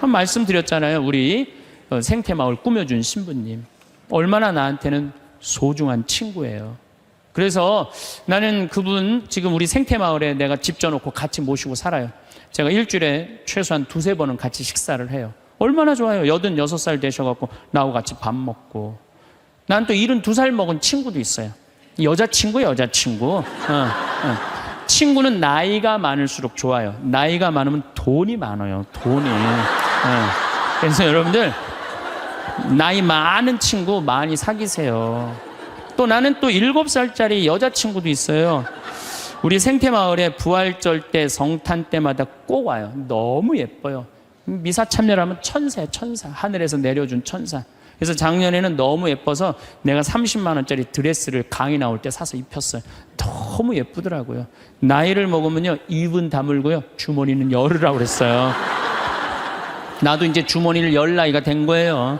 Speaker 1: 말씀드렸잖아요. 우리 생태마을 꾸며준 신부님. 얼마나 나한테는 소중한 친구예요. 그래서 나는 그분 지금 우리 생태마을에 내가 집 져놓고 같이 모시고 살아요. 제가 일주일에 최소한 2-3번은 같이 식사를 해요. 얼마나 좋아요. 86살 되셔갖고 나하고 같이 밥 먹고. 난 또 72살 먹은 친구도 있어요. 여자친구. 친구는 나이가 많을수록 좋아요. 나이가 많으면 돈이 많아요. 돈이. 그래서 여러분들 나이 많은 친구 많이 사귀세요. 또 나는 또 7살짜리 여자친구도 있어요. 우리 생태마을에 부활절 때, 성탄 때마다 꼭 와요. 너무 예뻐요. 미사 참여하면 천사예요. 천사. 하늘에서 내려준 천사. 그래서 작년에는 너무 예뻐서 내가 30만 원짜리 드레스를 강의 나올 때 사서 입혔어요. 너무 예쁘더라고요. 나이를 먹으면요, 입은 다물고요, 주머니는 열으라고 그랬어요. 나도 이제 주머니를 열 나이가 된 거예요.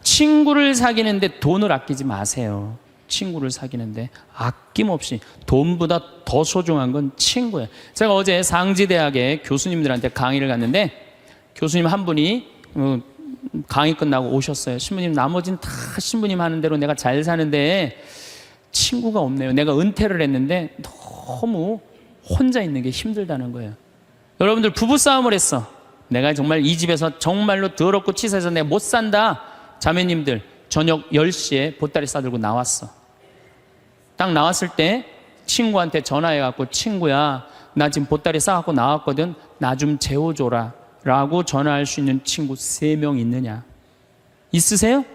Speaker 1: 친구를 사귀는데 돈을 아끼지 마세요. 친구를 사귀는데 아낌없이. 돈보다 더 소중한 건 친구예요. 제가 어제 상지대학에 교수님들한테 강의를 갔는데 교수님 한 분이 강의 끝나고 오셨어요. 신부님, 나머지는 다 신부님 하는 대로 내가 잘 사는데 친구가 없네요. 내가 은퇴를 했는데 너무 혼자 있는 게 힘들다는 거예요. 여러분들, 부부싸움을 했어. 내가 정말 이 집에서 정말로 더럽고 치사해서 내가 못 산다. 자매님들, 저녁 10시에 보따리 싸들고 나왔어. 딱 나왔을 때 친구한테 전화해갖고, 친구야, 나 지금 보따리 싸갖고 나왔거든. 나 좀 재워줘라 라고 전화할 수 있는 친구 3명 있느냐? 있으세요?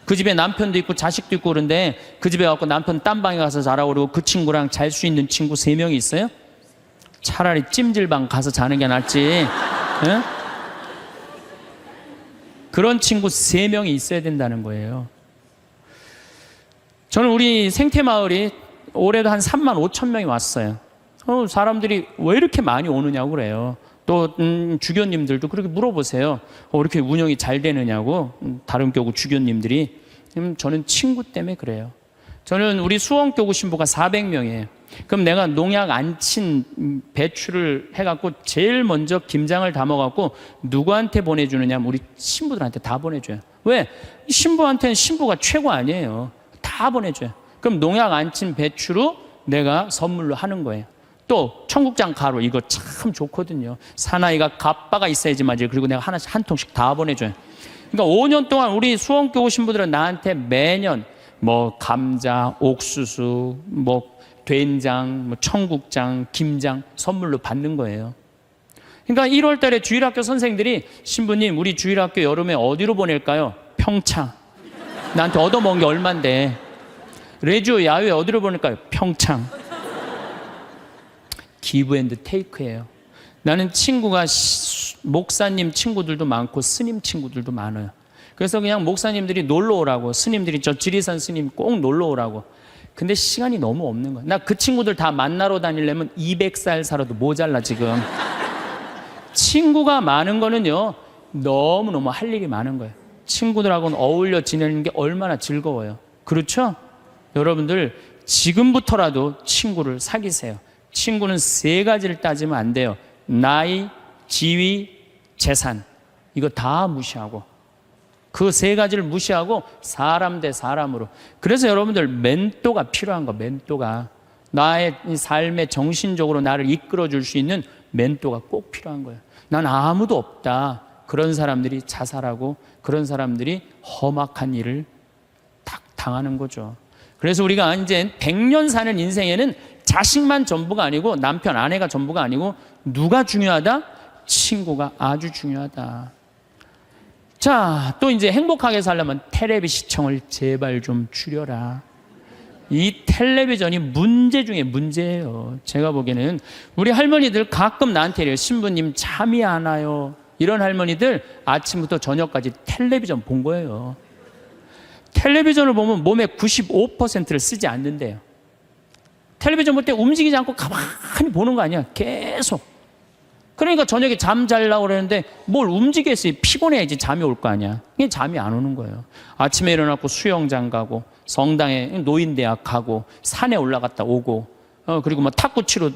Speaker 1: 그 집에 남편도 있고 자식도 있고 그런데 그 집에 가서 남편 딴 방에 가서 자라고 그러고 그 친구랑 잘 수 있는 친구 3명이 있어요? 차라리 찜질방 가서 자는 게 낫지. 응? 그런 친구 3명이 있어야 된다는 거예요. 저는 우리 생태마을이 올해도 한 3만 5천 명이 왔어요. 사람들이 왜 이렇게 많이 오느냐고 그래요. 또 주교님들도 그렇게 물어보세요. 이렇게 운영이 잘 되느냐고, 다른 교구 주교님들이. 저는 친구 때문에 그래요. 저는 우리 수원교구 신부가 400명이에요. 그럼 내가 농약 안 친 배추를 해갖고 제일 먼저 김장을 담아갖고 누구한테 보내주느냐? 우리 신부들한테 다 보내줘요. 왜? 신부한테는 신부가 최고 아니에요. 다 보내줘요. 그럼 농약 안 친 배추로 내가 선물로 하는 거예요. 또 청국장 가루, 이거 참 좋거든요. 사나이가 갑바가 있어야지 맞아요. 그리고 내가 하나씩 한 통씩 다 보내줘요. 그러니까 5년 동안 우리 수원교구 신부들은 나한테 매년 뭐 감자, 옥수수, 뭐 된장, 뭐 청국장, 김장 선물로 받는 거예요. 그러니까 1월 달에 주일학교 선생님들이 신부님 우리 주일학교 여름에 어디로 보낼까요? 평창. 나한테 얻어먹은 게 얼만데. 레지오 야외 어디로 보낼까요? 평창. 기브 앤드 테이크예요. 나는 친구가 목사님 친구들도 많고 스님 친구들도 많아요. 그래서 그냥 목사님들이 놀러 오라고, 스님들이 저 지리산 스님 꼭 놀러 오라고. 근데 시간이 너무 없는 거야. 나 그 친구들 다 만나러 다니려면 200살 살아도 모자라 지금. 친구가 많은 거는요, 너무너무 할 일이 많은 거예요. 친구들하고는 어울려 지내는 게 얼마나 즐거워요. 그렇죠? 여러분들 지금부터라도 친구를 사귀세요. 친구는 3가지를 따지면 안 돼요. 나이, 지위, 재산. 이거 다 무시하고, 그 3가지를 무시하고 사람 대 사람으로. 그래서 여러분들 멘토가 필요한 거. 멘토가 나의 삶에 정신적으로 나를 이끌어 줄 수 있는 멘토가 꼭 필요한 거예요. 난 아무도 없다. 그런 사람들이 자살하고 그런 사람들이 험악한 일을 딱 당하는 거죠. 그래서 우리가 이제 100년 사는 인생에는 자식만 전부가 아니고 남편, 아내가 전부가 아니고 누가 중요하다? 친구가 아주 중요하다. 자, 또 이제 행복하게 살려면 텔레비 시청을 제발 좀 줄여라. 이 텔레비전이 문제 중에 문제예요. 제가 보기에는 우리 할머니들 가끔 나한테 이래요. 신부님 잠이 안 와요. 이런 할머니들 아침부터 저녁까지 텔레비전 본 거예요. 텔레비전을 보면 몸의 95%를 쓰지 않는데요. 텔레비전 볼 때 움직이지 않고 가만히 보는 거 아니야. 계속. 그러니까 저녁에 잠 자려고 그러는데 뭘 움직였어요. 피곤해야지 잠이 올 거 아니야. 이게 잠이 안 오는 거예요. 아침에 일어나고 수영장 가고, 성당에 노인대학 가고, 산에 올라갔다 오고, 그리고 뭐 탁구 치러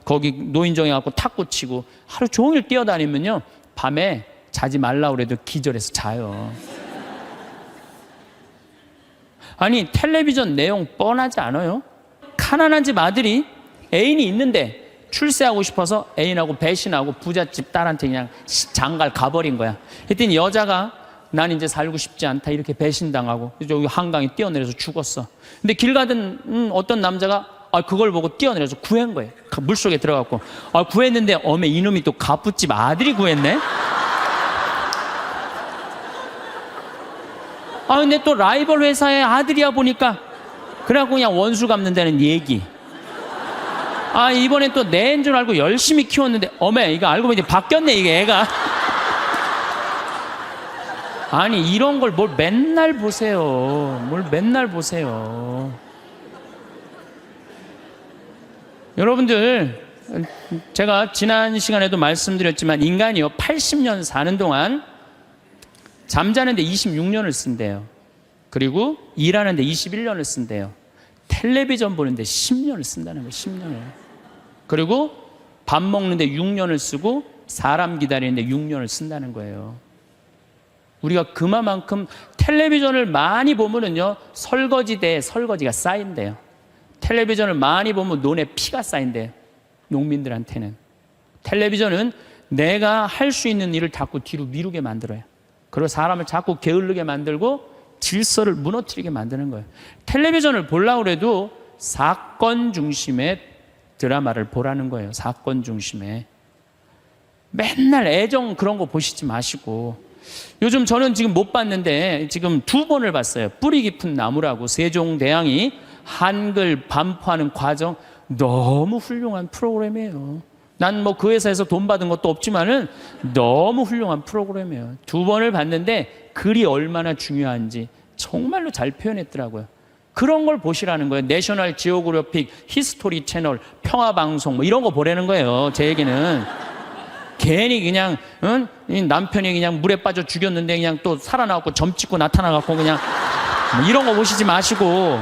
Speaker 1: 거기 노인정에 가고 탁구 치고, 하루 종일 뛰어다니면요, 밤에 자지 말라고 그래도 기절해서 자요. 아니, 텔레비전 내용 뻔하지 않아요? 가난한 집 아들이 애인이 있는데 출세하고 싶어서 애인하고 배신하고 부잣집 딸한테 그냥 장갈 가버린 거야. 그랬더니 여자가 난 이제 살고 싶지 않다 이렇게 배신당하고 여기 한강에 뛰어내려서 죽었어. 근데 길 가던 어떤 남자가 그걸 보고 뛰어내려서 구한 거예요. 물속에 들어갔고. 구했는데 어메 이놈이 또 갑부집 아들이 구했네. 근데 또 라이벌 회사의 아들이야 보니까 그래갖고 그냥 원수 갚는다는 얘기. 이번엔 또 내인 줄 알고 열심히 키웠는데 어메 이거 알고 보니 바뀌었네 이게 애가. 아니 이런 걸 뭘 맨날 보세요. 뭘 맨날 보세요. 여러분들 제가 지난 시간에도 말씀드렸지만 인간이요 80년 사는 동안 잠자는데 26년을 쓴대요. 그리고 일하는데 21년을 쓴대요. 텔레비전 보는데 10년을 쓴다는 거예요. 10년을. 그리고 밥 먹는데 6년을 쓰고 사람 기다리는데 6년을 쓴다는 거예요. 우리가 그만큼 텔레비전을 많이 보면은요 설거지대에 설거지가 쌓인대요. 텔레비전을 많이 보면 눈에 피가 쌓인대요. 농민들한테는. 텔레비전은 내가 할 수 있는 일을 자꾸 뒤로 미루게 만들어요. 그리고 사람을 자꾸 게을르게 만들고 질서를 무너뜨리게 만드는 거예요. 텔레비전을 보려고 해도 사건 중심의 드라마를 보라는 거예요. 사건 중심의. 맨날 애정 그런 거 보시지 마시고. 요즘 저는 지금 못 봤는데 지금 2번을 봤어요. 뿌리 깊은 나무라고 세종대왕이 한글 반포하는 과정 너무 훌륭한 프로그램이에요. 난 뭐 그 회사에서 돈 받은 것도 없지만은 너무 훌륭한 프로그램이에요. 2번을 봤는데 글이 얼마나 중요한지 정말로 잘 표현했더라고요. 그런 걸 보시라는 거예요. 내셔널 지오그래픽, 히스토리 채널, 평화방송 뭐 이런 거 보라는 거예요. 제 얘기는. 괜히 그냥 이 남편이 그냥 물에 빠져 죽였는데 그냥 또 살아나갖고 점 찍고 나타나갖고 그냥 뭐 이런 거 보시지 마시고.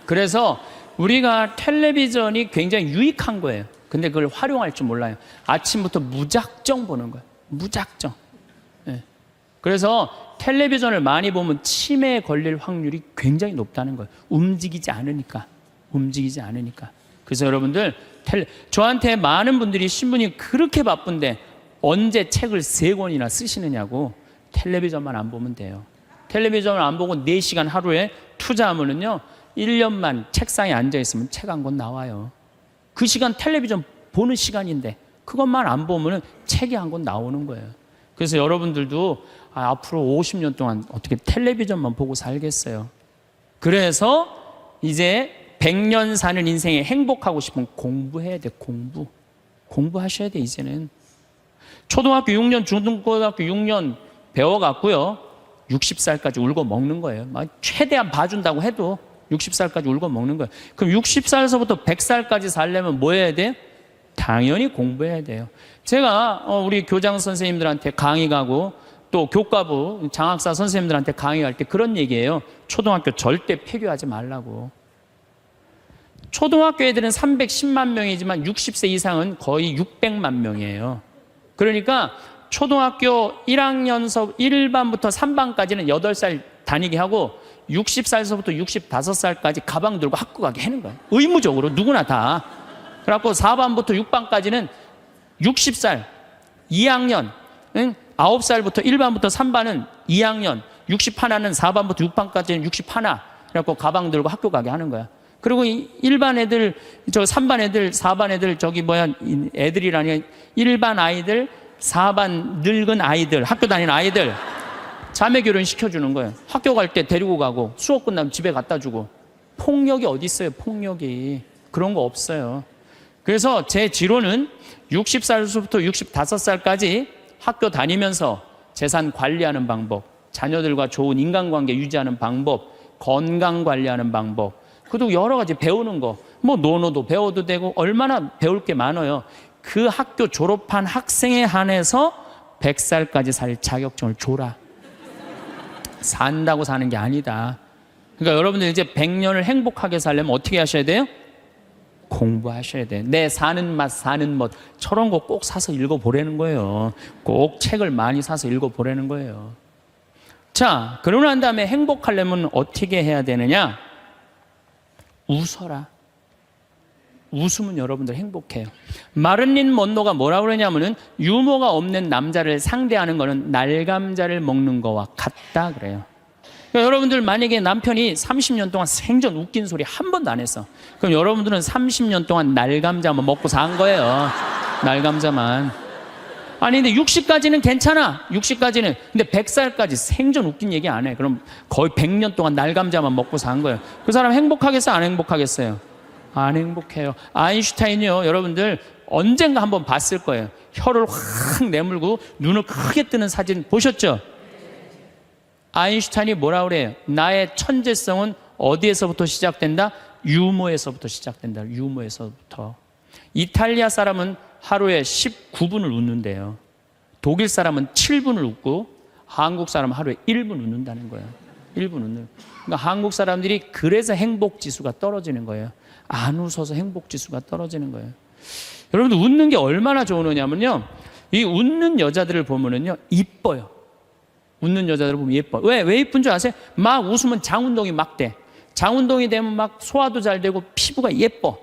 Speaker 1: 그래서 우리가 텔레비전이 굉장히 유익한 거예요. 근데 그걸 활용할 줄 몰라요. 아침부터 무작정 보는 거예요. 무작정. 네. 그래서 텔레비전을 많이 보면 치매에 걸릴 확률이 굉장히 높다는 거예요. 움직이지 않으니까. 그래서 여러분들 저한테 많은 분들이 신부님 그렇게 바쁜데 언제 책을 3권이나 쓰시느냐고. 텔레비전만 안 보면 돼요. 텔레비전을 안 보고 4시간 하루에 투자하면은요 1년만 책상에 앉아있으면 책 한 권 나와요. 그 시간 텔레비전 보는 시간인데 그것만 안 보면 책이 한 권 나오는 거예요. 그래서 여러분들도 앞으로 50년 동안 어떻게 텔레비전만 보고 살겠어요. 그래서 이제 100년 사는 인생에 행복하고 싶으면 공부해야 돼. 공부하셔야 돼. 이제는 초등학교 6년 중등고등학교 6년 배워갖고요 60살까지 울고 먹는 거예요. 최대한 봐준다고 해도 60살까지 울고 먹는 거예요. 그럼 60살에서부터 100살까지 살려면 뭐 해야 돼요? 당연히 공부해야 돼요. 제가 우리 교장 선생님들한테 강의 가고 또 교과부 장학사 선생님들한테 강의할 때 그런 얘기예요. 초등학교 절대 폐교하지 말라고. 초등학교 애들은 310만 명이지만 60세 이상은 거의 600만 명이에요. 그러니까 초등학교 1학년서 1반부터 3반까지는 8살 다니게 하고 60살에서부터 65살까지 가방 들고 학교 가게 하는 거예요. 의무적으로 누구나 다. 그래갖고 4반부터 6반까지는 60살 2학년 9살부터 1반부터 3반은 2학년 61는 4반부터 6반까지는 61 그래갖고 가방 들고 학교 가게 하는 거야. 그리고 1반 애들 3반 애들 4반 애들 애들이라니 1반 아이들 4반 늙은 아이들 학교 다니는 아이들 자매 결혼 시켜주는 거예요. 학교 갈 때 데리고 가고 수업 끝나면 집에 갖다 주고. 폭력이 어디 있어요? 폭력이. 그런 거 없어요. 그래서 제 지론은 60살부터 65살까지 학교 다니면서 재산 관리하는 방법, 자녀들과 좋은 인간관계 유지하는 방법, 건강 관리하는 방법, 그리고 여러 가지 배우는 거, 뭐 논어도 배워도 되고 얼마나 배울 게 많아요. 그 학교 졸업한 학생에 한해서 100살까지 살 자격증을 줘라. 산다고 사는 게 아니다. 그러니까 여러분들 이제 100년을 행복하게 살려면 어떻게 하셔야 돼요? 공부하셔야 돼요. 내 사는 맛 사는 멋 저런 거 꼭 사서 읽어보라는 거예요. 꼭 책을 많이 사서 읽어보라는 거예요. 자, 그러고 난 다음에 행복하려면 어떻게 해야 되느냐? 웃어라. 웃으면 여러분들 행복해요. 마를린 먼로가 뭐라고 그러냐면은 유머가 없는 남자를 상대하는 거는 날감자를 먹는 거와 같다 그래요. 그러니까 여러분들 만약에 남편이 30년 동안 생전 웃긴 소리 한 번도 안 했어. 그럼 여러분들은 30년 동안 날감자만 먹고 산 거예요. 날감자만. 아니 근데 60까지는 괜찮아. 60까지는. 근데 100살까지 생전 웃긴 얘기 안 해. 그럼 거의 100년 동안 날감자만 먹고 산 거예요. 그 사람 행복하겠어요? 안 행복하겠어요? 안 행복해요. 아인슈타인이요. 여러분들 언젠가 한번 봤을 거예요. 혀를 확 내물고 눈을 크게 뜨는 사진 보셨죠? 아인슈타인이 뭐라 그래요? 나의 천재성은 어디에서부터 시작된다? 유머에서부터 시작된다. 유머에서부터. 이탈리아 사람은 하루에 19분을 웃는데요. 독일 사람은 7분을 웃고 한국 사람은 하루에 1분 웃는다는 거예요. 1분 웃는. 그러니까 한국 사람들이 그래서 행복 지수가 떨어지는 거예요. 안 웃어서 행복 지수가 떨어지는 거예요. 여러분들 웃는 게 얼마나 좋으냐면요. 이 웃는 여자들을 보면은요, 이뻐요. 웃는 여자들을 보면 예뻐. 왜 이쁜 줄 아세요? 막 웃으면 장운동이 막 돼. 장운동이 되면 막 소화도 잘 되고 피부가 예뻐.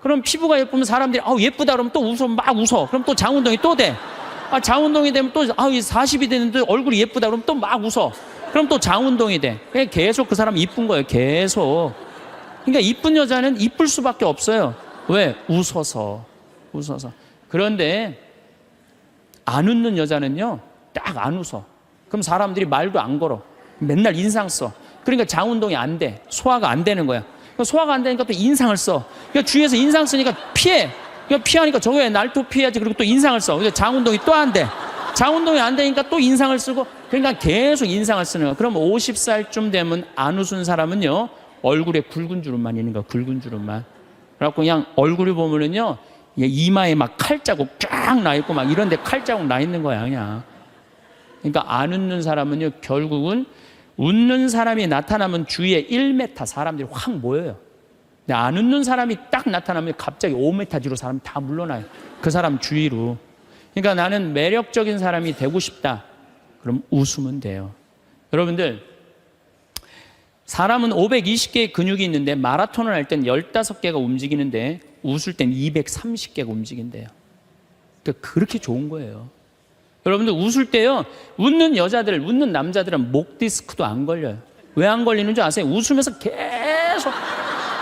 Speaker 1: 그럼 피부가 예쁘면 사람들이 예쁘다 그러면 또 웃어 막 웃어. 그럼 또 장운동이 또 돼. 장운동이 되면 또 40이 됐는데 얼굴이 예쁘다 그러면 또 막 웃어. 그럼 또 장운동이 돼. 계속 그 사람 이쁜 거예요. 계속. 그러니까 이쁜 여자는 이쁠 수밖에 없어요. 왜? 웃어서. 그런데 안 웃는 여자는요, 딱 안 웃어. 그럼 사람들이 말도 안 걸어. 맨날 인상 써. 그러니까 장 운동이 안 돼. 소화가 안 되는 거야. 소화가 안 되니까 또 인상을 써. 그러니까 주위에서 인상 쓰니까 피해. 그러니까 피하니까 저거 왜 날 또 피해야지. 그리고 또 인상을 써. 그래서 장 운동이 또 안 돼. 장 운동이 안 되니까 또 인상을 쓰고, 그러니까 계속 인상을 쓰는 거야. 그럼 50살쯤 되면 안 웃은 사람은요, 얼굴에 굵은 주름만 있는 거야. 굵은 주름만. 그래갖고 그냥 얼굴을 보면은요, 이마에 막 칼자국 쫙 나 있고 막 이런데 칼자국 나 있는 거야 그냥. 그러니까 안 웃는 사람은요, 결국은 웃는 사람이 나타나면 주위에 1m 사람들이 확 모여요. 근데 안 웃는 사람이 딱 나타나면 갑자기 5m 뒤로 사람이 다 물러나요. 그 사람 주위로. 그러니까 나는 매력적인 사람이 되고 싶다. 그럼 웃으면 돼요. 여러분들, 사람은 520개의 근육이 있는데 마라톤을 할 땐 15개가 움직이는데 웃을 땐 230개가 움직인대요. 그러니까 그렇게 좋은 거예요. 여러분들 웃을 때요, 웃는 여자들, 웃는 남자들은 목 디스크도 안 걸려요. 왜 안 걸리는 줄 아세요? 웃으면서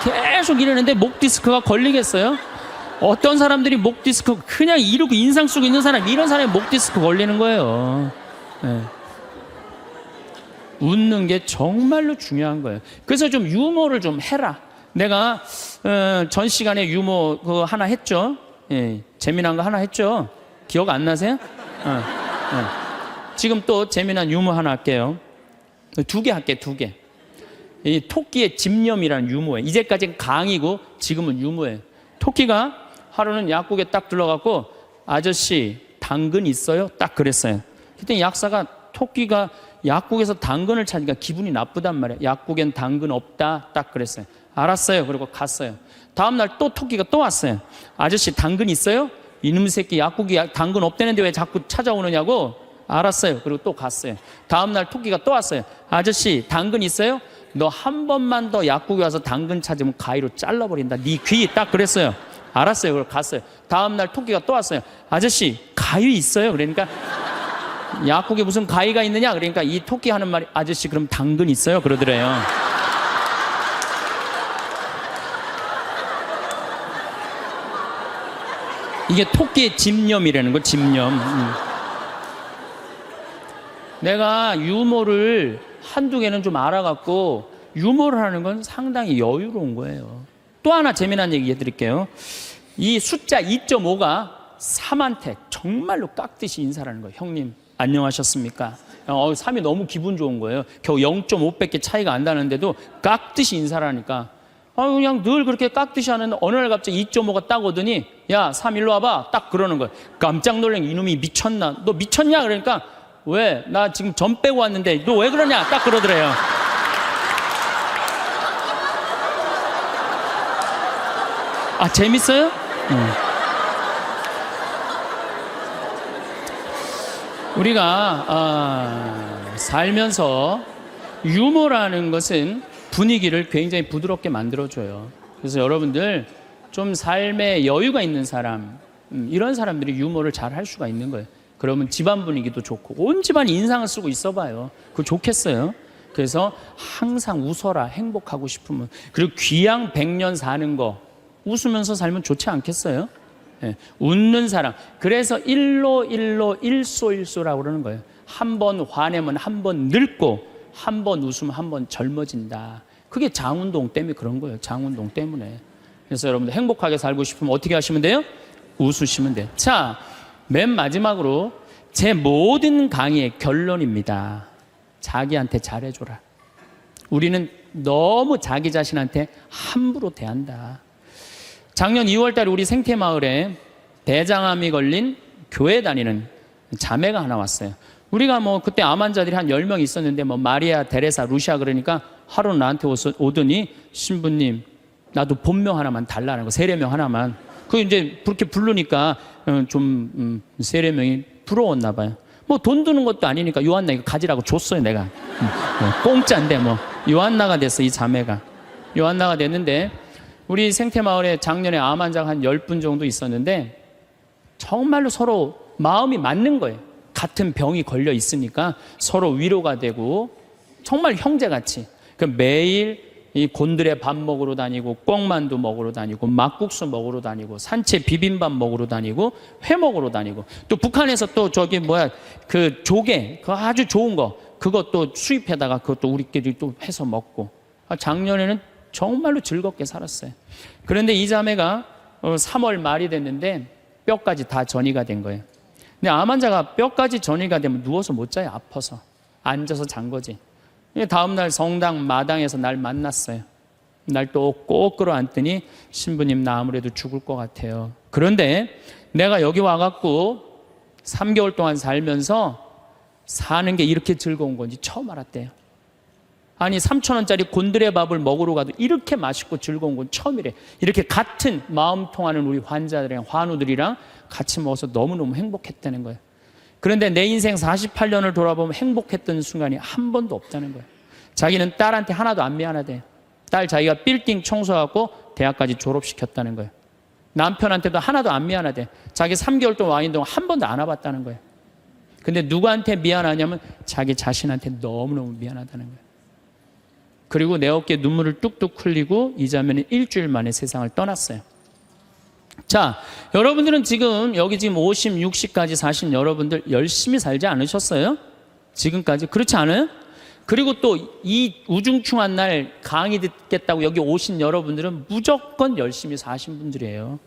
Speaker 1: 계속 이러는데 목 디스크가 걸리겠어요? 어떤 사람들이 목 디스크 그냥 이러고 인상 쓰고 있는 사람, 이런 사람이 목 디스크 걸리는 거예요. 네. 웃는 게 정말로 중요한 거예요. 그래서 좀 유머를 좀 해라. 내가 전 시간에 유머 그거 하나 했죠. 예, 재미난 거 하나 했죠. 기억 안 나세요? 지금 또 재미난 유머 하나 할게요. 2개 할게요. 2개. 이 토끼의 집념이라는 유머예요. 이제까지는 강의고 지금은 유머예요. 토끼가 하루는 약국에 딱 들러가고, 아저씨 당근 있어요? 딱 그랬어요. 그때 약사가 토끼가 약국에서 당근을 찾으니까 기분이 나쁘단 말이에요. 약국엔 당근 없다 딱 그랬어요. 알았어요. 그리고 갔어요. 다음날 또 토끼가 또 왔어요. 아저씨 당근 있어요? 이놈 새끼 약국이 당근 없다는데 왜 자꾸 찾아오느냐고. 알았어요. 그리고 또 갔어요. 다음날 토끼가 또 왔어요. 아저씨 당근 있어요? 너 한 번만 더 약국에 와서 당근 찾으면 가위로 잘라버린다. 네 귀 딱 그랬어요. 알았어요. 그리고 갔어요. 다음날 토끼가 또 왔어요. 아저씨 가위 있어요? 그러니까 약국에 무슨 가위가 있느냐? 그러니까 이 토끼 하는 말이, 아저씨 그럼 당근 있어요? 그러더래요. 이게 토끼의 집념이라는 거, 집념. 내가 유머를 한두 개는 좀 알아갖고 유머를 하는 건 상당히 여유로운 거예요. 또 하나 재미난 얘기 해드릴게요. 이 숫자 2.5가 3한테 정말로 깍듯이 인사를 하는 거예요. 형님 안녕하셨습니까? 3이 너무 기분 좋은 거예요. 겨우 0.5밖에 차이가 안 나는데도 깍듯이 인사를 하니까, 그냥 늘 그렇게 깍듯이 하는데 어느 날 갑자기 2.5가 딱 오더니, 야 3 일로 와봐 딱 그러는 거예요. 깜짝 놀란 이놈이 미쳤나? 너 미쳤냐? 그러니까, 왜? 나 지금 점 빼고 왔는데 너 왜 그러냐? 딱 그러더래요. 아, 재밌어요? 우리가 살면서 유머라는 것은 분위기를 굉장히 부드럽게 만들어줘요. 그래서 여러분들 좀 삶에 여유가 있는 사람, 이런 사람들이 유머를 잘 할 수가 있는 거예요. 그러면 집안 분위기도 좋고 온 집안이 인상을 쓰고 있어봐요. 그거 좋겠어요. 그래서 항상 웃어라. 행복하고 싶으면. 그리고 귀양 100년 사는 거 웃으면서 살면 좋지 않겠어요? 네. 웃는 사람. 그래서 일소라고 그러는 거예요. 한 번 화내면 한 번 늙고, 한 번 웃으면 한 번 젊어진다. 그게 장운동 때문에 그런 거예요. 장운동 때문에. 그래서 여러분들 행복하게 살고 싶으면 어떻게 하시면 돼요? 웃으시면 돼요. 자, 맨 마지막으로 제 모든 강의의 결론입니다. 자기한테 잘해줘라. 우리는 너무 자기 자신한테 함부로 대한다. 작년 2월 달에 우리 생태마을에 대장암이 걸린 교회 다니는 자매가 하나 왔어요. 우리가 그때 암 환자들이 한 10명 있었는데 마리아, 테레사, 루시아 그러니까 하루 나한테 오더니, 신부님 나도 본명 하나만 달라는 거, 세례명 하나만. 그 이제 그렇게 부르니까 좀 세례명이 부러웠나 봐요. 돈 드는 것도 아니니까 요한나 이거 가지라고 줬어요 내가. 공짜인데 요한나가 됐어. 이 자매가 요한나가 됐는데, 우리 생태마을에 작년에 암 환자가 한 10분 정도 있었는데 정말로 서로 마음이 맞는 거예요. 같은 병이 걸려 있으니까 서로 위로가 되고 정말 형제같이. 매일 이 곤드레 밥 먹으러 다니고, 꽁만두 먹으러 다니고, 막국수 먹으러 다니고, 산채 비빔밥 먹으러 다니고, 회 먹으러 다니고, 또 북한에서 또 그 조개, 그 아주 좋은 거 그것도 수입해다가 그것도 우리끼리 또 해서 먹고. 작년에는 정말로 즐겁게 살았어요. 그런데 이 자매가 3월 말이 됐는데 뼈까지 다 전이가 된 거예요. 근데 암 환자가 뼈까지 전이가 되면 누워서 못 자요. 아파서. 앉아서 잔 거지. 다음날 성당 마당에서 날 만났어요. 날 또 꼭 끌어안더니 신부님 나 아무래도 죽을 것 같아요. 그런데 내가 여기 와갖고 3개월 동안 살면서 사는 게 이렇게 즐거운 건지 처음 알았대요. 아니 3,000원짜리 곤드레 밥을 먹으러 가도 이렇게 맛있고 즐거운 건 처음이래. 이렇게 같은 마음 통하는 우리 환자들이랑 환우들이랑 같이 먹어서 너무너무 행복했다는 거예요. 그런데 내 인생 48년을 돌아보면 행복했던 순간이 한 번도 없다는 거예요. 자기는 딸한테 하나도 안 미안하대요. 딸 자기가 빌딩 청소하고 대학까지 졸업시켰다는 거예요. 남편한테도 하나도 안 미안하대. 자기 3개월 동안 와 있는 동안 한 번도 안 와봤다는 거예요. 근데 누구한테 미안하냐면 자기 자신한테 너무너무 미안하다는 거예요. 그리고 내 어깨에 눈물을 뚝뚝 흘리고 이 자매는 일주일 만에 세상을 떠났어요. 자, 여러분들은 여기 지금 50, 60까지 사신 여러분들 열심히 살지 않으셨어요? 지금까지? 그렇지 않아요? 그리고 또 이 우중충한 날 강의 듣겠다고 여기 오신 여러분들은 무조건 열심히 사신 분들이에요.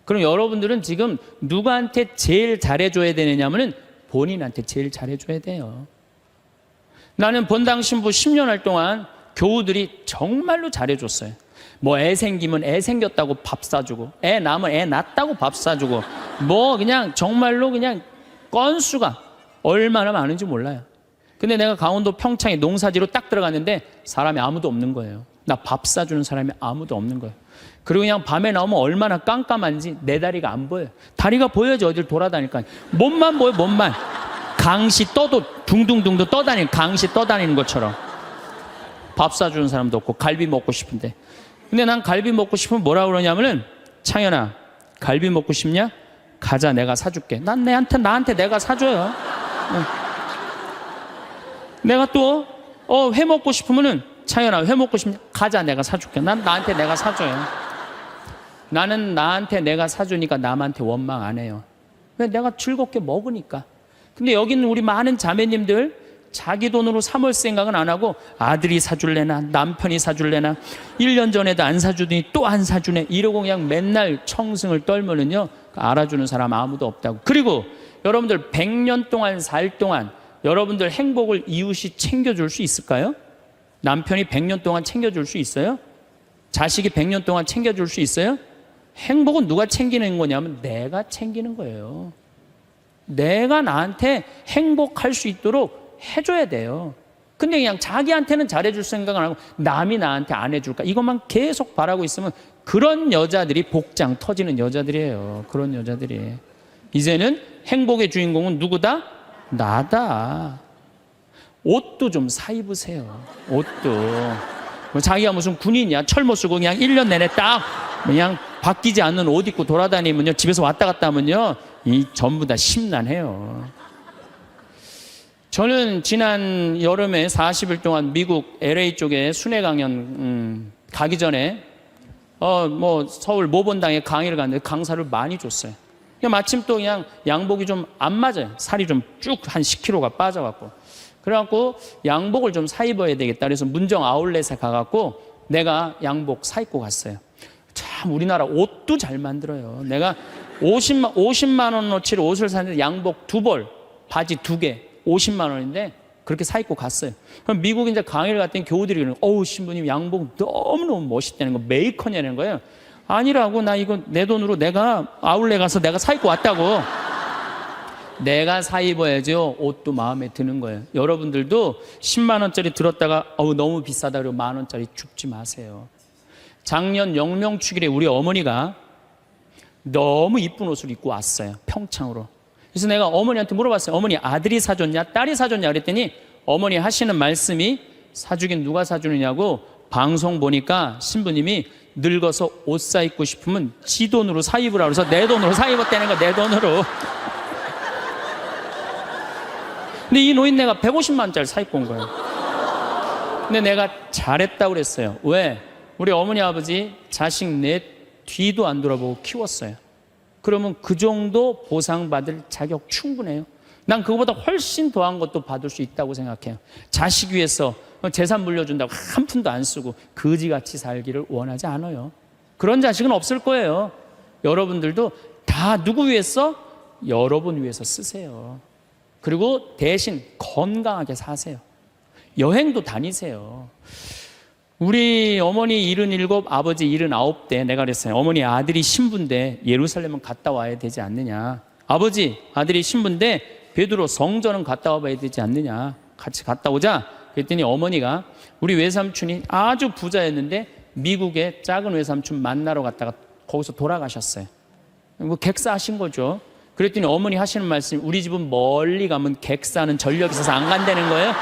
Speaker 1: 그럼 여러분들은 지금 누구한테 제일 잘해줘야 되느냐면은 본인한테 제일 잘해줘야 돼요. 나는 본당 신부 10년 할 동안 교우들이 정말로 잘해줬어요. 뭐 애 생기면 애 생겼다고 밥 사주고, 애 낳으면 애 낳았다고 밥 사주고, 뭐 그냥 정말로 그냥 건수가 얼마나 많은지 몰라요. 근데 내가 강원도 평창에 농사지로 딱 들어갔는데 사람이 아무도 없는 거예요. 나 밥 사주는 사람이 아무도 없는 거예요. 그리고 그냥 밤에 나오면 얼마나 깜깜한지 내 다리가 안 보여요. 다리가 보여야지 어딜 돌아다니까. 몸만 보여, 몸만. 강시 떠도 둥둥둥둥 떠다니는, 강시 떠다니는 것처럼. 밥 사주는 사람도 없고 갈비 먹고 싶은데. 근데 난 갈비 먹고 싶으면 뭐라 그러냐면은, 창현아 갈비 먹고 싶냐? 가자, 내가 사줄게. 난 나한테 내가 사줘요. 내가 또 회 먹고 싶으면은, 창현아 회 먹고 싶냐? 가자, 내가 사줄게. 난 나한테 내가 사줘요. 나는 나한테 내가 사주니까 남한테 원망 안 해요. 왜? 내가 즐겁게 먹으니까. 근데 여기는 우리 많은 자매님들 자기 돈으로 사 먹을 생각은 안 하고 아들이 사줄래나 남편이 사줄래나 1년 전에도 안 사주더니 또 안 사주네 이러고 그냥 맨날 청승을 떨면은요, 알아주는 사람 아무도 없다고. 그리고 여러분들 100년 동안 살 동안 여러분들 행복을 이웃이 챙겨줄 수 있을까요? 남편이 100년 동안 챙겨줄 수 있어요? 자식이 100년 동안 챙겨줄 수 있어요? 행복은 누가 챙기는 거냐면 내가 챙기는 거예요. 내가 나한테 행복할 수 있도록 해줘야 돼요. 근데 그냥 자기한테는 잘해줄 생각을 안 하고 남이 나한테 안 해줄까 이것만 계속 바라고 있으면 그런 여자들이 복장 터지는 여자들이에요. 그런 여자들이. 이제는 행복의 주인공은 누구다? 나다. 옷도 좀 사 입으세요. 옷도. 자기가 무슨 군인이야. 철모 쓰고 그냥 1년 내내 딱 그냥 바뀌지 않는 옷 입고 돌아다니면요, 집에서 왔다 갔다 하면요, 이 전부 다 심란해요. 저는 지난 여름에 40일 동안 미국 LA 쪽에 순회 강연 가기 전에 서울 모본당에 강의를 갔는데 강사를 많이 줬어요. 마침 또 그냥 양복이 좀 안 맞아요. 살이 좀 쭉 한 10kg가 빠져갖고. 그래갖고 양복을 좀 사 입어야 되겠다. 그래서 문정 아울렛에 가갖고 내가 양복 사 입고 갔어요. 참 우리나라 옷도 잘 만들어요. 내가 50만 원어치를 옷을 샀는데 양복 2벌, 바지 2개, 50만 원인데 그렇게 사 입고 갔어요. 그럼 미국 이제 강의를 갔더니 교우들이 그러는 거예요. 어우, 신부님 양복 너무너무 멋있다는 거, 메이커냐는 거예요. 아니라고, 나 이거 내 돈으로 내가 아울렛 가서 내가 사 입고 왔다고. 내가 사 입어야죠. 옷도 마음에 드는 거예요. 여러분들도 10만 원짜리 들었다가 너무 비싸다 그러고 만 원짜리 줍지 마세요. 작년 영명축일에 우리 어머니가 너무 이쁜 옷을 입고 왔어요. 평창으로. 그래서 내가 어머니한테 물어봤어요. 어머니 아들이 사줬냐 딸이 사줬냐 그랬더니 어머니 하시는 말씀이, 사주긴 누가 사주느냐고, 방송 보니까 신부님이 늙어서 옷 사 입고 싶으면 지 돈으로 사 입으라고 그래서 내 돈으로 사 입었다는 거야. 내 돈으로. 근데 이 노인네가 150만 원짜리 사 입고 온 거예요. 근데 내가 잘했다고 그랬어요. 왜? 우리 어머니 아버지 자식 내 뒤도 안 돌아보고 키웠어요. 그러면 그 정도 보상받을 자격 충분해요. 난 그거보다 훨씬 더한 것도 받을 수 있다고 생각해요. 자식 위해서 재산 물려준다고 한 푼도 안 쓰고 거지같이 살기를 원하지 않아요. 그런 자식은 없을 거예요. 여러분들도 다 누구 위해서? 여러분 위해서 쓰세요. 그리고 대신 건강하게 사세요. 여행도 다니세요. 우리 어머니 77, 아버지 79때 내가 그랬어요. 어머니 아들이 신부인데 예루살렘은 갔다 와야 되지 않느냐. 아버지 아들이 신부인데 베드로 성전은 갔다 와봐야 되지 않느냐. 같이 갔다 오자. 그랬더니 어머니가 우리 외삼촌이 아주 부자였는데 미국에 작은 외삼촌 만나러 갔다가 거기서 돌아가셨어요. 뭐 객사하신 거죠. 그랬더니 어머니 하시는 말씀, 우리 집은 멀리 가면 객사는 전력이 있어서 안 간다는 거예요.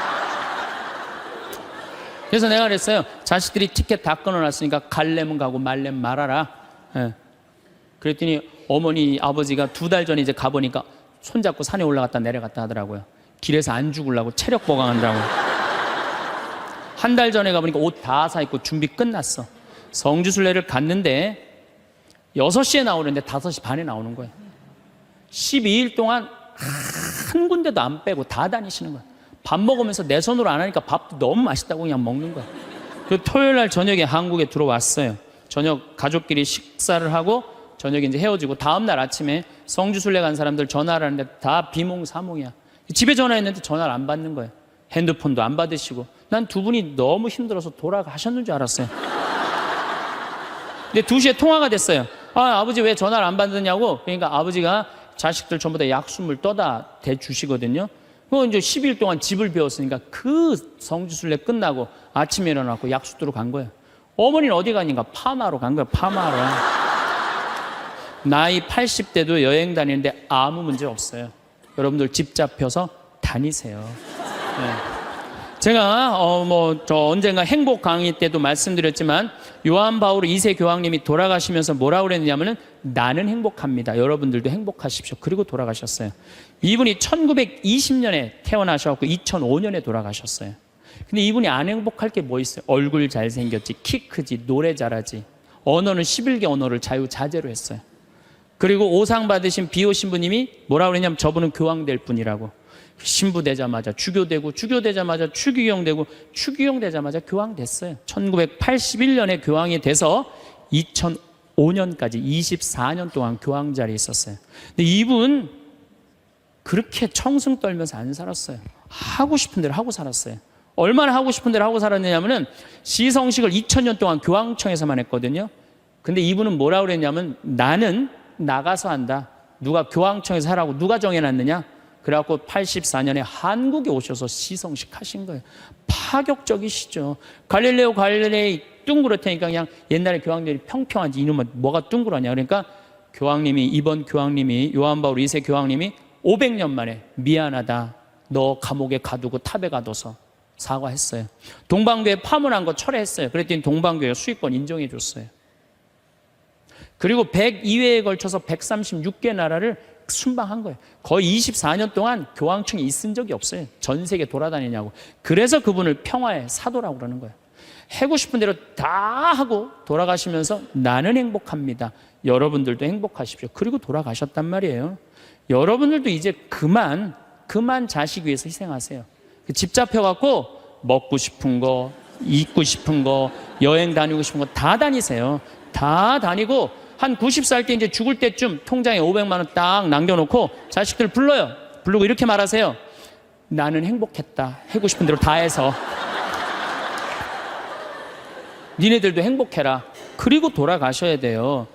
Speaker 1: 그래서 내가 그랬어요. 자식들이 티켓 다 끊어놨으니까 갈래면 가고 말래면 말아라. 예. 그랬더니 어머니 아버지가 2달 전에 이제 가보니까 손잡고 산에 올라갔다 내려갔다 하더라고요. 길에서 안 죽으려고 체력 보강한다고. 한 달 전에 가보니까 옷 다 사 입고 준비 끝났어. 성지순례를 갔는데 6시에 나오는데 5시 반에 나오는 거예요. 12일 동안 한 군데도 안 빼고 다 다니시는 거예요. 밥 먹으면서 내 손으로 안 하니까 밥도 너무 맛있다고 그냥 먹는 거예요. 그리고 토요일 날 저녁에 한국에 들어왔어요. 저녁 가족끼리 식사를 하고 저녁에 이제 헤어지고 다음 날 아침에 성지순례 간 사람들 전화를 하는데 다 비몽사몽이야. 집에 전화했는데 전화를 안 받는 거예요. 핸드폰도 안 받으시고. 난 두 분이 너무 힘들어서 돌아가셨는 줄 알았어요. 근데 2시에 통화가 됐어요. 아버지 왜 전화를 안 받느냐고. 그러니까 아버지가 자식들 전부 다 약수물 떠다 대주시거든요. 이제 10일 동안 집을 비웠으니까 그 성지순례 끝나고 아침에 일어나고 약수도로 간 거예요. 어머니는 어디 가니까 파마로 간 거예요. 파마로. 나이 80대도 여행 다니는데 아무 문제 없어요. 여러분들 집 잡혀서 다니세요. 네. 제가 저 언젠가 행복 강의 때도 말씀드렸지만 요한 바울 2세 교황님이 돌아가시면서 뭐라고 그랬냐면은 나는 행복합니다. 여러분들도 행복하십시오. 그리고 돌아가셨어요. 이분이 1920년에 태어나셔서 2005년에 돌아가셨어요. 근데 이분이 안 행복할 게 뭐 있어요? 얼굴 잘생겼지, 키 크지, 노래 잘하지, 언어는 11개 언어를 자유자재로 했어요. 그리고 오상 받으신 비오 신부님이 뭐라고 그랬냐면 저분은 교황 될 분이라고. 신부 되자마자 주교되고, 주교되자마자 추기경 되고, 추기경 되자마자 교황 됐어요. 1981년에 교황이 돼서 2005년까지 24년 동안 교황 자리에 있었어요. 근데 이분 그렇게 청승 떨면서 안 살았어요. 하고 싶은 대로 하고 살았어요. 얼마나 하고 싶은 대로 하고 살았느냐면은 시성식을 2000년 동안 교황청에서만 했거든요. 근데 이분은 뭐라고 그랬냐면 나는 나가서 한다. 누가 교황청에서 하라고 누가 정해놨느냐? 그래갖고 84년에 한국에 오셔서 시성식 하신 거예요. 파격적이시죠. 갈릴레오 갈릴레이 둥그렇다니까 그냥 옛날에 교황들이 평평한지 이놈은 뭐가 둥그러냐. 그러니까 이번 교황님이 요한 바울 2세 교황님이 500년 만에 미안하다. 너 감옥에 가두고 탑에 가둬서 사과했어요. 동방교회 파문한 거 철회했어요. 그랬더니 동방교회 수익권 인정해 줬어요. 그리고 102회에 걸쳐서 136개 나라를 순방한 거예요. 거의 24년 동안 교황청이 있은 적이 없어요. 전 세계 돌아다니냐고. 그래서 그분을 평화의 사도라고 그러는 거예요. 하고 싶은 대로 다 하고 돌아가시면서 나는 행복합니다. 여러분들도 행복하십시오. 그리고 돌아가셨단 말이에요. 여러분들도 이제 그만 자식 위해서 희생하세요. 집 잡혀갖고 먹고 싶은 거, 입고 싶은 거, 여행 다니고 싶은 거 다 다니세요. 다 다니고 한 90살 때 이제 죽을 때쯤 통장에 500만 원 딱 남겨놓고 자식들 불러요. 부르고 이렇게 말하세요. 나는 행복했다. 하고 싶은 대로 다 해서. 니네들도 행복해라. 그리고 돌아가셔야 돼요.